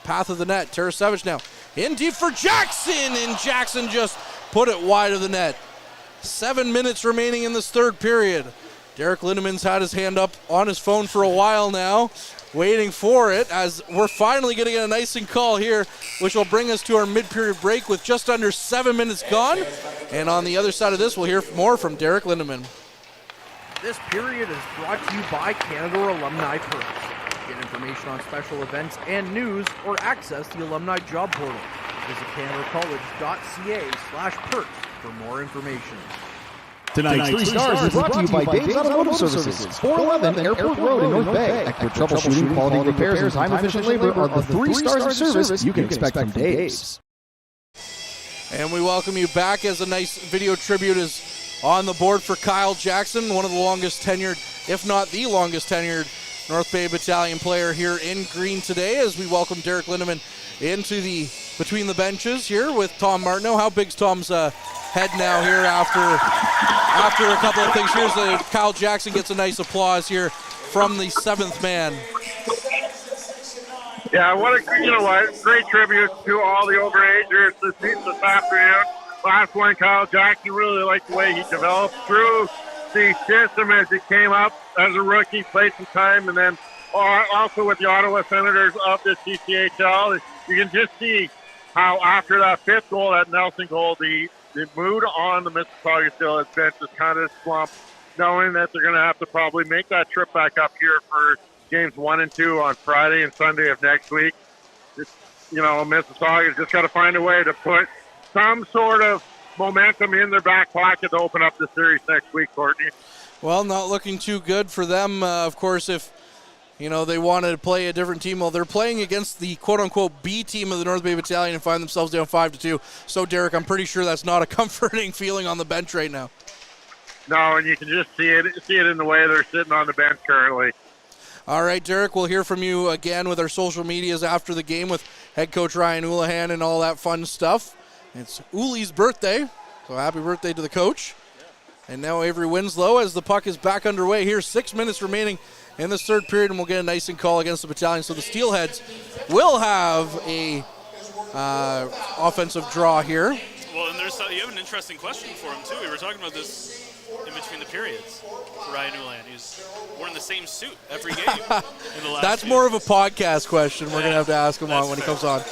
path of the net. Tarasevic now in deep for Jackson, and Jackson just put it wide of the net. 7 minutes remaining in this third period. Derek Lindeman's had his hand up on his phone for a while now, waiting for it, as we're finally going to get an icing call here, which will bring us to our mid-period break with just under 7 minutes gone. And on the other side of this, we'll hear more from Derek Lindeman. This period is brought to you by Canada Alumni Perks. Get information on special events and news, or access the alumni job portal. Visit canadacollege.ca/perks for more information. Tonight's 3 Stars is brought to you by Dave's Automotive Services, 411 Airport Road in North Bay. Expert troubleshooting, quality repairs, and time-efficient labor are the 3 stars of service you can expect from Dave's. And we welcome you back as a nice video tribute is on the board for Kyle Jackson, one of the longest tenured, if not the longest tenured, North Bay Battalion player here in green today, as we welcome Derek Lindeman into the between the benches here with Tom Martineau. How big's Tom's head now here after a couple of things? Here's Kyle Jackson gets a nice applause here from the 7th man. Yeah, great tribute to all the overagers this afternoon. Last one, Kyle Jackson, really liked the way he developed through the system as he came up as a rookie, played some time, and then also with the Ottawa Senators of the CCHL. You can just see how after that 5th goal, that Nelson goal, the mood on the Mississauga Steelheads bench is kind of slumped, knowing that they're going to have to probably make that trip back up here for games 1 and 2 on Friday and Sunday of next week. Mississauga's just got to find a way to put some sort of momentum in their back pocket to open up the series next week, Courtney. Well, not looking too good for them. Of course, if they wanted to play a different team, well, they're playing against the quote-unquote B team of the North Bay Battalion and find themselves down 5-2. So, Derek, I'm pretty sure that's not a comforting feeling on the bench right now. No, and you can just see it in the way they're sitting on the bench currently. All right, Derek, we'll hear from you again with our social medias after the game with head coach Ryan Houlihan and all that fun stuff. It's Uli's birthday, so happy birthday to the coach. And now Avery Winslow as the puck is back underway here. 6 minutes remaining in this third period, and we'll get a icing call against the Battalion. So the Steelheads will have a offensive draw here. Well, and you have an interesting question for him, too. We were talking about this in between the periods for Ryan Houlihan. He's worn the same suit every game in the last That's few. more of a podcast question we're going to have to ask him on when he comes on.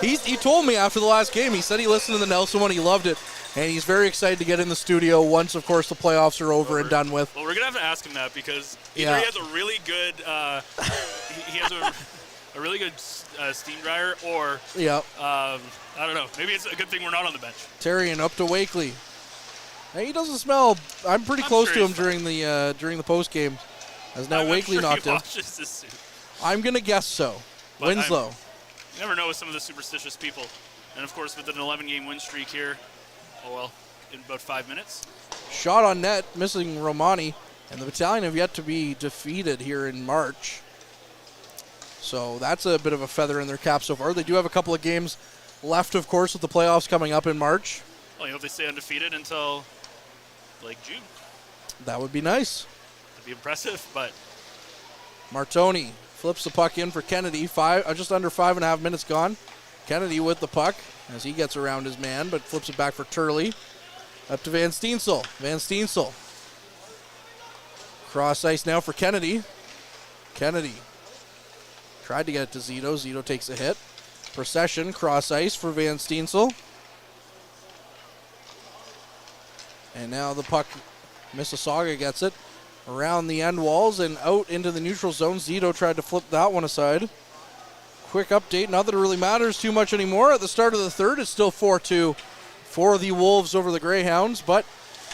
He told me after the last game, he said he listened to the Nelson one, he loved it, and he's very excited to get in the studio once, of course, the playoffs are over and done with. Well, we're going to have to ask him that because either he has a really good he has a really good steam dryer, or I don't know, maybe it's a good thing we're not on the bench. Terrian up to Wakely. Hey, he doesn't smell. I'm pretty close to him during the post game, as now Wakely knocked him. Washes his suit. I'm gonna guess so. But Winslow. You never know with some of the superstitious people, and of course with an 11-game win streak here. Oh well, in about 5 minutes. Shot on net, missing Romani, and the Battalion have yet to be defeated here in March. So that's a bit of a feather in their cap so far. They do have a couple of games left, of course, with the playoffs coming up in March. Well, if they stay undefeated until June. That would be nice. That'd be impressive, but Martoni flips the puck in for Kennedy. Just under 5.5 minutes gone. Kennedy with the puck as he gets around his man, but flips it back for Turley. Up to Van Steensel. Van Steensel. Cross ice now for Kennedy. Kennedy tried to get it to Zito. Zito takes a hit. Procession, cross ice for Van Steensel. And now the puck, Mississauga gets it around the end walls and out into the neutral zone. Zito tried to flip that one aside. Quick update, not that it really matters too much anymore. At the start of the third, it's still 4-2 for the Wolves over the Greyhounds, but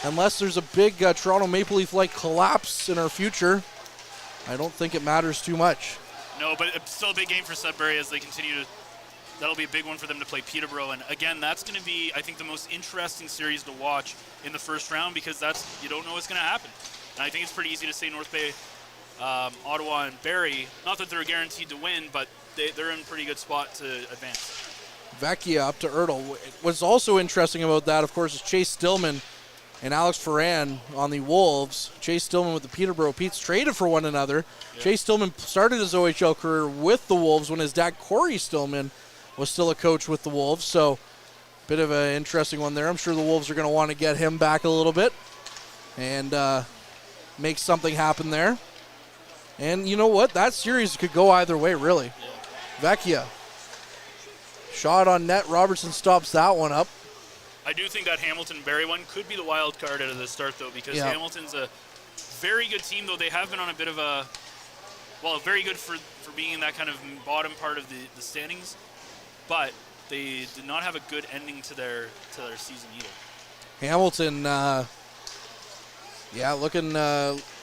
unless there's a big Toronto Maple Leaf-like collapse in our future, I don't think it matters too much. No, but it's still a big game for Sudbury as they continue to. That'll be a big one for them to play Peterborough, and again, that's going to be, I think, the most interesting series to watch in the first round because you don't know what's going to happen. And I think it's pretty easy to say North Bay, Ottawa, and Barrie. Not that they're guaranteed to win, but they're in a pretty good spot to advance. Vecchia up to Ertl. What's also interesting about that, of course, is Chase Stillman and Alex Ferran on the Wolves. Chase Stillman with the Peterborough Petes traded for one another. Yeah. Chase Stillman started his OHL career with the Wolves when his dad, Corey Stillman, was still a coach with the Wolves. So, bit of an interesting one there. I'm sure the Wolves are going to want to get him back a little bit and make something happen there. And you know what? That series could go either way, really. Yeah. Vecchia. Shot on net. Robertson stops that one up. I do think that Hamilton-Barrie one could be the wild card out of the start, though, because Hamilton's a very good team, though they have been on a bit of a, very good for being in that kind of bottom part of the standings, but they did not have a good ending to their season either. Hamilton, looking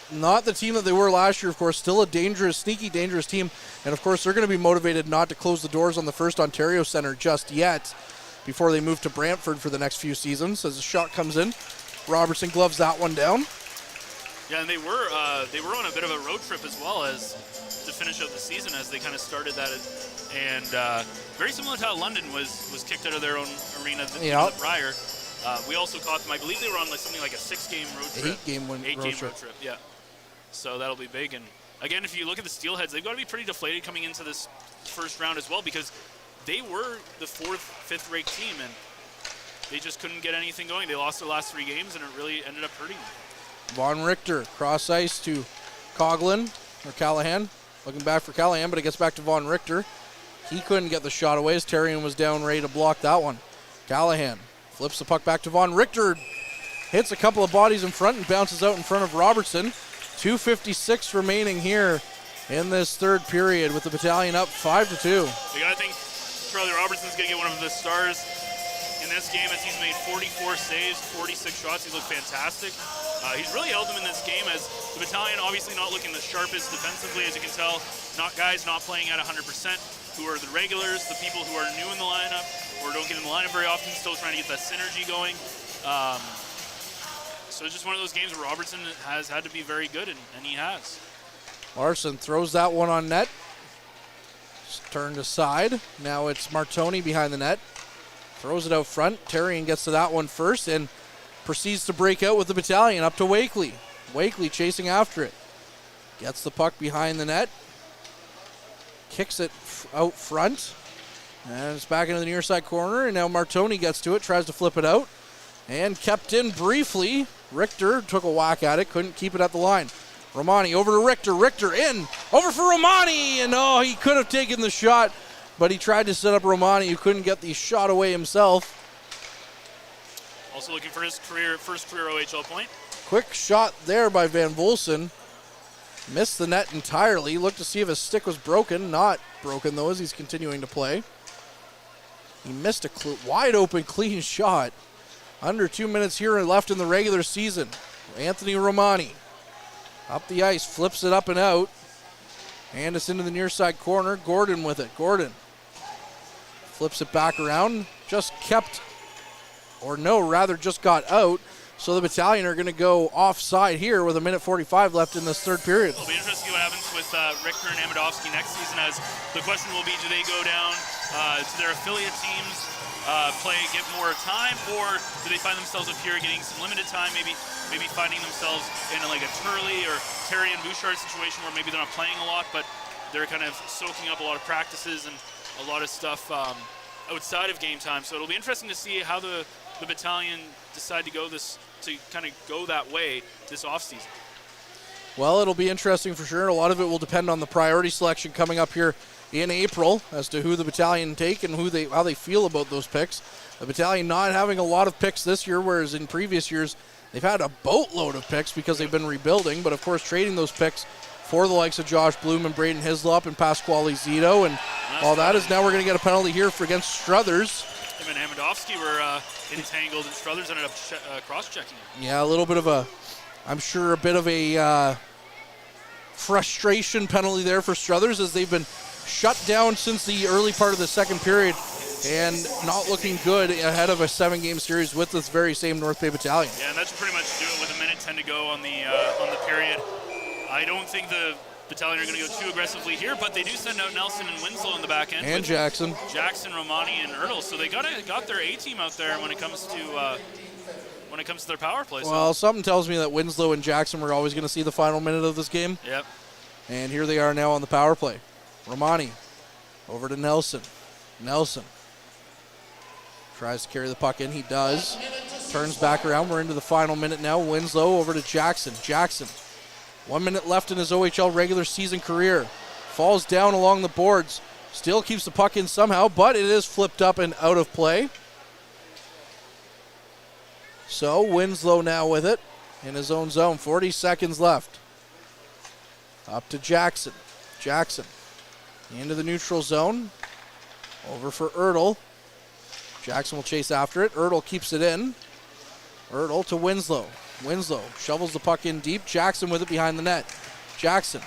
not the team that they were last year, of course, still a sneaky dangerous team, and of course they're going to be motivated not to close the doors on the First Ontario Centre just yet, before they move to Brantford for the next few seasons. As the shot comes in, Robertson gloves that one down. Yeah, and they were on a bit of a road trip as well as to finish out the season as they kind of started that, and very similar to how London was kicked out of their own arena the prior. We also caught them. I believe they were on something like a 6-game road trip. 8-game road trip. Yeah. So that'll be big. And again, if you look at the Steelheads, they've got to be pretty deflated coming into this first round as well because they were the 4th, 5th ranked team, and they just couldn't get anything going. They lost their last 3 games, and it really ended up hurting them. Von Richter, cross ice to Coughlin, or Callahan. Looking back for Callahan, but it gets back to Von Richter. He couldn't get the shot away as Terrian was down ready to block that one. Callahan flips the puck back to Von Richter. Hits a couple of bodies in front and bounces out in front of Robertson. 2:56 remaining here in this third period with the Battalion up 5-2. You got to think Charlie Robertson's going to get one of the stars in this game as he's made 44 saves, 46 shots. He's looked fantastic. He's really held them in this game as the Battalion obviously not looking the sharpest defensively, as you can tell. Guys not playing at 100%, who are the regulars, the people who are new in the lineup or don't get in the lineup very often, still trying to get that synergy going. So it's just one of those games where Robertson has had to be very good, and he has. Larson throws that one on net. Turned aside. Now it's Martoni behind the net. Throws it out front. Terrian gets to that one first and proceeds to break out with the Battalion up to Wakely. Wakely chasing after it. Gets the puck behind the net. Kicks it out front. And it's back into the near side corner. And now Martoni gets to it. Tries to flip it out. And kept in briefly. Richter took a whack at it. Couldn't keep it at the line. Romani over to Richter. Richter in. Over for Romani. And he could have taken the shot. But he tried to set up Romani, who couldn't get the shot away himself. Also looking for his first career OHL point. Quick shot there by Van Volsen. Missed the net entirely. Looked to see if his stick was broken. Not broken, though, as he's continuing to play. He missed a wide open, clean shot. Under 2 minutes here left in the regular season. Anthony Romani up the ice, flips it up and out. And it's into the near side corner. Gordon with it. Gordon flips it back around. Just got out So the Battalion are going to go offside here with 1:45 left in this third period. It'll be interesting to see what happens with Richter and Amidovsky next season, as the question will be, do they go down to their affiliate teams, get more time, or do they find themselves up here getting some limited time, maybe finding themselves in a Turley or Terry and Bouchard situation where maybe they're not playing a lot, but they're kind of soaking up a lot of practices and a lot of stuff outside of game time. So it'll be interesting to see how the Battalion decide to go that way this offseason. Well, it'll be interesting for sure. A lot of it will depend on the priority selection coming up here in April as to who the Battalion take and how they feel about those picks. The Battalion not having a lot of picks this year, whereas in previous years they've had a boatload of picks because they've been rebuilding, but of course trading those picks for the likes of Josh Bloom and Braden Hislop and Pasquale Zito and all that is now we're going to get a penalty here against Struthers. Him and Amidovsky were entangled, and Struthers ended up cross-checking him. Yeah, a bit of a frustration penalty there for Struthers as they've been shut down since the early part of the second period and not looking good ahead of a 7-game series with this very same North Bay Battalion. Yeah, and that should pretty much do it with 1:10 to go on the period. I don't think the Battalion are going to go too aggressively here, but they do send out Nelson and Winslow in the back end. And Jackson, Romani, and Ertl. So they got their A-team out there when it comes to their power play. Well, something tells me that Winslow and Jackson were always going to see the final minute of this game. Yep. And here they are now on the power play. Romani over to Nelson. Nelson tries to carry the puck in. He does. Turns back around. We're into the final minute now. Winslow over to Jackson. Jackson, 1 minute left in his OHL regular season career. Falls down along the boards. Still keeps the puck in somehow, but it is flipped up and out of play. So Winslow now with it in his own zone. 40 seconds left. Up to Jackson. Jackson into the neutral zone. Over for Ertl. Jackson will chase after it. Ertl keeps it in. Ertl to Winslow. Winslow shovels the puck in deep. Jackson with it behind the net. Jackson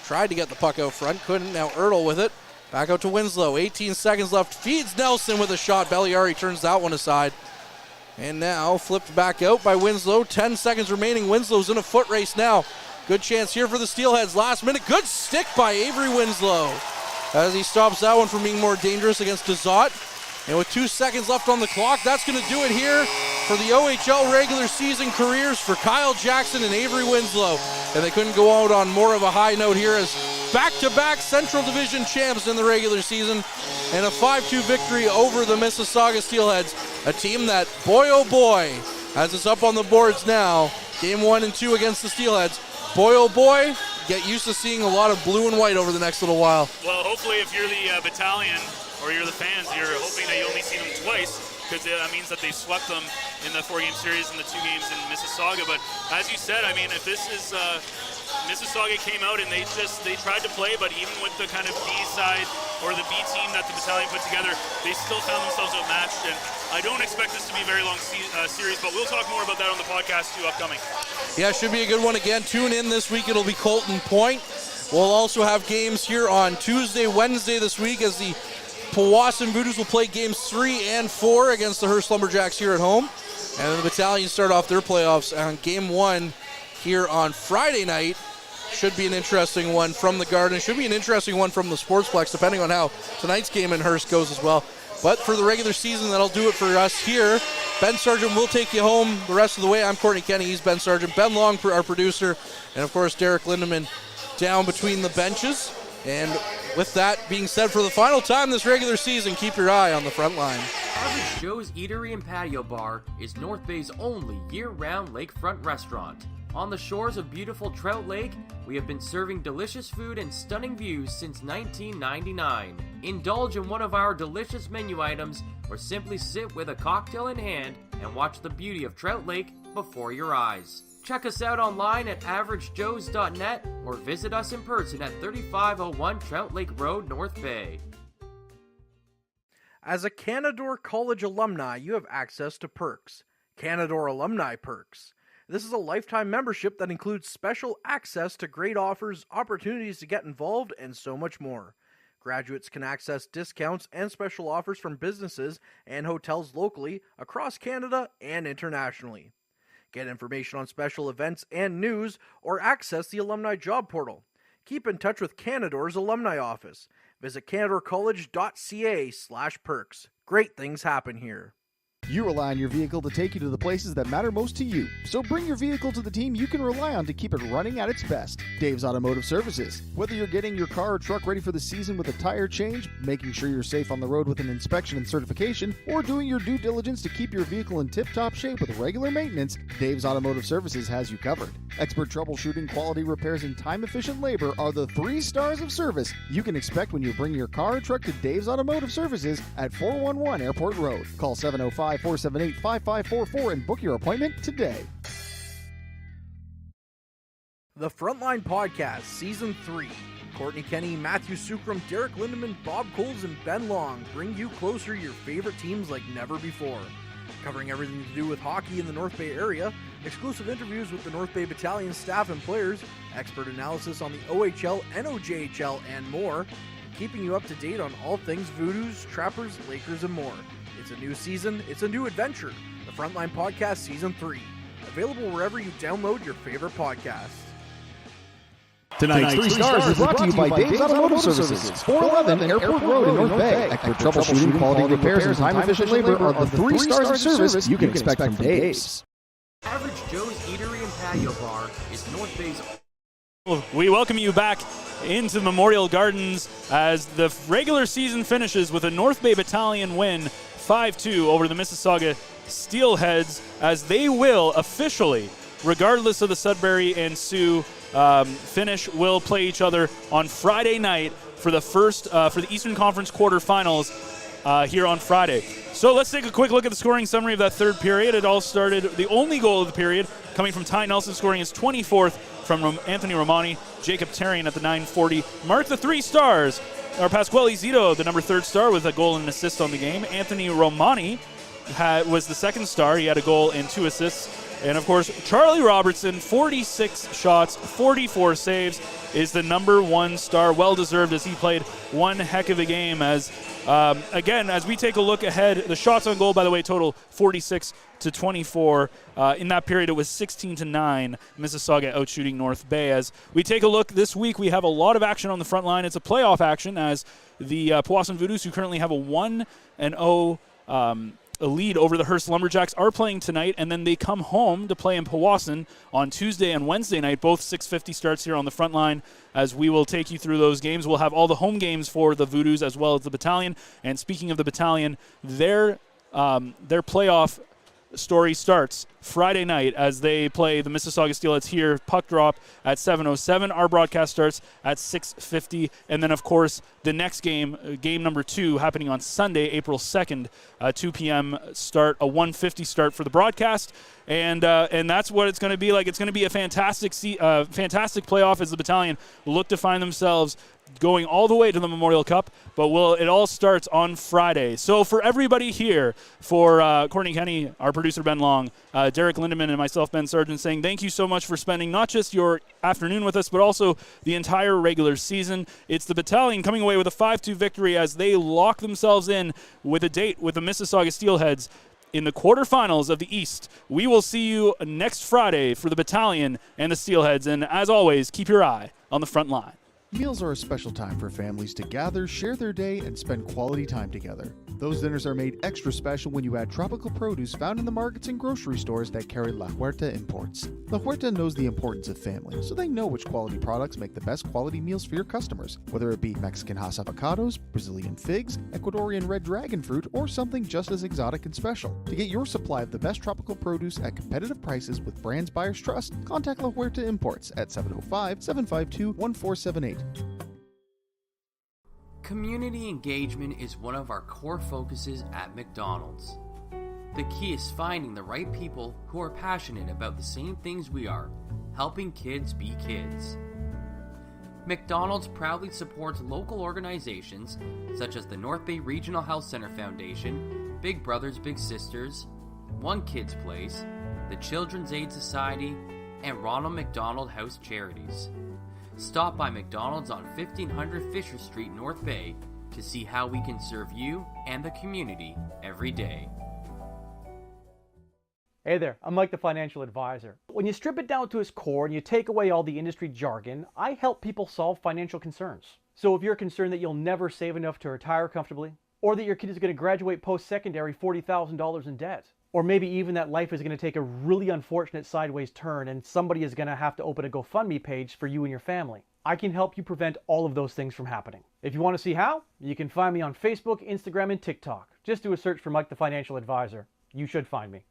tried to get the puck out front. Couldn't. Now Ertl with it. Back out to Winslow. 18 seconds left. Feeds Nelson with a shot. Belliari turns that one aside. And now flipped back out by Winslow. 10 seconds remaining. Winslow's in a foot race now. Good chance here for the Steelheads. Last minute. Good stick by Avery Winslow as he stops that one from being more dangerous against Dezot. And with 2 seconds left on the clock, that's going to do it here for the OHL regular season careers for Kyle Jackson and Avery Winslow. And they couldn't go out on more of a high note here as back-to-back Central Division champs in the regular season and a 5-2 victory over the Mississauga Steelheads, a team that, boy oh boy, as it's up on the boards now, game 1 and 2 against the Steelheads. Boy oh boy, get used to seeing a lot of blue and white over the next little while. Well, hopefully if you're the Battalion or you're the fans, you're hoping that you only see them twice, because that means that they swept them in the 4-game series and the 2 games in Mississauga. But as you said, I mean, if this is Mississauga came out and they tried to play, but even with the kind of B side or the B team that the Battalion put together, they still found themselves outmatched. And I don't expect this to be a very long series, but we'll talk more about that on the podcast too upcoming. Yeah, should be a good one again. Tune in this week. It'll be Colton Point. We'll also have games here on Tuesday, Wednesday this week as the Powassan Voodoo's will play games 3 and 4 against the Hearst Lumberjacks here at home. And then the Battalion start off their playoffs on game 1 here on Friday night. Should be an interesting one from the Garden. Should be an interesting one from the Sportsplex, depending on how tonight's game in Hearst goes as well. But for the regular season, that'll do it for us here. Ben Sargent will take you home the rest of the way. I'm Courtney Kenny. He's Ben Sargent. Ben Long, our producer. And, of course, Derek Lindemann down between the benches. And with that being said, for the final time this regular season, keep your eye on the front line. Average Joe's Eatery and Patio Bar is North Bay's only year-round lakefront restaurant. On the shores of beautiful Trout Lake, we have been serving delicious food and stunning views since 1999. Indulge in one of our delicious menu items or simply sit with a cocktail in hand and watch the beauty of Trout Lake before your eyes. Check us out online at averagejoes.net or visit us in person at 3501 Trout Lake Road, North Bay. As a Canadore College alumni, you have access to perks. Canadore Alumni Perks. This is a lifetime membership that includes special access to great offers, opportunities to get involved, and so much more. Graduates can access discounts and special offers from businesses and hotels locally, across Canada, and internationally. Get information on special events and news, or access the alumni job portal. Keep in touch with Canador's alumni office. Visit canadorcollege.ca/perks. Great things happen here. You rely on your vehicle to take you to the places that matter most to you. So bring your vehicle to the team you can rely on to keep it running at its best. Dave's Automotive Services. Whether you're getting your car or truck ready for the season with a tire change, making sure you're safe on the road with an inspection and certification, or doing your due diligence to keep your vehicle in tip-top shape with regular maintenance, Dave's Automotive Services has you covered. Expert troubleshooting, quality repairs, and time-efficient labor are the 3 stars of service you can expect when you bring your car or truck to Dave's Automotive Services at 411 Airport Road. Call 705-478-5544 and book your appointment today. The Frontline Podcast, Season 3. Courtney Kenny, Matthew Sucrum, Derek Lindemann, Bob Coles, and Ben Long bring you closer your favorite teams like never before. Covering everything to do with hockey in the North Bay area, exclusive interviews with the North Bay Battalion staff and players, expert analysis on the OHL, NOJHL, and more, keeping you up to date on all things Voodoos, Trappers, Lakers, and more. It's a new season, it's a new adventure. The Frontline Podcast Season 3. Available wherever you download your favorite podcasts. Tonight's 3 stars is brought to you by Dave's Automotive Services, 411 Airport Road in North Bay. Expert troubleshooting, quality repairs, and time-efficient labor are the 3 stars of service you can expect from Dave's. Average Joe's Eatery and Patio Bar is North Bay's. We welcome you back into Memorial Gardens as the regular season finishes with a North Bay Battalion win 5-2 over the Mississauga Steelheads, as they will officially, regardless of the Sudbury and Sioux finish, will play each other on Friday night for the Eastern Conference quarterfinals here on Friday. So let's take a quick look at the scoring summary of that third period. It all started, the only goal of the period coming from Ty Nelson, scoring his 24th from Anthony Romani. Jacob Tarian at the 9:40 mark. The 3 stars are Pasquale Zito, the number 3rd star, with a goal and an assist on the game. Anthony Romani was the 2nd star. He had a goal and 2 assists. And, of course, Charlie Robertson, 46 shots, 44 saves, is the number 1 star. Well-deserved, as he played one heck of a game. As again, as we take a look ahead, the shots on goal, by the way, total 46-24. In that period, it was 16-9. Mississauga outshooting North Bay. As we take a look this week, we have a lot of action on the front line. It's a playoff action, as the Powassan Voodoos, who currently have a 1-0 a lead over the Hearst Lumberjacks, are playing tonight, and then they come home to play in Powassan on Tuesday and Wednesday night, both 6:50 starts here on the front line, as we will take you through those games. We'll have all the home games for the Voodoos as well as the Battalion. And speaking of the Battalion, their playoff story starts Friday night as they play the Mississauga Steelheads here. Puck drop at 7:07. Our broadcast starts at 6:50. And then, of course, the next game, game number 2, happening on Sunday, April 2nd, 2 p.m. start, a 1:50 start for the broadcast. And that's what it's going to be like. It's going to be a fantastic playoff as the Battalion look to find themselves going all the way to the Memorial Cup, but it all starts on Friday. So for everybody here, for Courtney Kenny, our producer Ben Long, Derek Lindemann, and myself, Ben Sargent, saying thank you so much for spending not just your afternoon with us, but also the entire regular season. It's the Battalion coming away with a 5-2 victory as they lock themselves in with a date with the Mississauga Steelheads in the quarterfinals of the East. We will see you next Friday for the Battalion and the Steelheads, and as always, keep your eye on the front line. Meals are a special time for families to gather, share their day, and spend quality time together. Those dinners are made extra special when you add tropical produce found in the markets and grocery stores that carry La Huerta imports. La Huerta knows the importance of family, so they know which quality products make the best quality meals for your customers, whether it be Mexican Hass avocados, Brazilian figs, Ecuadorian red dragon fruit, or something just as exotic and special. To get your supply of the best tropical produce at competitive prices with brands buyers trust, contact La Huerta Imports at 705-752-1478. Community engagement is one of our core focuses at McDonald's. The key is finding the right people who are passionate about the same things we are, helping kids be kids. McDonald's proudly supports local organizations such as the North Bay Regional Health Center Foundation, Big Brothers Big Sisters, One Kids Place, the Children's Aid Society, and Ronald McDonald House Charities. Stop by McDonald's on 1500 Fisher Street, North Bay, to see how we can serve you and the community every day. Hey there, I'm Mike the Financial Advisor. When you strip it down to its core and you take away all the industry jargon, I help people solve financial concerns. So if you're concerned that you'll never save enough to retire comfortably, or that your kid is going to graduate post-secondary $40,000 in debt, or maybe even that life is going to take a really unfortunate sideways turn and somebody is going to have to open a GoFundMe page for you and your family, I can help you prevent all of those things from happening. If you want to see how, you can find me on Facebook, Instagram, and TikTok. Just do a search for Mike the Financial Advisor. You should find me.